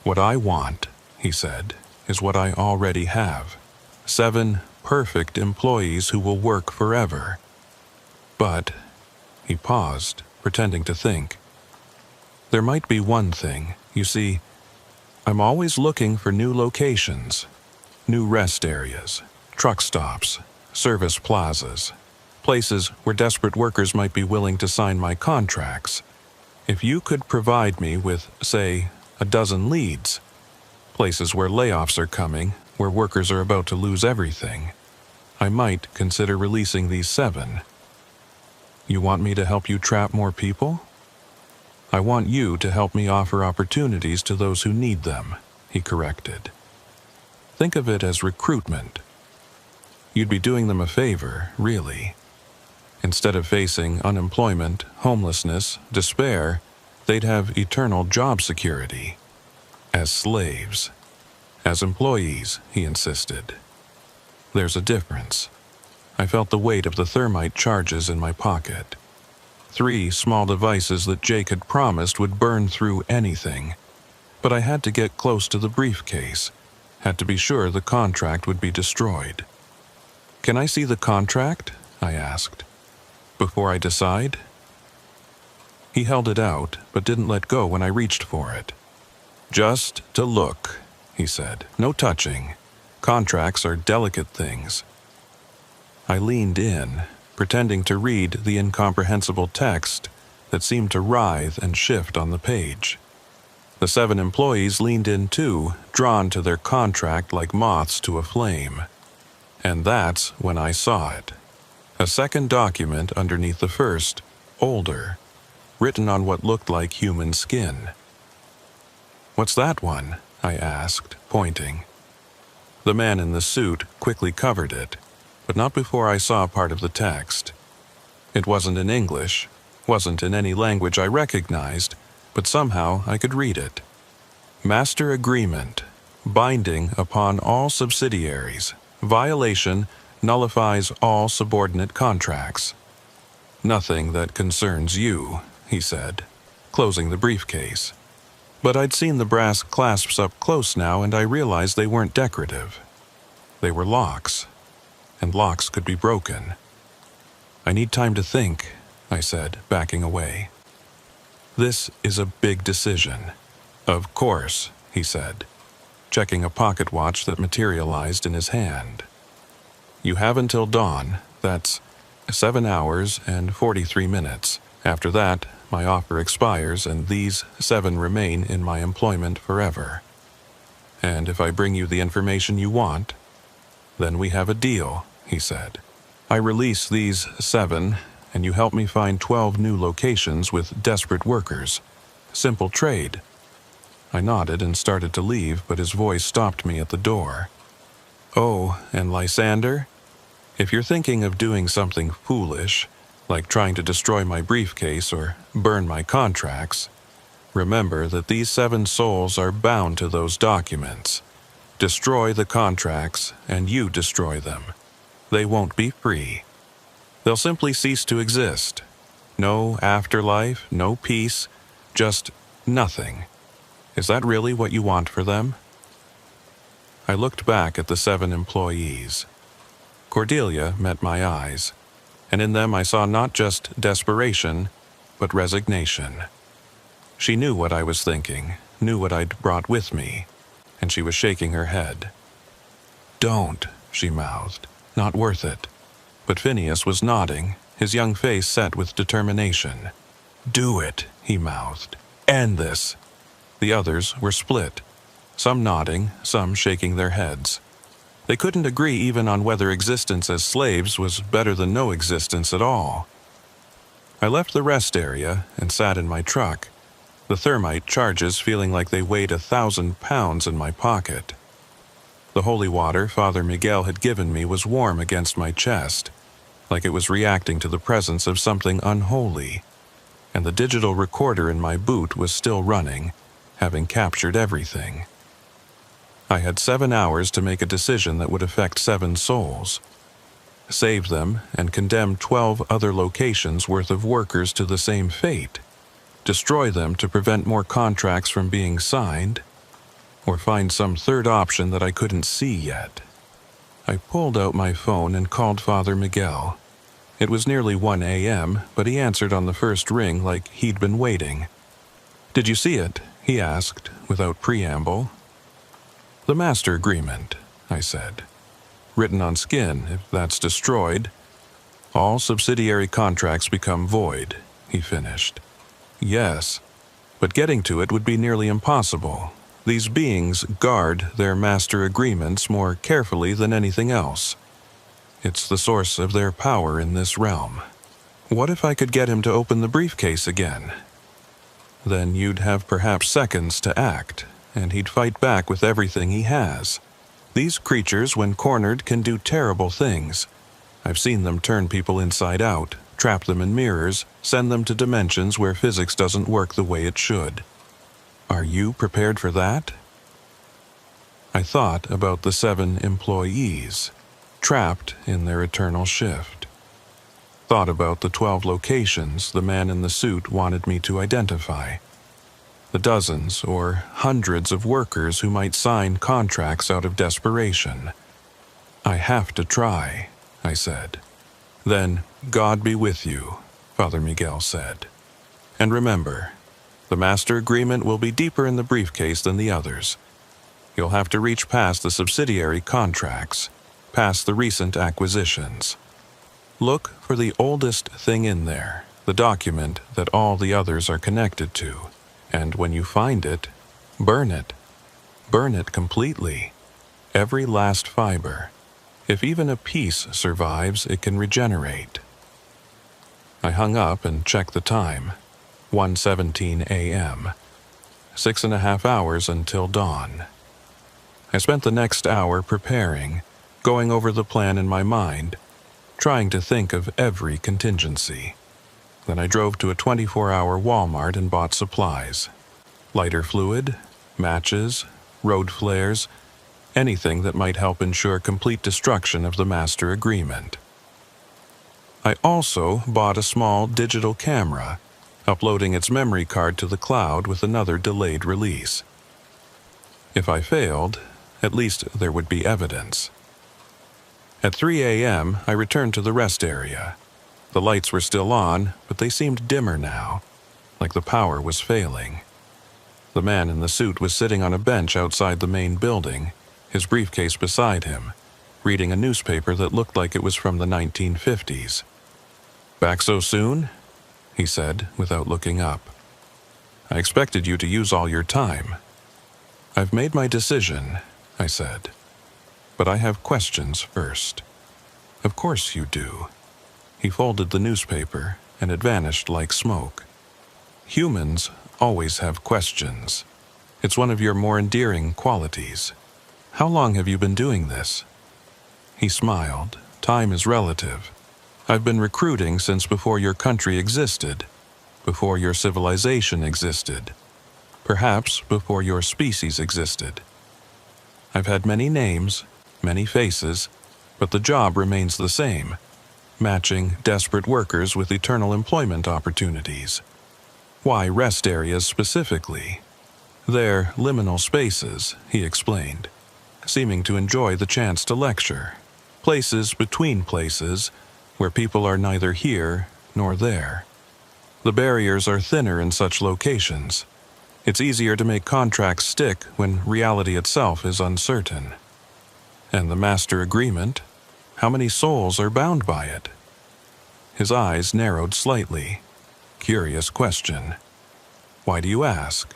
What I want, he said, is what I already have. 7 perfect employees who will work forever. But, he paused, pretending to think. There might be one thing. You see, I'm always looking for new locations, new rest areas, truck stops, service plazas, places where desperate workers might be willing to sign my contracts. If you could provide me with, say, a dozen leads, places where layoffs are coming, where workers are about to lose everything, I might consider releasing these 7. You want me to help you trap more people? I want you to help me offer opportunities to those who need them, he corrected. Think of it as recruitment. You'd be doing them a favor, really. Instead of facing unemployment, homelessness, despair, they'd have eternal job security. As slaves. As employees, he insisted. There's a difference. I felt the weight of the thermite charges in my pocket. 3 small devices that Jake had promised would burn through anything. But I had to get close to the briefcase, had to be sure the contract would be destroyed. Can I see the contract? I asked. Before I decide? He held it out, but didn't let go when I reached for it. Just to look, he said. No touching. Contracts are delicate things. I leaned in, pretending to read the incomprehensible text that seemed to writhe and shift on the page. The 7 employees leaned in too, drawn to their contract like moths to a flame. And that's when I saw it. A second document underneath the first, older, written on what looked like human skin. What's that one? I asked, pointing. The man in the suit quickly covered it, but not before I saw part of the text. It wasn't in English, wasn't in any language I recognized, but somehow I could read it. Master Agreement, binding upon all subsidiaries. Violation nullifies all subordinate contracts. Nothing that concerns you, he said, closing the briefcase. But I'd seen the brass clasps up close now, and I realized they weren't decorative. They were locks, and locks could be broken. I need time to think, I said, backing away. This is a big decision. Of course, he said, checking a pocket watch that materialized in his hand. You have until dawn. That's 7 hours and 43 minutes. After that, my offer expires and these 7 remain in my employment forever. And if I bring you the information you want, then we have a deal, he said. I release these 7, and you help me find 12 new locations with desperate workers. Simple trade. I nodded and started to leave, but his voice stopped me at the door. Oh, and Lysander? If you're thinking of doing something foolish, like trying to destroy my briefcase or burn my contracts, Remember that these 7 souls are bound to those documents. Destroy the contracts, and you destroy them. They won't be free. They'll simply cease to exist. No afterlife, no peace, just nothing. Is that really what you want for them? I looked back at the 7 employees. Cordelia met my eyes, and in them I saw not just desperation, but resignation. She knew what I was thinking, knew what I'd brought with me, and she was shaking her head. "Don't," she mouthed. "Not worth it." But Phineas was nodding, his young face set with determination. "Do it," he mouthed. "End this." The others were split, some nodding, some shaking their heads. They couldn't agree even on whether existence as slaves was better than no existence at all. I left the rest area and sat in my truck, the thermite charges feeling like they weighed 1,000 pounds in my pocket. The holy water Father Miguel had given me was warm against my chest, like it was reacting to the presence of something unholy, and the digital recorder in my boot was still running, having captured everything. I had 7 hours to make a decision that would affect 7 souls. Save them and condemn 12 other locations worth of workers to the same fate. Destroy them to prevent more contracts from being signed, or find some third option that I couldn't see yet. I pulled out my phone and called Father Miguel. It was nearly 1 a.m., but he answered on the first ring like he'd been waiting. "Did you see it?" he asked, without preamble. "The master agreement," I said. "Written on skin, if that's destroyed, all subsidiary contracts become void," he finished. "Yes, but getting to it would be nearly impossible. These beings guard their master agreements more carefully than anything else. It's the source of their power in this realm. What if I could get him to open the briefcase again? Then you'd have perhaps seconds to act, and he'd fight back with everything he has. These creatures, when cornered, can do terrible things. I've seen them turn people inside out, trap them in mirrors, send them to dimensions where physics doesn't work the way it should. Are you prepared for that?" I thought about the 7 employees, trapped in their eternal shift. Thought about the 12 locations the man in the suit wanted me to identify. The dozens or hundreds of workers who might sign contracts out of desperation. "I have to try," I said. "Then, God be with you," Father Miguel said. "And remember, the master agreement will be deeper in the briefcase than the others. You'll have to reach past the subsidiary contracts, past the recent acquisitions. Look for the oldest thing in there, the document that all the others are connected to, and when you find it, burn it. Burn it completely. Every last fiber. If even a piece survives, it can regenerate." I hung up and checked the time. 1:17 a.m. 6.5 hours until dawn. I spent the next hour preparing, going over the plan in my mind, trying to think of every contingency. Then I drove to a 24-hour Walmart and bought supplies. Lighter fluid, matches, road flares, anything that might help ensure complete destruction of the master agreement. I also bought a small digital camera, uploading its memory card to the cloud with another delayed release. If I failed, at least there would be evidence. At 3 a.m., I returned to the rest area. The lights were still on, but they seemed dimmer now, like the power was failing. The man in the suit was sitting on a bench outside the main building, his briefcase beside him, reading a newspaper that looked like it was from the 1950s. "Back so soon?" he said, without looking up. "I expected you to use all your time." "I've made my decision," I said. "But I have questions first." "Of course you do." He folded the newspaper, and it vanished like smoke. "Humans always have questions. It's one of your more endearing qualities. How long have you been doing this?" He smiled. "Time is relative. I've been recruiting since before your country existed, before your civilization existed. perhaps before your species existed. I've had many names, many faces, but the job remains the same, matching desperate workers with eternal employment opportunities. Why rest areas specifically? They're liminal spaces, he explained, seeming to enjoy the chance to lecture. Places between places, where people are neither here nor there. The barriers are thinner in such locations. It's easier to make contracts stick when reality itself is uncertain. And the master agreement? How many souls are bound by it? His eyes narrowed slightly. Curious question. Why do you ask?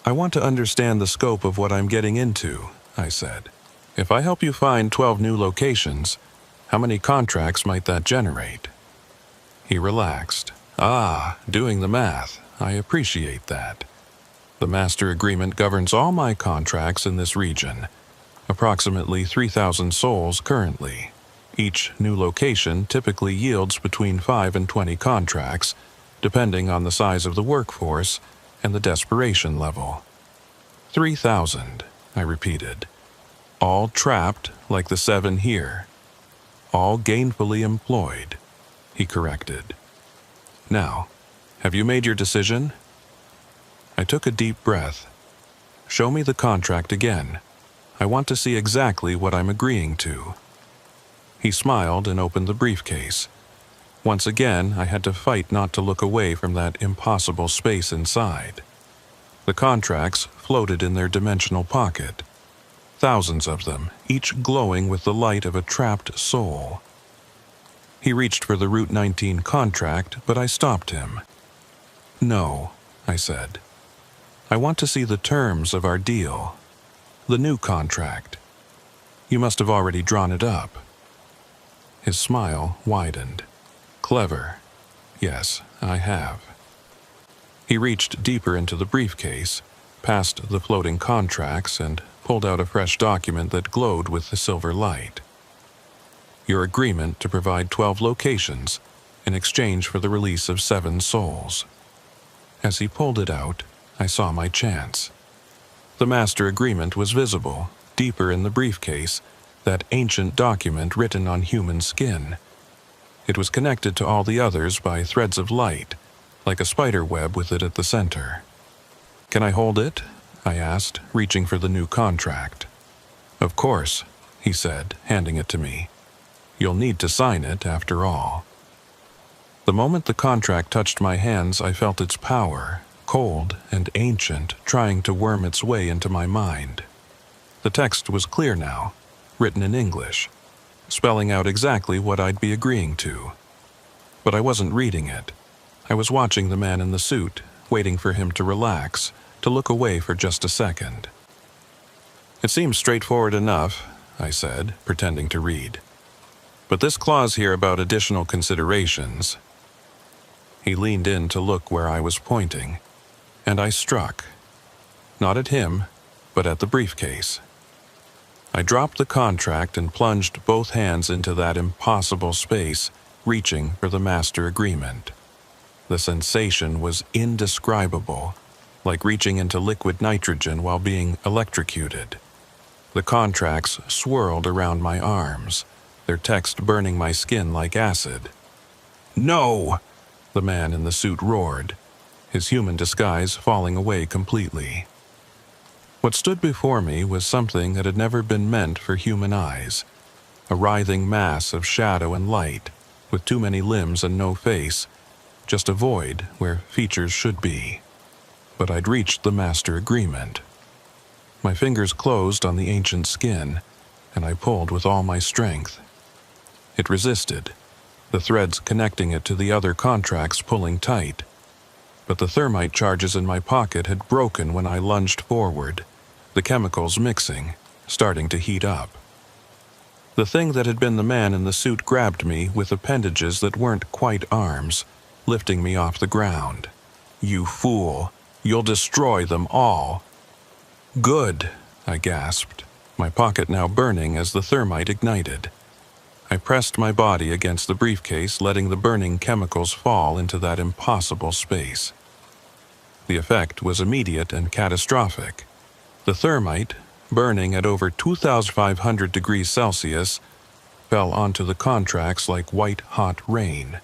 I want to understand the scope of what I'm getting into, I said. If I help you find 12 new locations, how many contracts might that generate? He relaxed. Doing the math. I appreciate that. The master agreement governs all my contracts in this region. Approximately 3,000 souls currently. Each new location typically yields between 5 and 20 contracts, depending on the size of the workforce and the desperation level. 3,000, I repeated. All trapped like the 7 here. All gainfully employed, he corrected. Now, have you made your decision? I took a deep breath. Show me the contract again. I want to see exactly what I'm agreeing to. He smiled and opened the briefcase. Once again, I had to fight not to look away from that impossible space inside. The contracts floated in their dimensional pocket. Thousands of them, each glowing with the light of a trapped soul. He reached for the Route 19 contract, but I stopped him. No, I said. I want to see the terms of our deal. The new contract. You must have already drawn it up. His smile widened. Clever. Yes, I have. He reached deeper into the briefcase, past the floating contracts, and pulled out a fresh document that glowed with the silver light. Your agreement to provide 12 locations in exchange for the release of 7 souls. As he pulled it out, I saw my chance. The master agreement was visible, deeper in the briefcase, that ancient document written on human skin. It was connected to all the others by threads of light, like a spider web with it at the center. Can I hold it? I asked, reaching for the new contract. Of course, he said, handing it to me. You'll need to sign it, after all. The moment the contract touched my hands, I felt its power, cold and ancient, trying to worm its way into my mind. The text was clear now, written in English, spelling out exactly what I'd be agreeing to. But I wasn't reading it. I was watching the man in the suit, waiting for him to relax, to look away for just a second. It seems straightforward enough, I said, pretending to read. But this clause here about additional considerations. He leaned in to look where I was pointing, and I struck. Not at him, but at the briefcase. I dropped the contract and plunged both hands into that impossible space, reaching for the master agreement. The sensation was indescribable, like reaching into liquid nitrogen while being electrocuted. The contracts swirled around my arms, their text burning my skin like acid. No! The man in the suit roared, his human disguise falling away completely. What stood before me was something that had never been meant for human eyes, a writhing mass of shadow and light, with too many limbs and no face, just a void where features should be. But I'd reached the master agreement. My fingers closed on the ancient skin, and I pulled with all my strength. It resisted, the threads connecting it to the other contracts pulling tight. But the thermite charges in my pocket had broken when I lunged forward, the chemicals mixing, starting to heat up. The thing that had been the man in the suit grabbed me with appendages that weren't quite arms, lifting me off the ground. You fool! You'll destroy them all! Good, I gasped, my pocket now burning as the thermite ignited. I pressed my body against the briefcase, letting the burning chemicals fall into that impossible space. The effect was immediate and catastrophic. The thermite, burning at over 2,500 degrees Celsius, fell onto the contracts like white-hot rain.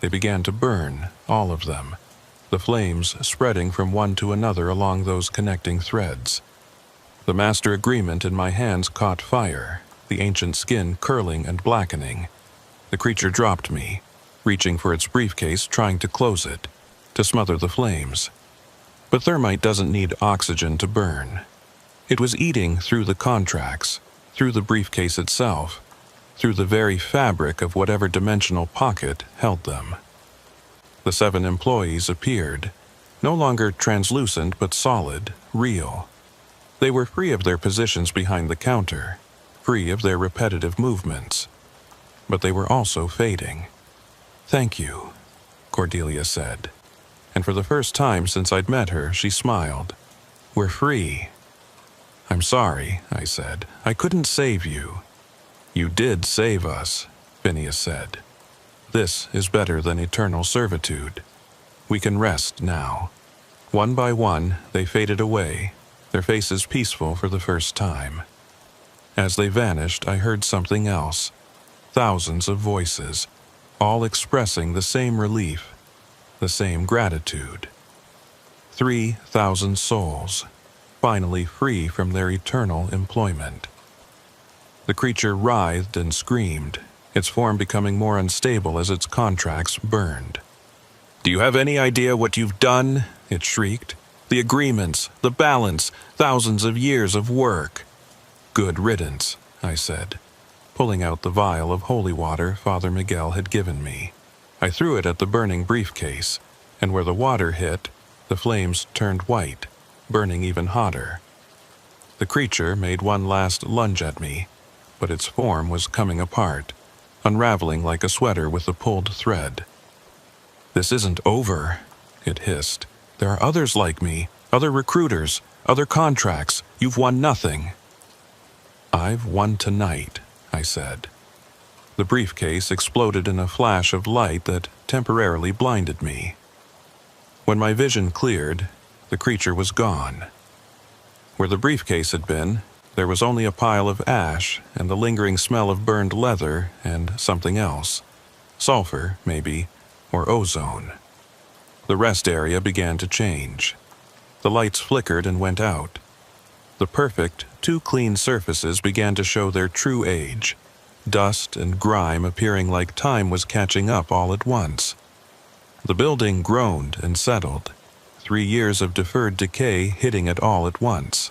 They began to burn, all of them, the flames spreading from one to another along those connecting threads. The master agreement in my hands caught fire, the ancient skin curling and blackening. The creature dropped me, reaching for its briefcase, trying to close it, to smother the flames. But thermite doesn't need oxygen to burn. It was eating through the contracts, through the briefcase itself, through the very fabric of whatever dimensional pocket held them. The 7 employees appeared, no longer translucent but solid, real. They were free of their positions behind the counter, free of their repetitive movements. But they were also fading. "Thank you," Cordelia said. And for the first time since I'd met her, she smiled. "We're free." "I'm sorry," I said. "I couldn't save you." "You did save us," Phineas said. "This is better than eternal servitude. We can rest now." One by one, they faded away, their faces peaceful for the first time. As they vanished, I heard something else. Thousands of voices, all expressing the same relief, the same gratitude. 3,000 souls, finally free from their eternal employment. The creature writhed and screamed, its form becoming more unstable as its contracts burned. "Do you have any idea what you've done?" it shrieked. "The agreements, the balance, thousands of years of work." "Good riddance," I said, pulling out the vial of holy water Father Miguel had given me. I threw it at the burning briefcase, and where the water hit, the flames turned white, burning even hotter. The creature made one last lunge at me, but its form was coming apart, unraveling like a sweater with a pulled thread. "This isn't over," it hissed. "There are others like me, other recruiters, other contracts. You've won nothing." "I've won tonight," I said. The briefcase exploded in a flash of light that temporarily blinded me. When my vision cleared, the creature was gone. Where the briefcase had been, there was only a pile of ash and the lingering smell of burned leather and something else. Sulfur, maybe, or ozone. The rest area began to change. The lights flickered and went out. The perfect, too clean surfaces began to show their true age, dust and grime appearing like time was catching up all at once. The building groaned and settled, 3 years of deferred decay hitting it all at once.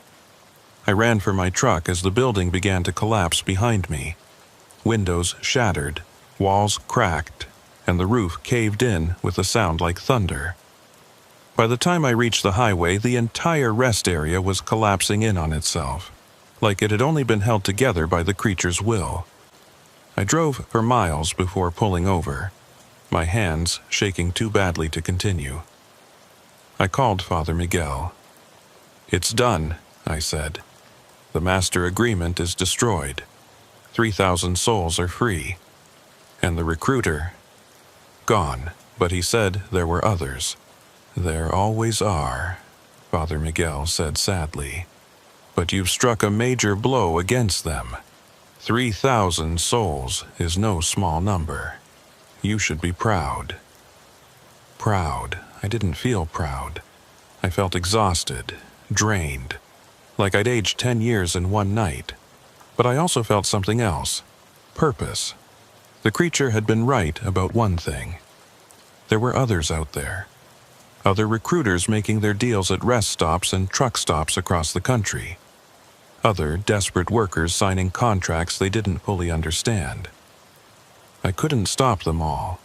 I ran for my truck as the building began to collapse behind me. Windows shattered, walls cracked, and the roof caved in with a sound like thunder. By the time I reached the highway, the entire rest area was collapsing in on itself, like it had only been held together by the creature's will. I drove for miles before pulling over, my hands shaking too badly to continue. I called Father Miguel. "It's done," I said. "The master agreement is destroyed. 3,000 souls are free. And the recruiter, gone, but he said there were others." "There always are," Father Miguel said sadly. "But you've struck a major blow against them. 3,000 souls is no small number. You should be proud." Proud. I didn't feel proud. I felt exhausted, drained, like I'd aged 10 years in one night. But I also felt something else. Purpose. The creature had been right about one thing. There were others out there. Other recruiters making their deals at rest stops and truck stops across the country. Other desperate workers signing contracts they didn't fully understand. I couldn't stop them all,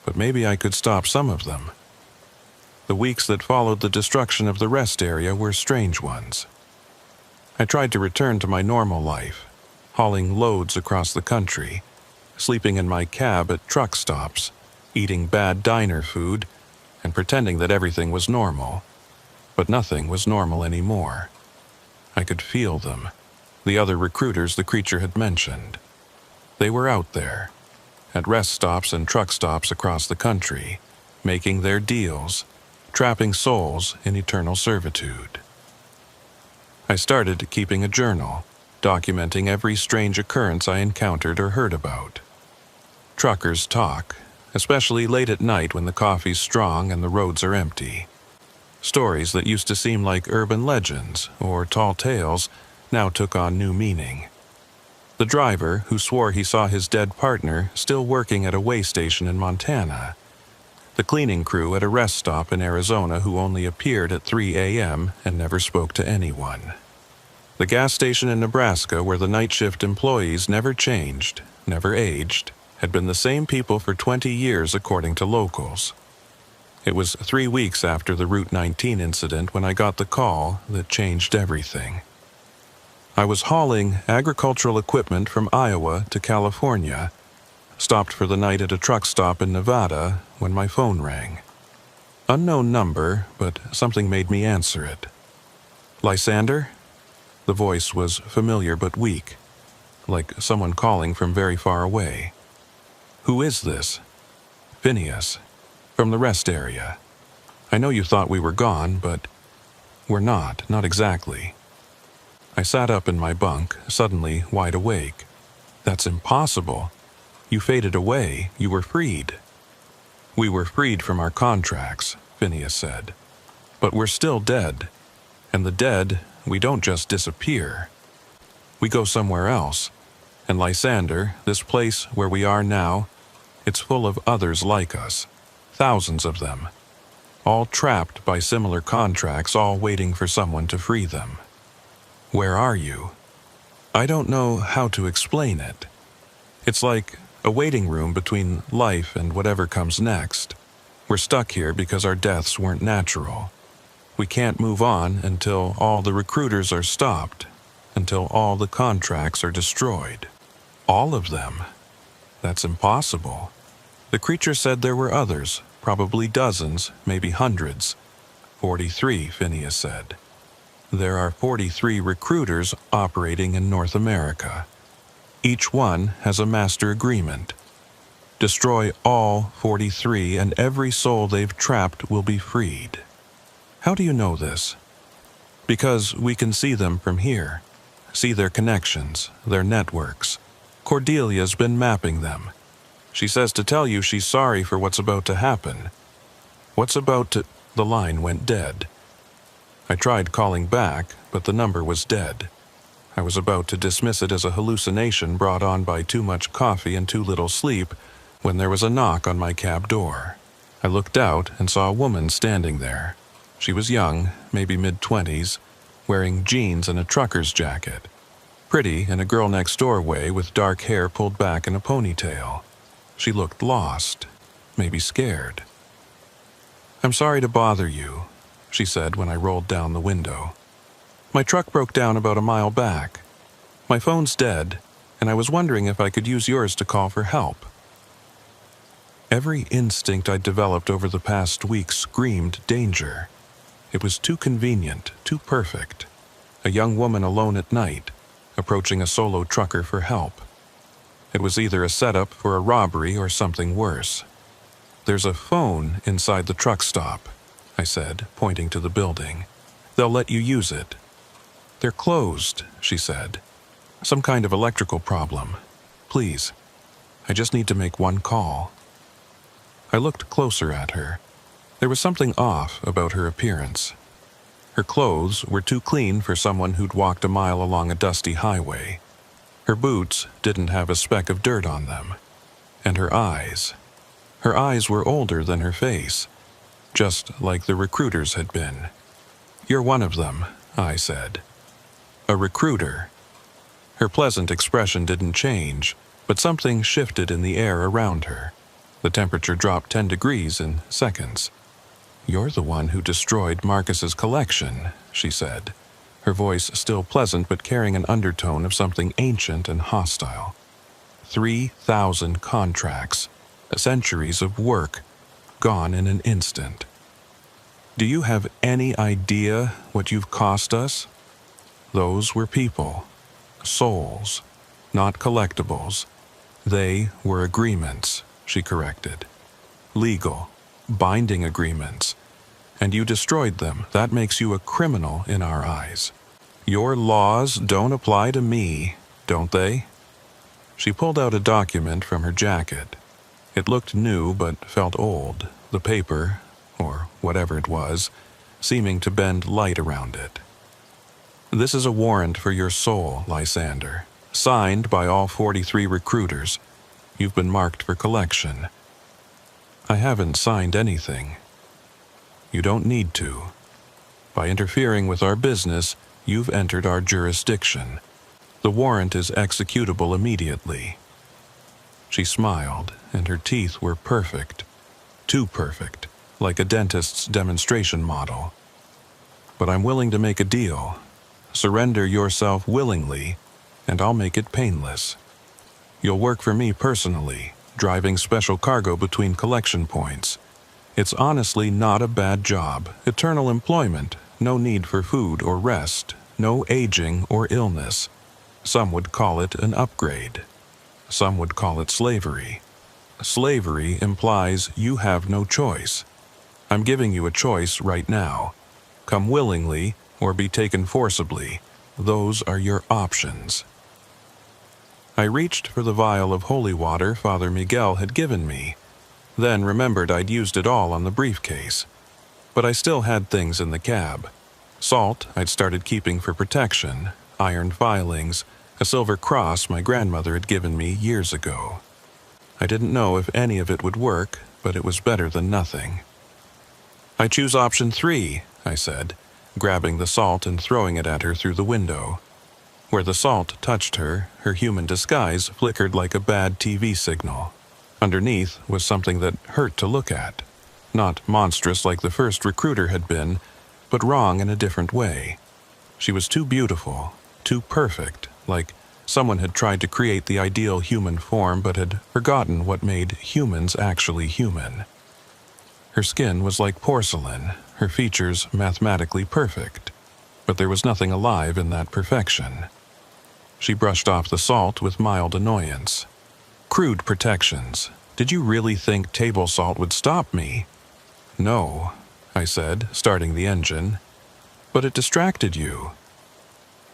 but maybe I could stop some of them. The weeks that followed the destruction of the rest area were strange ones. I tried to return to my normal life, hauling loads across the country, sleeping in my cab at truck stops, eating bad diner food, and pretending that everything was normal. But nothing was normal anymore. I could feel them, the other recruiters the creature had mentioned. They were out there, at rest stops and truck stops across the country, making their deals, trapping souls in eternal servitude. I started keeping a journal, documenting every strange occurrence I encountered or heard about. Truckers talk, especially late at night when the coffee's strong and the roads are empty. Stories that used to seem like urban legends or tall tales now took on new meaning. The driver who swore he saw his dead partner still working at a way station in Montana. The cleaning crew at a rest stop in Arizona who only appeared at 3 a.m. and never spoke to anyone. The gas station in Nebraska where the night shift employees never changed, never aged, had been the same people for 20 years according to locals. It was 3 weeks after the Route 19 incident when I got the call that changed everything. I was hauling agricultural equipment from Iowa to California, stopped for the night at a truck stop in Nevada when my phone rang. Unknown number, but something made me answer it. Lysander? The voice was familiar but weak, like someone calling from very far away. Who is this? Phineas, from the rest area. I know you thought we were gone, but we're not exactly. I sat up in my bunk, suddenly wide awake. That's impossible. You faded away. You were freed. We were freed from our contracts, Phineas said. But we're still dead. And the dead, we don't just disappear. We go somewhere else. And Lysander, this place where we are now, it's full of others like us. Thousands of them. All trapped by similar contracts, all waiting for someone to free them. Where are you? I don't know how to explain it. It's like a waiting room between life and whatever comes next. We're stuck here because our deaths weren't natural. We can't move on until all the recruiters are stopped, until all the contracts are destroyed. All of them. That's impossible. The creature said there were others, probably dozens, maybe hundreds. 43, Phineas said. There are 43 recruiters operating in North America. Each one has a master agreement. Destroy all 43 and every soul they've trapped will be freed. How do you know this? Because we can see them from here. See their connections, their networks. Cordelia's been mapping them. She says to tell you she's sorry for what's about to happen. What's about to... The line went dead. I tried calling back, but the number was dead. I was about to dismiss it as a hallucination brought on by too much coffee and too little sleep when there was a knock on my cab door. I looked out and saw a woman standing there. She was young, maybe mid-20s, wearing jeans and a trucker's jacket. Pretty in a girl next door way with dark hair pulled back in a ponytail. She looked lost, maybe scared. "I'm sorry to bother you," she said when I rolled down the window. "My truck broke down about a mile back. My phone's dead, and I was wondering if I could use yours to call for help." Every instinct I'd developed over the past week screamed danger. It was too convenient, too perfect. A young woman alone at night, approaching a solo trucker for help. It was either a setup for a robbery or something worse. "There's a phone inside the truck stop," I said, pointing to the building. "They'll let you use it." "They're closed," she said. "Some kind of electrical problem. Please, I just need to make one call." I looked closer at her. There was something off about her appearance. Her clothes were too clean for someone who'd walked a mile along a dusty highway. Her boots didn't have a speck of dirt on them. And her eyes. Her eyes were older than her face, just like the recruiters had been. "You're one of them," I said. "A recruiter." Her pleasant expression didn't change, but something shifted in the air around her. The temperature dropped 10 degrees in seconds. "You're the one who destroyed Marcus's collection," she said, her voice still pleasant but carrying an undertone of something ancient and hostile. 3,000 contracts, centuries of work, gone in an instant. "Do you have any idea what you've cost us?" "Those were people, souls, not collectibles. They were agreements," she corrected. "Legal, binding agreements. And you destroyed them. That makes you a criminal in our eyes. Your laws don't apply to me, don't they? She pulled out a document from her jacket. It looked new but felt old, the paper, or whatever it was, seeming to bend light around it. This is a warrant for your soul, Lysander, signed by all 43 recruiters. You've been marked for collection. I haven't signed anything. You don't need to. By interfering with our business, you've entered our jurisdiction. The warrant is executable immediately. She smiled, and her teeth were perfect. Too perfect, like a dentist's demonstration model. But I'm willing to make a deal. Surrender yourself willingly, and I'll make it painless. You'll work for me personally, driving special cargo between collection points. It's honestly not a bad job. Eternal employment, no need for food or rest, no aging or illness. Some would call it an upgrade. Some would call it slavery. Slavery implies you have no choice. I'm giving you a choice right now. Come willingly or be taken forcibly. Those are your options. I reached for the vial of holy water Father Miguel had given me, then remembered I'd used it all on the briefcase. But I still had things in the cab. Salt I'd started keeping for protection, iron filings, a silver cross my grandmother had given me years ago. I didn't know if any of it would work, but it was better than nothing. I choose option 3, I said, grabbing the salt and throwing it at her through the window. Where the salt touched her, her human disguise flickered like a bad TV signal. Underneath was something that hurt to look at. Not monstrous like the first recruiter had been, but wrong in a different way. She was too beautiful, too perfect, like someone had tried to create the ideal human form but had forgotten what made humans actually human. Her skin was like porcelain, her features mathematically perfect, but there was nothing alive in that perfection. She brushed off the salt with mild annoyance. Crude protections. Did you really think table salt would stop me? No, I said, starting the engine. But it distracted you.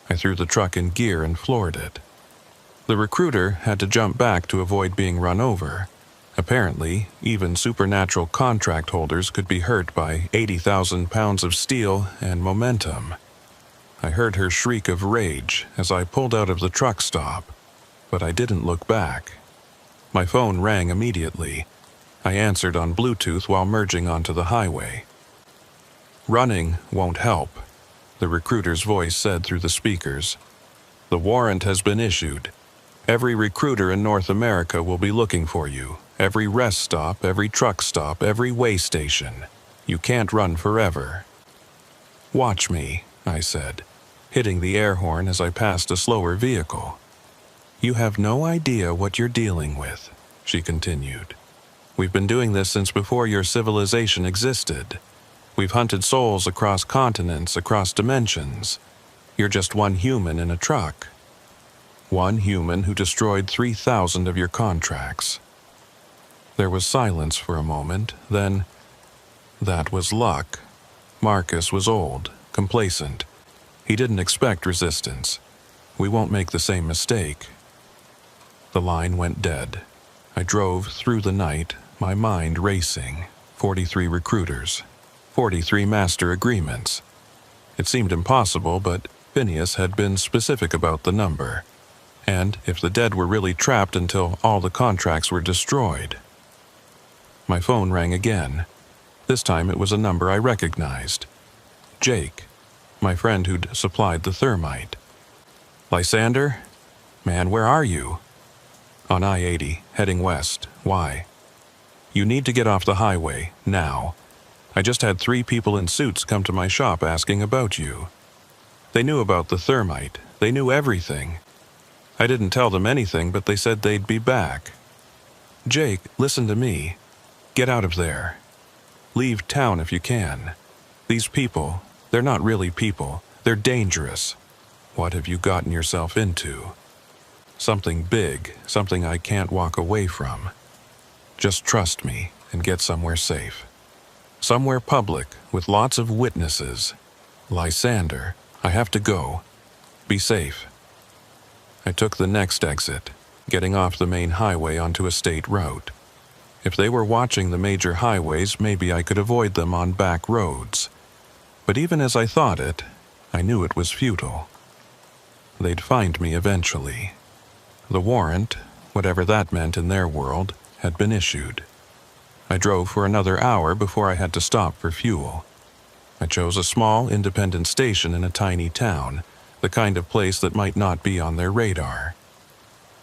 I threw the truck in gear and floored it. The recruiter had to jump back to avoid being run over. Apparently, even supernatural contract holders could be hurt by 80,000 pounds of steel and momentum. I heard her shriek of rage as I pulled out of the truck stop, but I didn't look back. My phone rang immediately. I answered on Bluetooth while merging onto the highway. Running won't help, the recruiter's voice said through the speakers. The warrant has been issued. Every recruiter in North America will be looking for you. Every rest stop, every truck stop, every way station. You can't run forever. Watch me, I said, hitting the air horn as I passed a slower vehicle. You have no idea what you're dealing with, she continued. We've been doing this since before your civilization existed. We've hunted souls across continents, across dimensions. You're just one human in a truck. One human who destroyed 3,000 of your contracts. There was silence for a moment, then, that was luck. Marcus was old, complacent. He didn't expect resistance. We won't make the same mistake. The line went dead. I drove through the night, my mind racing. 43 recruiters. 43 master agreements. It seemed impossible, but Phineas had been specific about the number. And if the dead were really trapped until all the contracts were destroyed. My phone rang again. This time it was a number I recognized. Jake, my friend who'd supplied the thermite. Lysander? Man, where are you? On I-80, heading west. Why? You need to get off the highway, now. I just had 3 people in suits come to my shop asking about you. They knew about the thermite. They knew everything. I didn't tell them anything, but they said they'd be back. Jake, listen to me. Get out of there. Leave town if you can. These people, they're not really people. They're dangerous. What have you gotten yourself into? Something big, something I can't walk away from. Just trust me and get somewhere safe. Somewhere public, with lots of witnesses. Lysander, I have to go. Be safe. I took the next exit, getting off the main highway onto a state road. If they were watching the major highways, maybe I could avoid them on back roads. But even as I thought it, I knew it was futile. They'd find me eventually. The warrant, whatever that meant in their world, had been issued. I drove for another hour before I had to stop for fuel. I chose a small, independent station in a tiny town, the kind of place that might not be on their radar.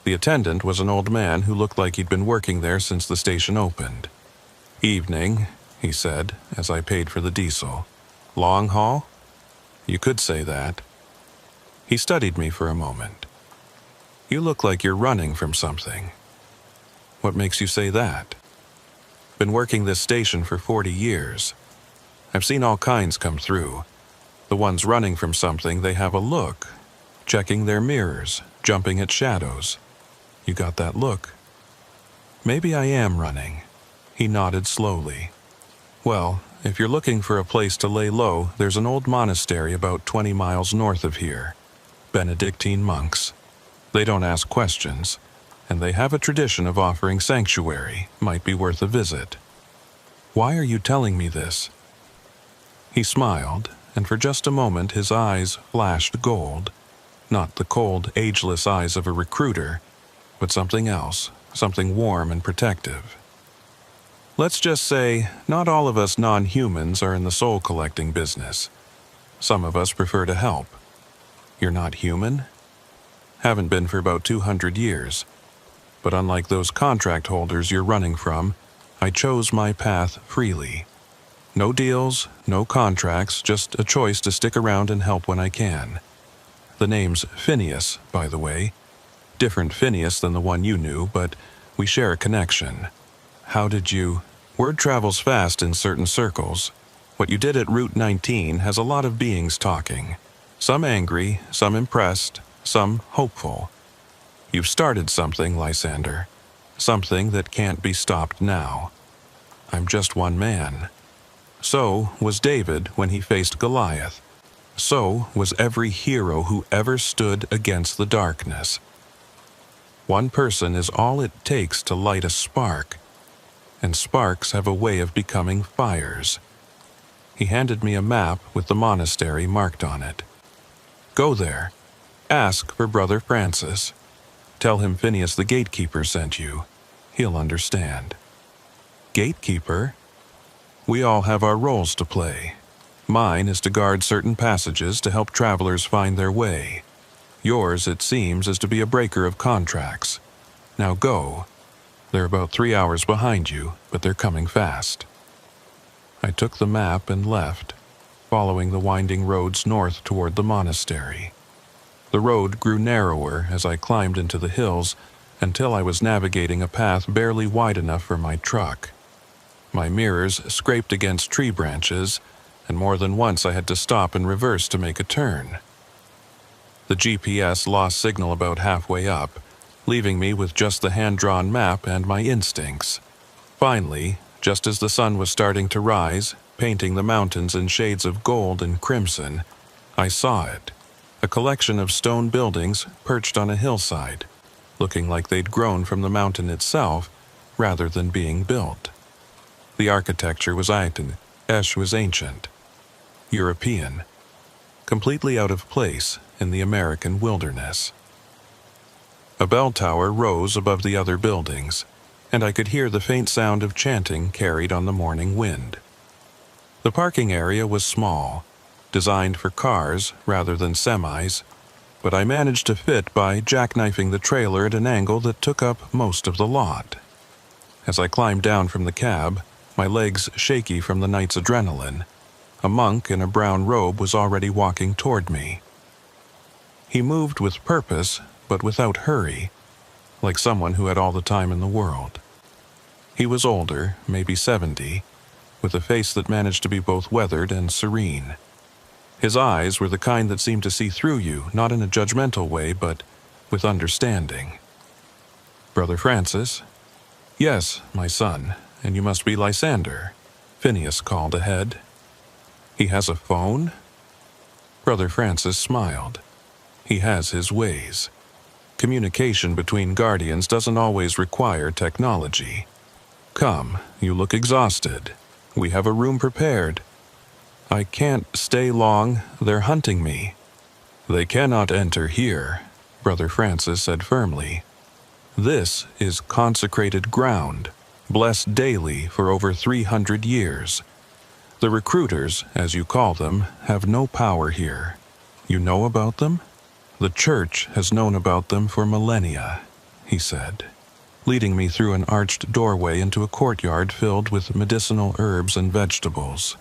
The attendant was an old man who looked like he'd been working there since the station opened. "Evening," he said, as I paid for the diesel. "Long haul?" You could say that. He studied me for a moment. "You look like you're running from something." "What makes you say that?" "Been working this station for 40 years. I've seen all kinds come through. The ones running from something, they have a look, checking their mirrors, jumping at shadows. You got that look." "Maybe I am running." He nodded slowly. "Well, if you're looking for a place to lay low, there's an old monastery about 20 miles north of here. Benedictine monks. They don't ask questions, and they have a tradition of offering sanctuary. Might be worth a visit." "Why are you telling me this?" He smiled, and for just a moment his eyes flashed gold. Not the cold, ageless eyes of a recruiter, but something else, something warm and protective. "Let's just say, not all of us non-humans are in the soul-collecting business. Some of us prefer to help. You're not human?" "Haven't been for about 200 years. But unlike those contract holders you're running from, I chose my path freely. No deals, no contracts, just a choice to stick around and help when I can. The name's Phineas, by the way. Different Phineas than the one you knew, but we share a connection. How did you—" "Word travels fast in certain circles. What you did at Route 19 has a lot of beings talking. Some angry, some impressed, some hopeful. You've started something, Lysander. Something that can't be stopped now. I'm just one man. So was David when he faced Goliath. So was every hero who ever stood against the darkness. One person is all it takes to light a spark, and sparks have a way of becoming fires." He handed me a map with the monastery marked on it. "Go there. Ask for Brother Francis. Tell him Phineas the gatekeeper sent you. He'll understand." "Gatekeeper?" "We all have our roles to play. Mine is to guard certain passages to help travelers find their way. Yours, it seems, is to be a breaker of contracts. Now go. They're about 3 hours behind you, but they're coming fast." I took the map and left, following the winding roads north toward the monastery. The road grew narrower as I climbed into the hills until I was navigating a path barely wide enough for my truck. My mirrors scraped against tree branches, and more than once I had to stop and reverse to make a turn. The GPS lost signal about halfway up, leaving me with just the hand-drawn map and my instincts. Finally, just as the sun was starting to rise, painting the mountains in shades of gold and crimson, I saw it. A collection of stone buildings perched on a hillside, looking like they'd grown from the mountain itself rather than being built. The architecture was ancient, European, completely out of place in the American wilderness. A bell tower rose above the other buildings, and I could hear the faint sound of chanting carried on the morning wind. The parking area was small, designed for cars rather than semis, but I managed to fit by jackknifing the trailer at an angle that took up most of the lot. As I climbed down from the cab, my legs shaky from the night's adrenaline, a monk in a brown robe was already walking toward me. He moved with purpose, but without hurry, like someone who had all the time in the world. He was older, maybe 70, with a face that managed to be both weathered and serene. His eyes were the kind that seemed to see through you, not in a judgmental way, but with understanding. "Brother Francis?" "Yes, my son, and you must be Lysander." Phineas called ahead. He has a phone? Brother Francis smiled. He has his ways. Communication between guardians doesn't always require technology. Come, you look exhausted. We have a room prepared. I can't stay long, they're hunting me. They cannot enter here, Brother Francis said firmly. This is consecrated ground, blessed daily for over 300 years. The recruiters, as you call them, have no power here. You know about them? The church has known about them for millennia, he said, leading me through an arched doorway into a courtyard filled with medicinal herbs and vegetables.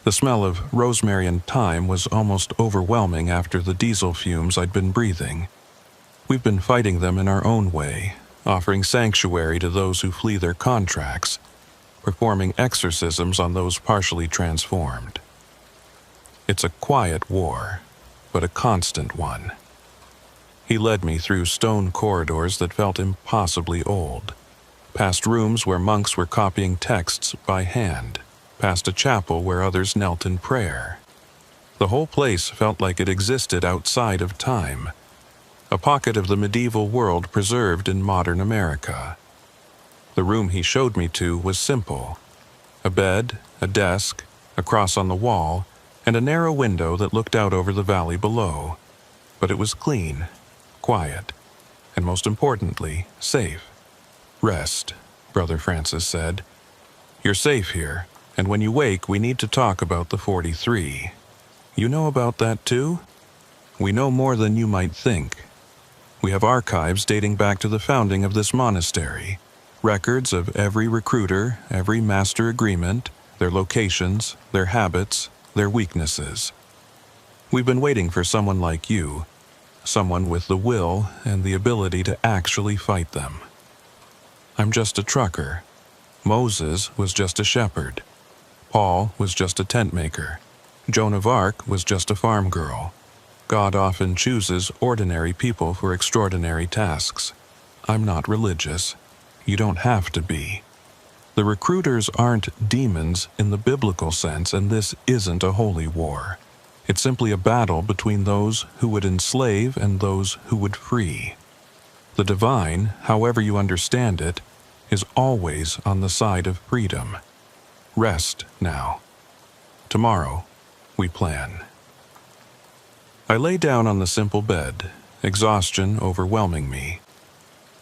The smell of rosemary and thyme was almost overwhelming after the diesel fumes I'd been breathing. We've been fighting them in our own way, offering sanctuary to those who flee their contracts, performing exorcisms on those partially transformed. It's a quiet war, but a constant one. He led me through stone corridors that felt impossibly old, past rooms where monks were copying texts by hand, past a chapel where others knelt in prayer. The whole place felt like it existed outside of time, a pocket of the medieval world preserved in modern America. The room he showed me to was simple. A bed, a desk, a cross on the wall, and a narrow window that looked out over the valley below. But it was clean, quiet, and most importantly, safe. Rest, Brother Francis said. You're safe here, and when you wake, we need to talk about the 43. You know about that too? We know more than you might think. We have archives dating back to the founding of this monastery, records of every recruiter, every master agreement, their locations, their habits, their weaknesses. We've been waiting for someone like you, someone with the will and the ability to actually fight them. I'm just a trucker. Moses was just a shepherd. Paul was just a tent maker. Joan of Arc was just a farm girl. God often chooses ordinary people for extraordinary tasks. I'm not religious. You don't have to be. The recruiters aren't demons in the biblical sense, and this isn't a holy war. It's simply a battle between those who would enslave and those who would free. The divine, however you understand it, is always on the side of freedom. Rest now. Tomorrow, we plan. I lay down on the simple bed, exhaustion overwhelming me.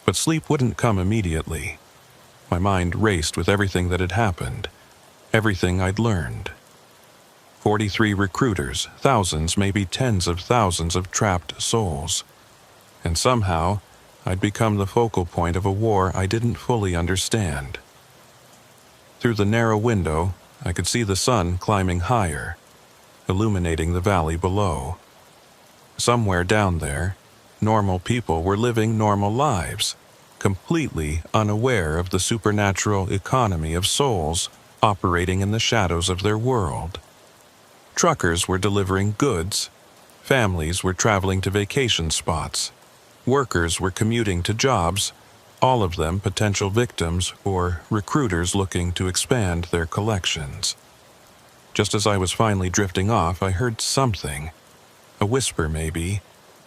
But sleep wouldn't come immediately. My mind raced with everything that had happened, everything I'd learned. 43 recruiters, thousands, maybe tens of thousands of trapped souls. And somehow, I'd become the focal point of a war I didn't fully understand. Through the narrow window, I could see the sun climbing higher, illuminating the valley below. Somewhere down there, normal people were living normal lives, completely unaware of the supernatural economy of souls operating in the shadows of their world. Truckers were delivering goods, families were traveling to vacation spots, workers were commuting to jobs, all of them potential victims or recruiters looking to expand their collections. Just as I was finally drifting off, I heard something, a whisper maybe,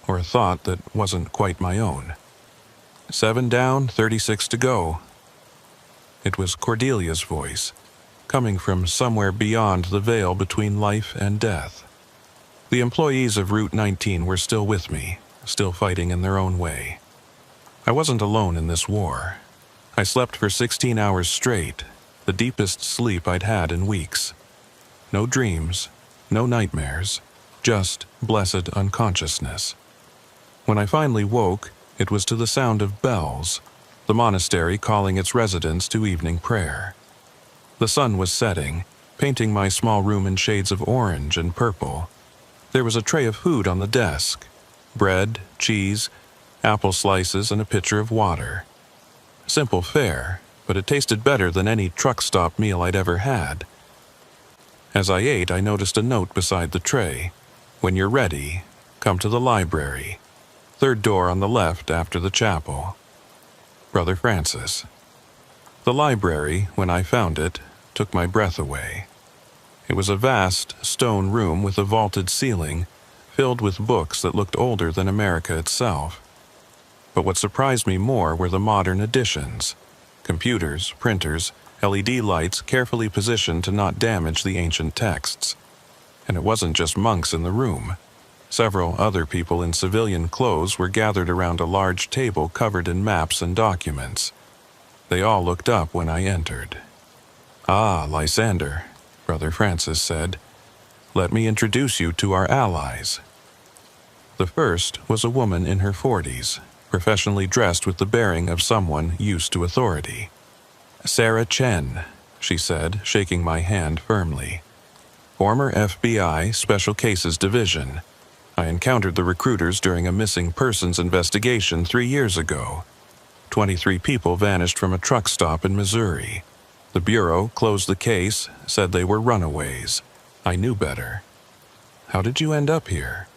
or a thought that wasn't quite my own. 7 down, 36 to go. It was Cordelia's voice, coming from somewhere beyond the veil between life and death. The employees of Route 19 were still with me, still fighting in their own way. I wasn't alone in this war. I slept for 16 hours straight, the deepest sleep I'd had in weeks. No dreams, no nightmares, just blessed unconsciousness. When I finally woke, it was to the sound of bells, the monastery calling its residents to evening prayer. The sun was setting, painting my small room in shades of orange and purple. There was a tray of food on the desk, bread, cheese, apple slices, and a pitcher of water. Simple fare, but it tasted better than any truck stop meal I'd ever had. As I ate, I noticed a note beside the tray. When you're ready, come to the library. 3rd door on the left after the chapel. Brother Francis. The library, when I found it, took my breath away. It was a vast stone room with a vaulted ceiling, filled with books that looked older than America itself. But what surprised me more were the modern additions: computers, printers, LED lights carefully positioned to not damage the ancient texts. And it wasn't just monks in the room. Several other people in civilian clothes were gathered around a large table covered in maps and documents. They all looked up when I entered. "Ah, Lysander," Brother Francis said. "Let me introduce you to our allies." The first was a woman in her 40s, professionally dressed with the bearing of someone used to authority. "Sarah Chen," she said, shaking my hand firmly. "Former FBI Special Cases Division. I encountered the recruiters during a missing persons investigation 3 years ago. 23 people vanished from a truck stop in Missouri. The Bureau closed the case, said they were runaways. I knew better." "How did you end up here?"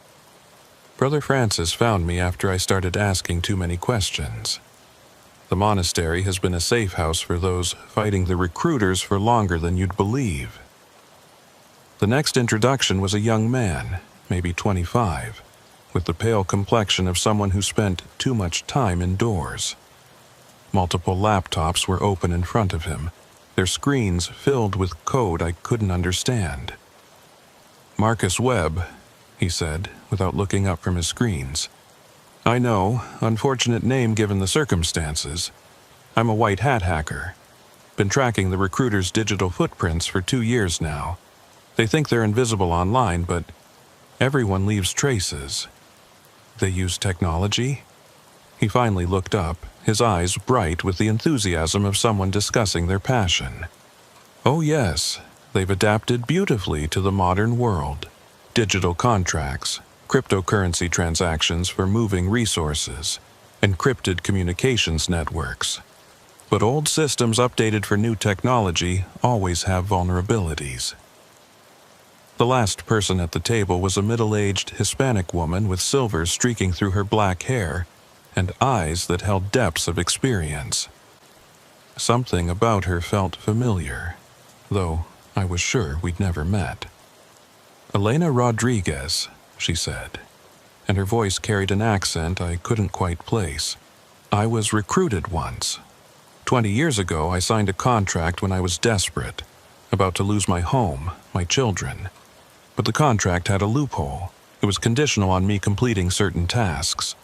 Brother Francis found me after I started asking too many questions. The monastery has been a safe house for those fighting the recruiters for longer than you'd believe. The next introduction was a young man, maybe 25, with the pale complexion of someone who spent too much time indoors. Multiple laptops were open in front of him, their screens filled with code I couldn't understand. "Marcus Webb," he said, without looking up from his screens. "I know, unfortunate name given the circumstances. I'm a white hat hacker. Been tracking the recruiters' digital footprints for 2 years now. They think they're invisible online, but everyone leaves traces. They use technology?" He finally looked up, his eyes bright with the enthusiasm of someone discussing their passion. "Oh yes, they've adapted beautifully to the modern world. Digital contracts, cryptocurrency transactions for moving resources, encrypted communications networks. But old systems updated for new technology always have vulnerabilities." The last person at the table was a middle-aged Hispanic woman with silver streaking through her black hair and eyes that held depths of experience. Something about her felt familiar, though I was sure we'd never met. "Elena Rodriguez," she said, and her voice carried an accent I couldn't quite place. "I was recruited once. 20 years ago, I signed a contract when I was desperate, about to lose my home, my children. But the contract had a loophole. It was conditional on me completing certain tasks.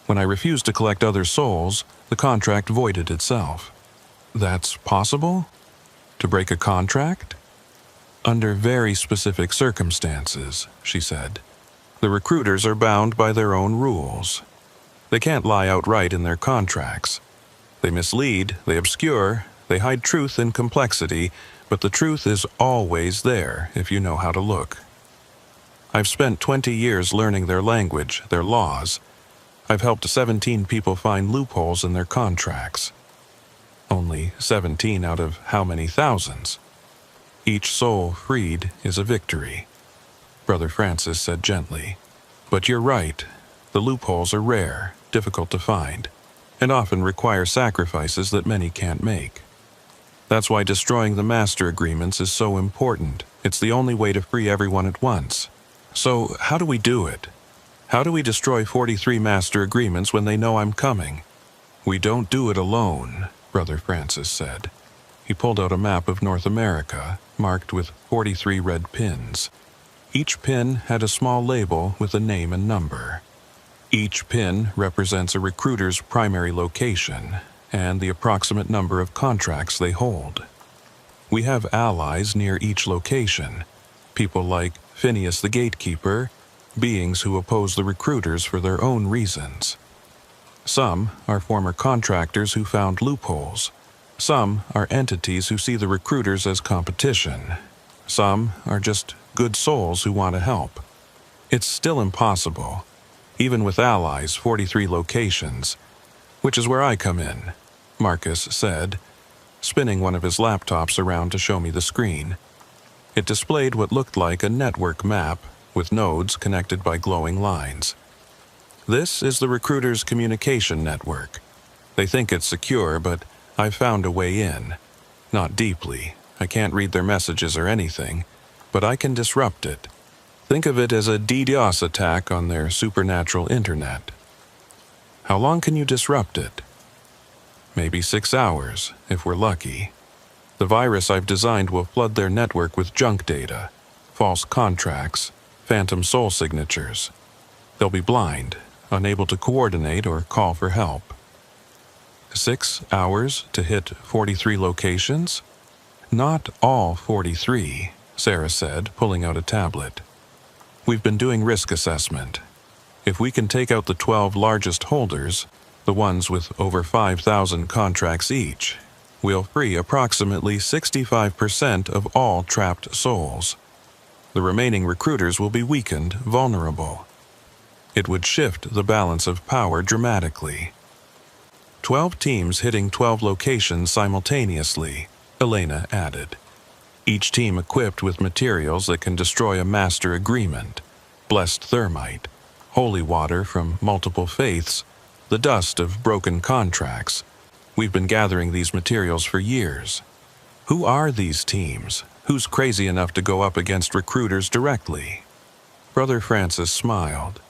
When I refused to collect other souls, the contract voided itself." "That's possible? To break a contract?" "Under very specific circumstances," she said. "The recruiters are bound by their own rules. They can't lie outright in their contracts. They mislead, they obscure, they hide truth in complexity, but the truth is always there if you know how to look. I've spent 20 years learning their language, their laws. I've helped 17 people find loopholes in their contracts. Only 17 out of how many thousands? Each soul freed is a victory," Brother Francis said gently. "But you're right. The loopholes are rare, difficult to find, and often require sacrifices that many can't make. That's why destroying the master agreements is so important. It's the only way to free everyone at once. So, how do we do it? How do we destroy 43 master agreements when they know I'm coming?" "We don't do it alone," Brother Francis said. He pulled out a map of North America, marked with 43 red pins. Each pin had a small label with a name and number. Each pin represents a recruiter's primary location and the approximate number of contracts they hold. We have allies near each location, people like Phineas the Gatekeeper, beings who oppose the recruiters for their own reasons. Some are former contractors who found loopholes. Some are entities who see the recruiters as competition. Some are just good souls who want to help. It's still impossible, even with allies, 43 locations, which is where I come in," Marcus said, spinning one of his laptops around to show me the screen. It displayed what looked like a network map with nodes connected by glowing lines. "This is the recruiter's communication network. They think it's secure, but I've found a way in. Not deeply, I can't read their messages or anything, but I can disrupt it. Think of it as a DDoS attack on their supernatural internet. How long can you disrupt it? Maybe 6 hours, if we're lucky. The virus I've designed will flood their network with junk data, false contracts, phantom soul signatures. They'll be blind, unable to coordinate or call for help. 6 hours to hit 43 locations? Not all 43, Sarah said, pulling out a tablet. We've been doing risk assessment. If we can take out the 12 largest holders, the ones with over 5,000 contracts each, we'll free approximately 65% of all trapped souls. The remaining recruiters will be weakened, vulnerable. It would shift the balance of power dramatically. 12 teams hitting 12 locations simultaneously, Elena added. Each team equipped with materials that can destroy a master agreement, blessed thermite, holy water from multiple faiths, the dust of broken contracts. We've been gathering these materials for years. Who are these teams? Who's crazy enough to go up against recruiters directly? Brother Francis smiled.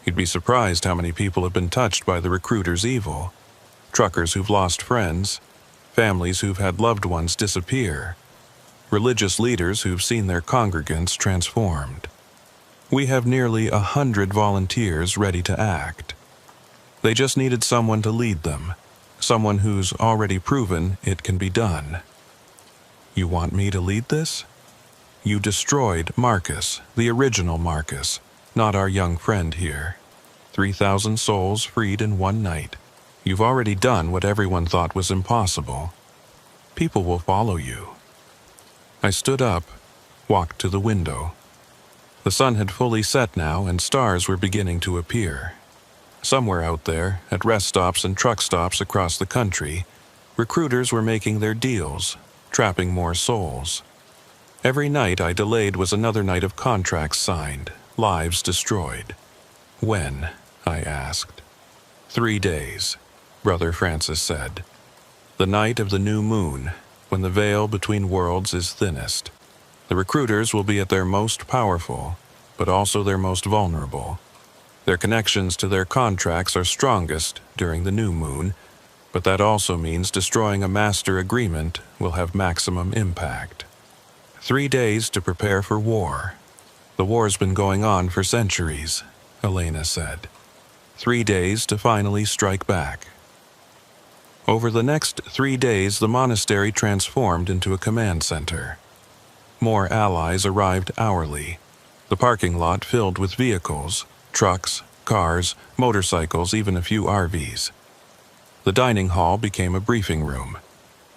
You'd be surprised how many people have been touched by the recruiters' evil. Truckers who've lost friends, families who've had loved ones disappear, religious leaders who've seen their congregants transformed. We have nearly 100 volunteers ready to act. They just needed someone to lead them, someone who's already proven it can be done. You want me to lead this? You destroyed Marcus, the original Marcus, not our young friend here. 3,000 souls freed in one night. You've already done what everyone thought was impossible. People will follow you. I stood up, walked to the window. The sun had fully set now, and stars were beginning to appear. Somewhere out there, at rest stops and truck stops across the country, recruiters were making their deals, trapping more souls. Every night I delayed was another night of contracts signed, lives destroyed. When? I asked. 3 days, Brother Francis said. The night of the new moon, when the veil between worlds is thinnest. The recruiters will be at their most powerful, but also their most vulnerable. Their connections to their contracts are strongest during the new moon, but that also means destroying a master agreement will have maximum impact. 3 days to prepare for war. The war's been going on for centuries, Elena said. 3 days to finally strike back. Over the next 3 days, the monastery transformed into a command center. More allies arrived hourly. The parking lot filled with vehicles, trucks, cars, motorcycles, even a few RVs. The dining hall became a briefing room.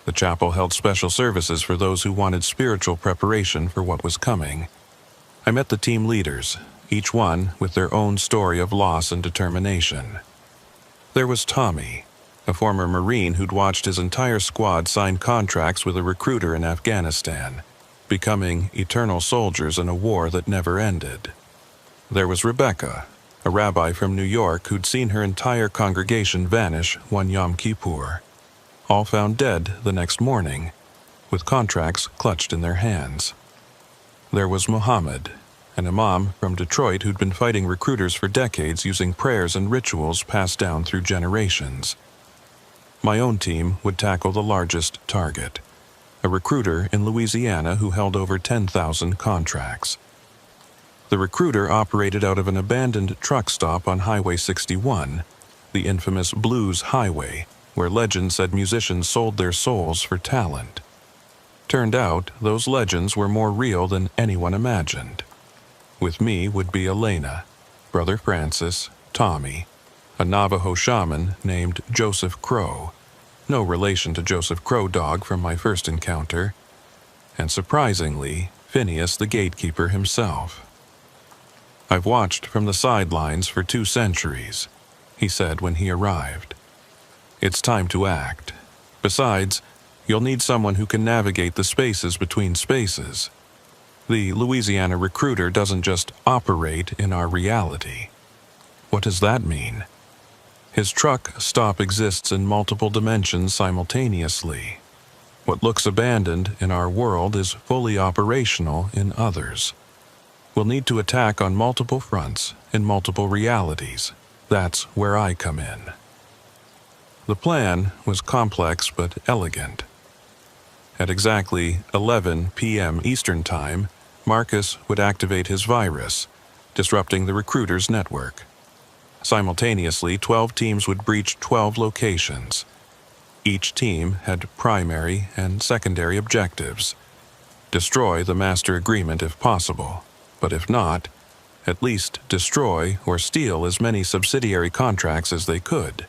The chapel held special services for those who wanted spiritual preparation for what was coming. I met the team leaders, each one with their own story of loss and determination. There was Tommy, a former Marine who'd watched his entire squad sign contracts with a recruiter in Afghanistan, becoming eternal soldiers in a war that never ended. There was Rebecca, a rabbi from New York who'd seen her entire congregation vanish one Yom Kippur, all found dead the next morning, with contracts clutched in their hands. There was Muhammad, an imam from Detroit who'd been fighting recruiters for decades using prayers and rituals passed down through generations. My own team would tackle the largest target, a recruiter in Louisiana who held over 10,000 contracts. The recruiter operated out of an abandoned truck stop on Highway 61, the infamous Blues Highway, where legend said musicians sold their souls for talent. Turned out, those legends were more real than anyone imagined. With me would be Elena, Brother Francis, Tommy, a Navajo shaman named Joseph Crow, no relation to Joseph Crow Dog from my first encounter, and surprisingly, Phineas the gatekeeper himself. I've watched from the sidelines for 2 centuries, he said when he arrived. It's time to act. Besides, you'll need someone who can navigate the spaces between spaces. The Louisiana recruiter doesn't just operate in our reality. What does that mean? His truck stop exists in multiple dimensions simultaneously. What looks abandoned in our world is fully operational in others. We'll need to attack on multiple fronts, in multiple realities. That's where I come in. The plan was complex but elegant. At exactly 11 p.m. Eastern Time, Marcus would activate his virus, disrupting the recruiters' network. Simultaneously, 12 teams would breach 12 locations. Each team had primary and secondary objectives. Destroy the master agreement if possible, but if not, at least destroy or steal as many subsidiary contracts as they could.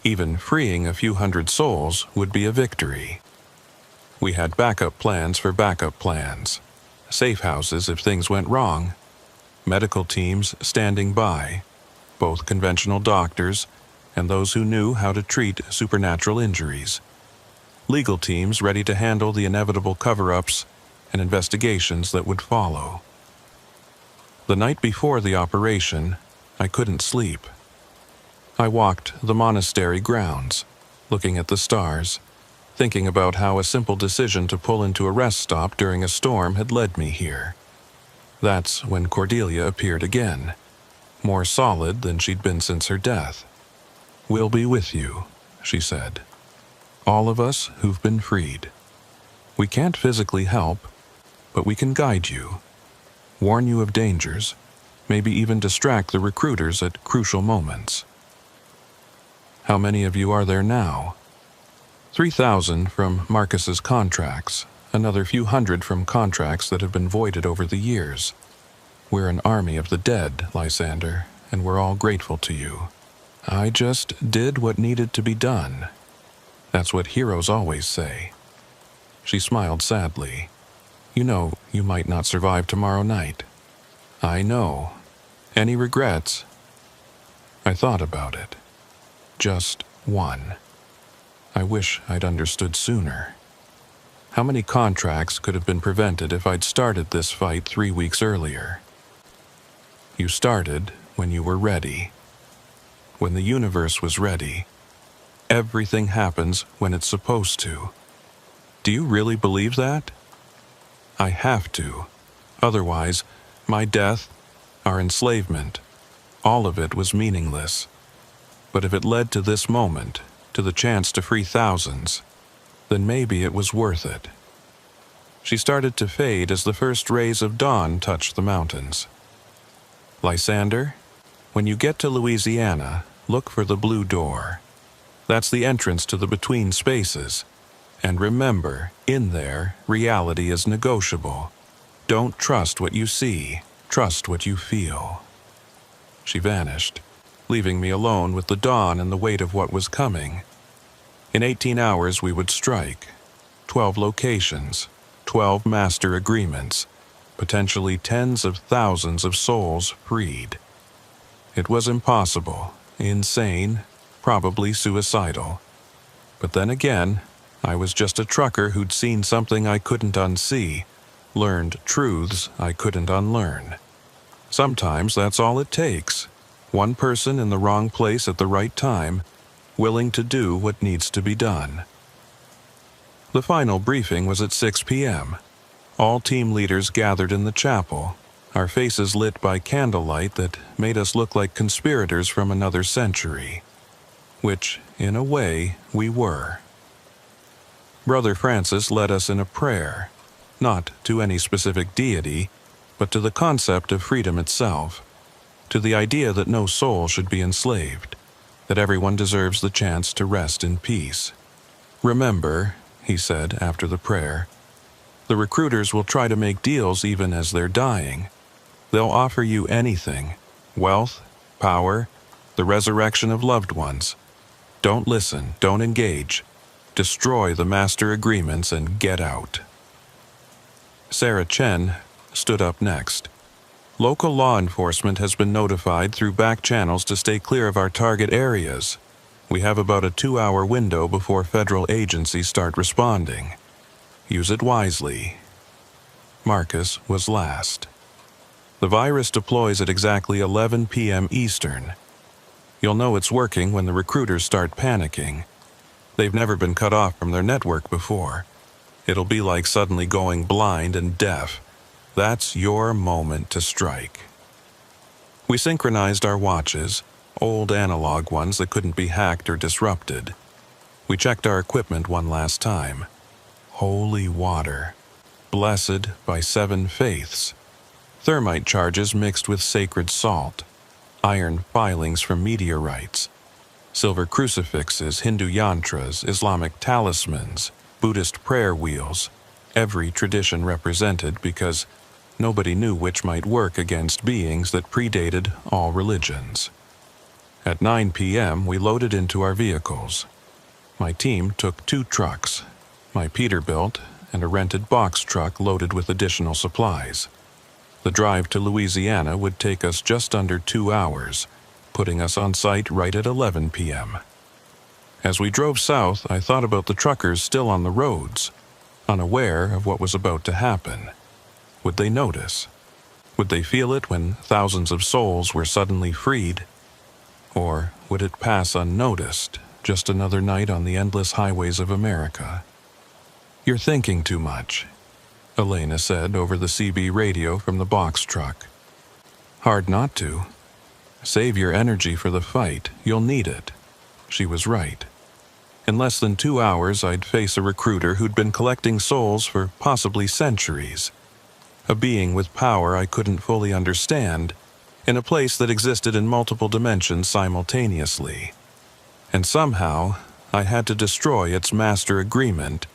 Even freeing a few hundred souls would be a victory. We had backup plans for backup plans. Safe houses if things went wrong. Medical teams standing by, both conventional doctors and those who knew how to treat supernatural injuries. Legal teams ready to handle the inevitable cover-ups and investigations that would follow. The night before the operation, I couldn't sleep. I walked the monastery grounds, looking at the stars, thinking about how a simple decision to pull into a rest stop during a storm had led me here. That's when Cordelia appeared again, more solid than she'd been since her death. "We'll be with you," she said. "All of us who've been freed. We can't physically help, but we can guide you, warn you of dangers, maybe even distract the recruiters at crucial moments." "How many of you are there now?" 3,000 from Marcus's contracts, another few hundred from contracts that have been voided over the years. We're an army of the dead, Lysander, and we're all grateful to you. I just did what needed to be done. That's what heroes always say. She smiled sadly. "You know you might not survive tomorrow night." "I know. Any regrets?" I thought about it. Just one. I wish I'd understood sooner. How many contracts could have been prevented if I'd started this fight 3 weeks earlier? You started when you were ready. When the universe was ready. Everything happens when it's supposed to. Do you really believe that? I have to. Otherwise, my death, our enslavement, all of it was meaningless. But if it led to this moment, to the chance to free thousands, then maybe it was worth it. She started to fade as the first rays of dawn touched the mountains. "Lysander, when you get to Louisiana, look for the blue door. That's the entrance to the between spaces. And remember, in there, reality is negotiable. Don't trust what you see, trust what you feel." She vanished, leaving me alone with the dawn and the weight of what was coming. In 18 hours we would strike. 12 locations, 12 master agreements, potentially tens of thousands of souls freed. It was impossible, insane, probably suicidal. But then again, I was just a trucker who'd seen something I couldn't unsee, learned truths I couldn't unlearn. Sometimes that's all it takes. One person in the wrong place at the right time, willing to do what needs to be done. The final briefing was at 6 p.m. All team leaders gathered in the chapel, our faces lit by candlelight that made us look like conspirators from another century. Which, in a way, we were. Brother Francis led us in a prayer, not to any specific deity, but to the concept of freedom itself, to the idea that no soul should be enslaved, that everyone deserves the chance to rest in peace. "Remember," he said after the prayer, "the recruiters will try to make deals even as they're dying. They'll offer you anything, wealth, power, the resurrection of loved ones. Don't listen, don't engage. Destroy the master agreements and get out." Sarah Chen stood up next. "Local law enforcement has been notified through back channels to stay clear of our target areas. We have about a 2-hour window before federal agencies start responding. Use it wisely." Marcus was last. The virus deploys at exactly 11 p.m. Eastern. You'll know it's working when the recruiters start panicking. They've never been cut off from their network before. It'll be like suddenly going blind and deaf. That's your moment to strike. We synchronized our watches, old analog ones that couldn't be hacked or disrupted. We checked our equipment one last time. Holy water. Blessed by 7 faiths. Thermite charges mixed with sacred salt. Iron filings from meteorites. Silver crucifixes, Hindu yantras, Islamic talismans, Buddhist prayer wheels. Every tradition represented because nobody knew which might work against beings that predated all religions. At 9 p.m., we loaded into our vehicles. My team took 2 trucks, my Peterbilt and a rented box truck loaded with additional supplies. The drive to Louisiana would take us just under 2 hours, putting us on site right at 11 p.m. As we drove south, I thought about the truckers still on the roads, unaware of what was about to happen. Would they notice? Would they feel it when thousands of souls were suddenly freed? Or would it pass unnoticed, just another night on the endless highways of America? "You're thinking too much," Elena said over the CB radio from the box truck. "Hard not to. Save your energy for the fight. You'll need it." She was right. In less than 2 hours, I'd face a recruiter who'd been collecting souls for possibly centuries. A being with power I couldn't fully understand, in a place that existed in multiple dimensions simultaneously. And somehow, I had to destroy its master agreement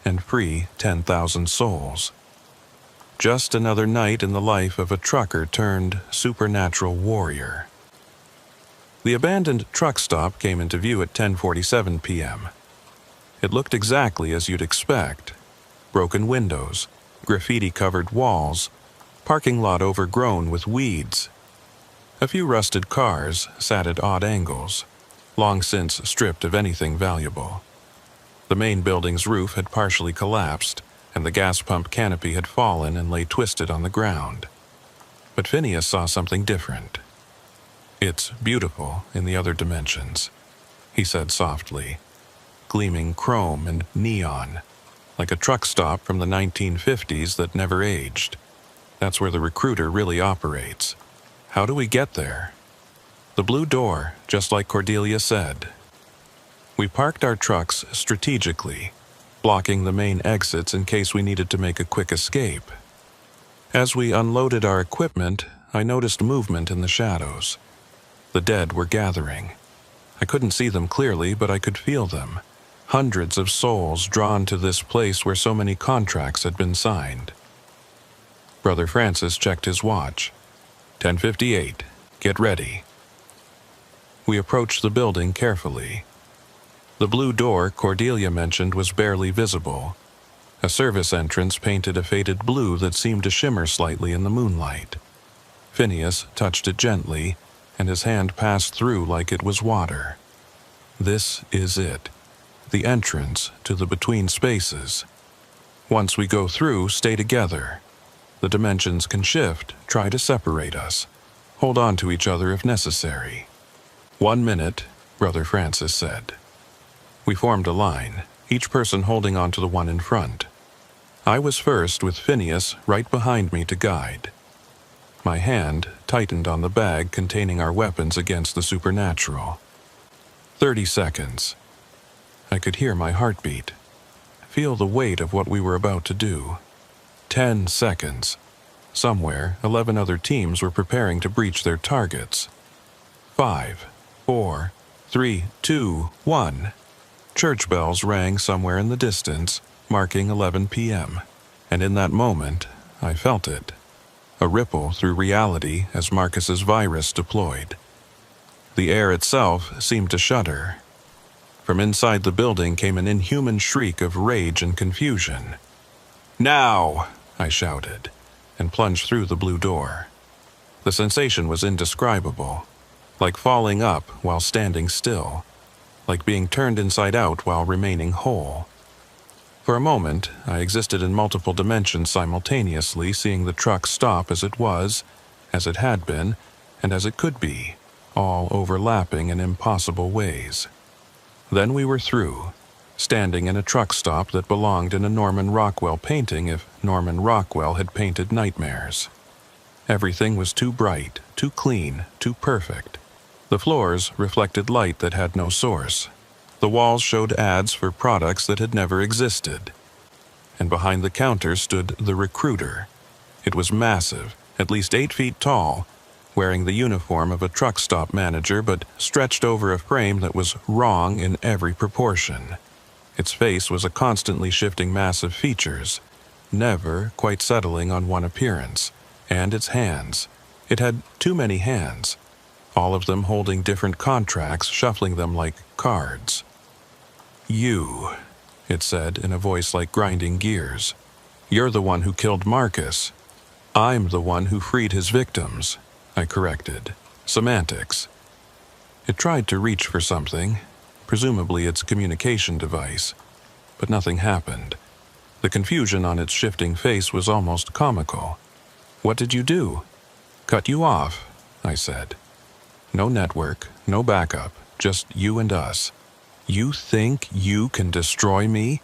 and free 10,000 souls. Just another night in the life of a trucker turned supernatural warrior. The abandoned truck stop came into view at 10:47 p.m. It looked exactly as you'd expect. Broken windows, graffiti-covered walls, parking lot overgrown with weeds. A few rusted cars sat at odd angles, long since stripped of anything valuable. The main building's roof had partially collapsed, and the gas pump canopy had fallen and lay twisted on the ground. But Phineas saw something different. "It's beautiful in the other dimensions," he said softly, gleaming chrome and neon, like a truck stop from the 1950s that never aged. That's where the recruiter really operates. How do we get there? The blue door, just like Cordelia said. We parked our trucks strategically, blocking the main exits in case we needed to make a quick escape. As we unloaded our equipment, I noticed movement in the shadows. The dead were gathering. I couldn't see them clearly, but I could feel them. Hundreds of souls drawn to this place where so many contracts had been signed. Brother Francis checked his watch. 10:58. Get ready. We approached the building carefully. The blue door Cordelia mentioned was barely visible. A service entrance painted a faded blue that seemed to shimmer slightly in the moonlight. Phineas touched it gently, and his hand passed through like it was water. This is it. The entrance to the between spaces. Once we go through, stay together. The dimensions can shift, try to separate us. Hold on to each other if necessary. 1 minute, Brother Francis said. We formed a line, each person holding on to the one in front. I was first with Phineas right behind me to guide. My hand tightened on the bag containing our weapons against the supernatural. 30 seconds. I could hear my heartbeat, feel the weight of what we were about to do. 10 seconds. Somewhere, 11 other teams were preparing to breach their targets. 5, 4, 3, 2, 1. Church bells rang somewhere in the distance, marking 11 p.m. And in that moment, I felt it. A ripple through reality as Marcus's virus deployed. The air itself seemed to shudder. From inside the building came an inhuman shriek of rage and confusion. "Now!" I shouted, and plunged through the blue door. The sensation was indescribable, like falling up while standing still, like being turned inside out while remaining whole. For a moment, I existed in multiple dimensions simultaneously, seeing the truck stop as it was, as it had been, and as it could be, all overlapping in impossible ways. Then we were through, standing in a truck stop that belonged in a Norman Rockwell painting if Norman Rockwell had painted nightmares. Everything was too bright, too clean, too perfect. The floors reflected light that had no source. The walls showed ads for products that had never existed. And behind the counter stood the recruiter. It was massive, at least 8 feet tall, wearing the uniform of a truck stop manager but stretched over a frame that was wrong in every proportion. Its face was a constantly shifting mass of features, never quite settling on one appearance, and its hands. It had too many hands, all of them holding different contracts, shuffling them like cards. "You," it said in a voice like grinding gears. "You're the one who killed Marcus. I'm the one who freed his victims," I corrected. Semantics. It tried to reach for something, presumably its communication device, but nothing happened. The confusion on its shifting face was almost comical. "What did you do?" "Cut you off," I said. "No network, no backup, just you and us. You think you can destroy me?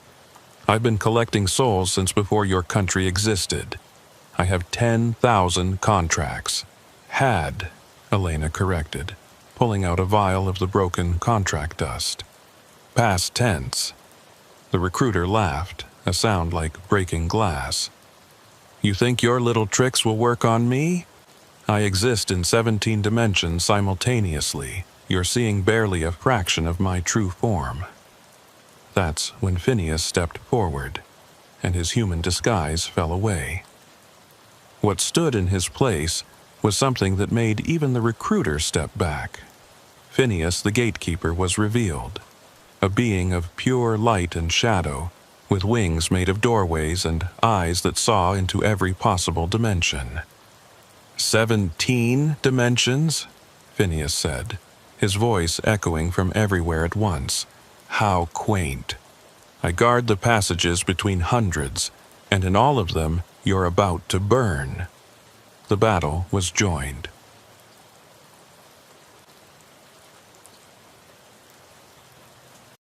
I've been collecting souls since before your country existed. I have 10,000 contracts." "Had," Elena corrected, pulling out a vial of the broken contract dust. "Past tense." The recruiter laughed, a sound like breaking glass. "You think your little tricks will work on me? I exist in 17 dimensions simultaneously. You're seeing barely a fraction of my true form." That's when Phineas stepped forward, and his human disguise fell away. What stood in his place was something that made even the recruiter step back. Phineas, the gatekeeper, was revealed, a being of pure light and shadow, with wings made of doorways and eyes that saw into every possible dimension. 17 dimensions? Phineas said, his voice echoing from everywhere at once. How quaint. I guard the passages between hundreds, and in all of them you're about to burn. The battle was joined.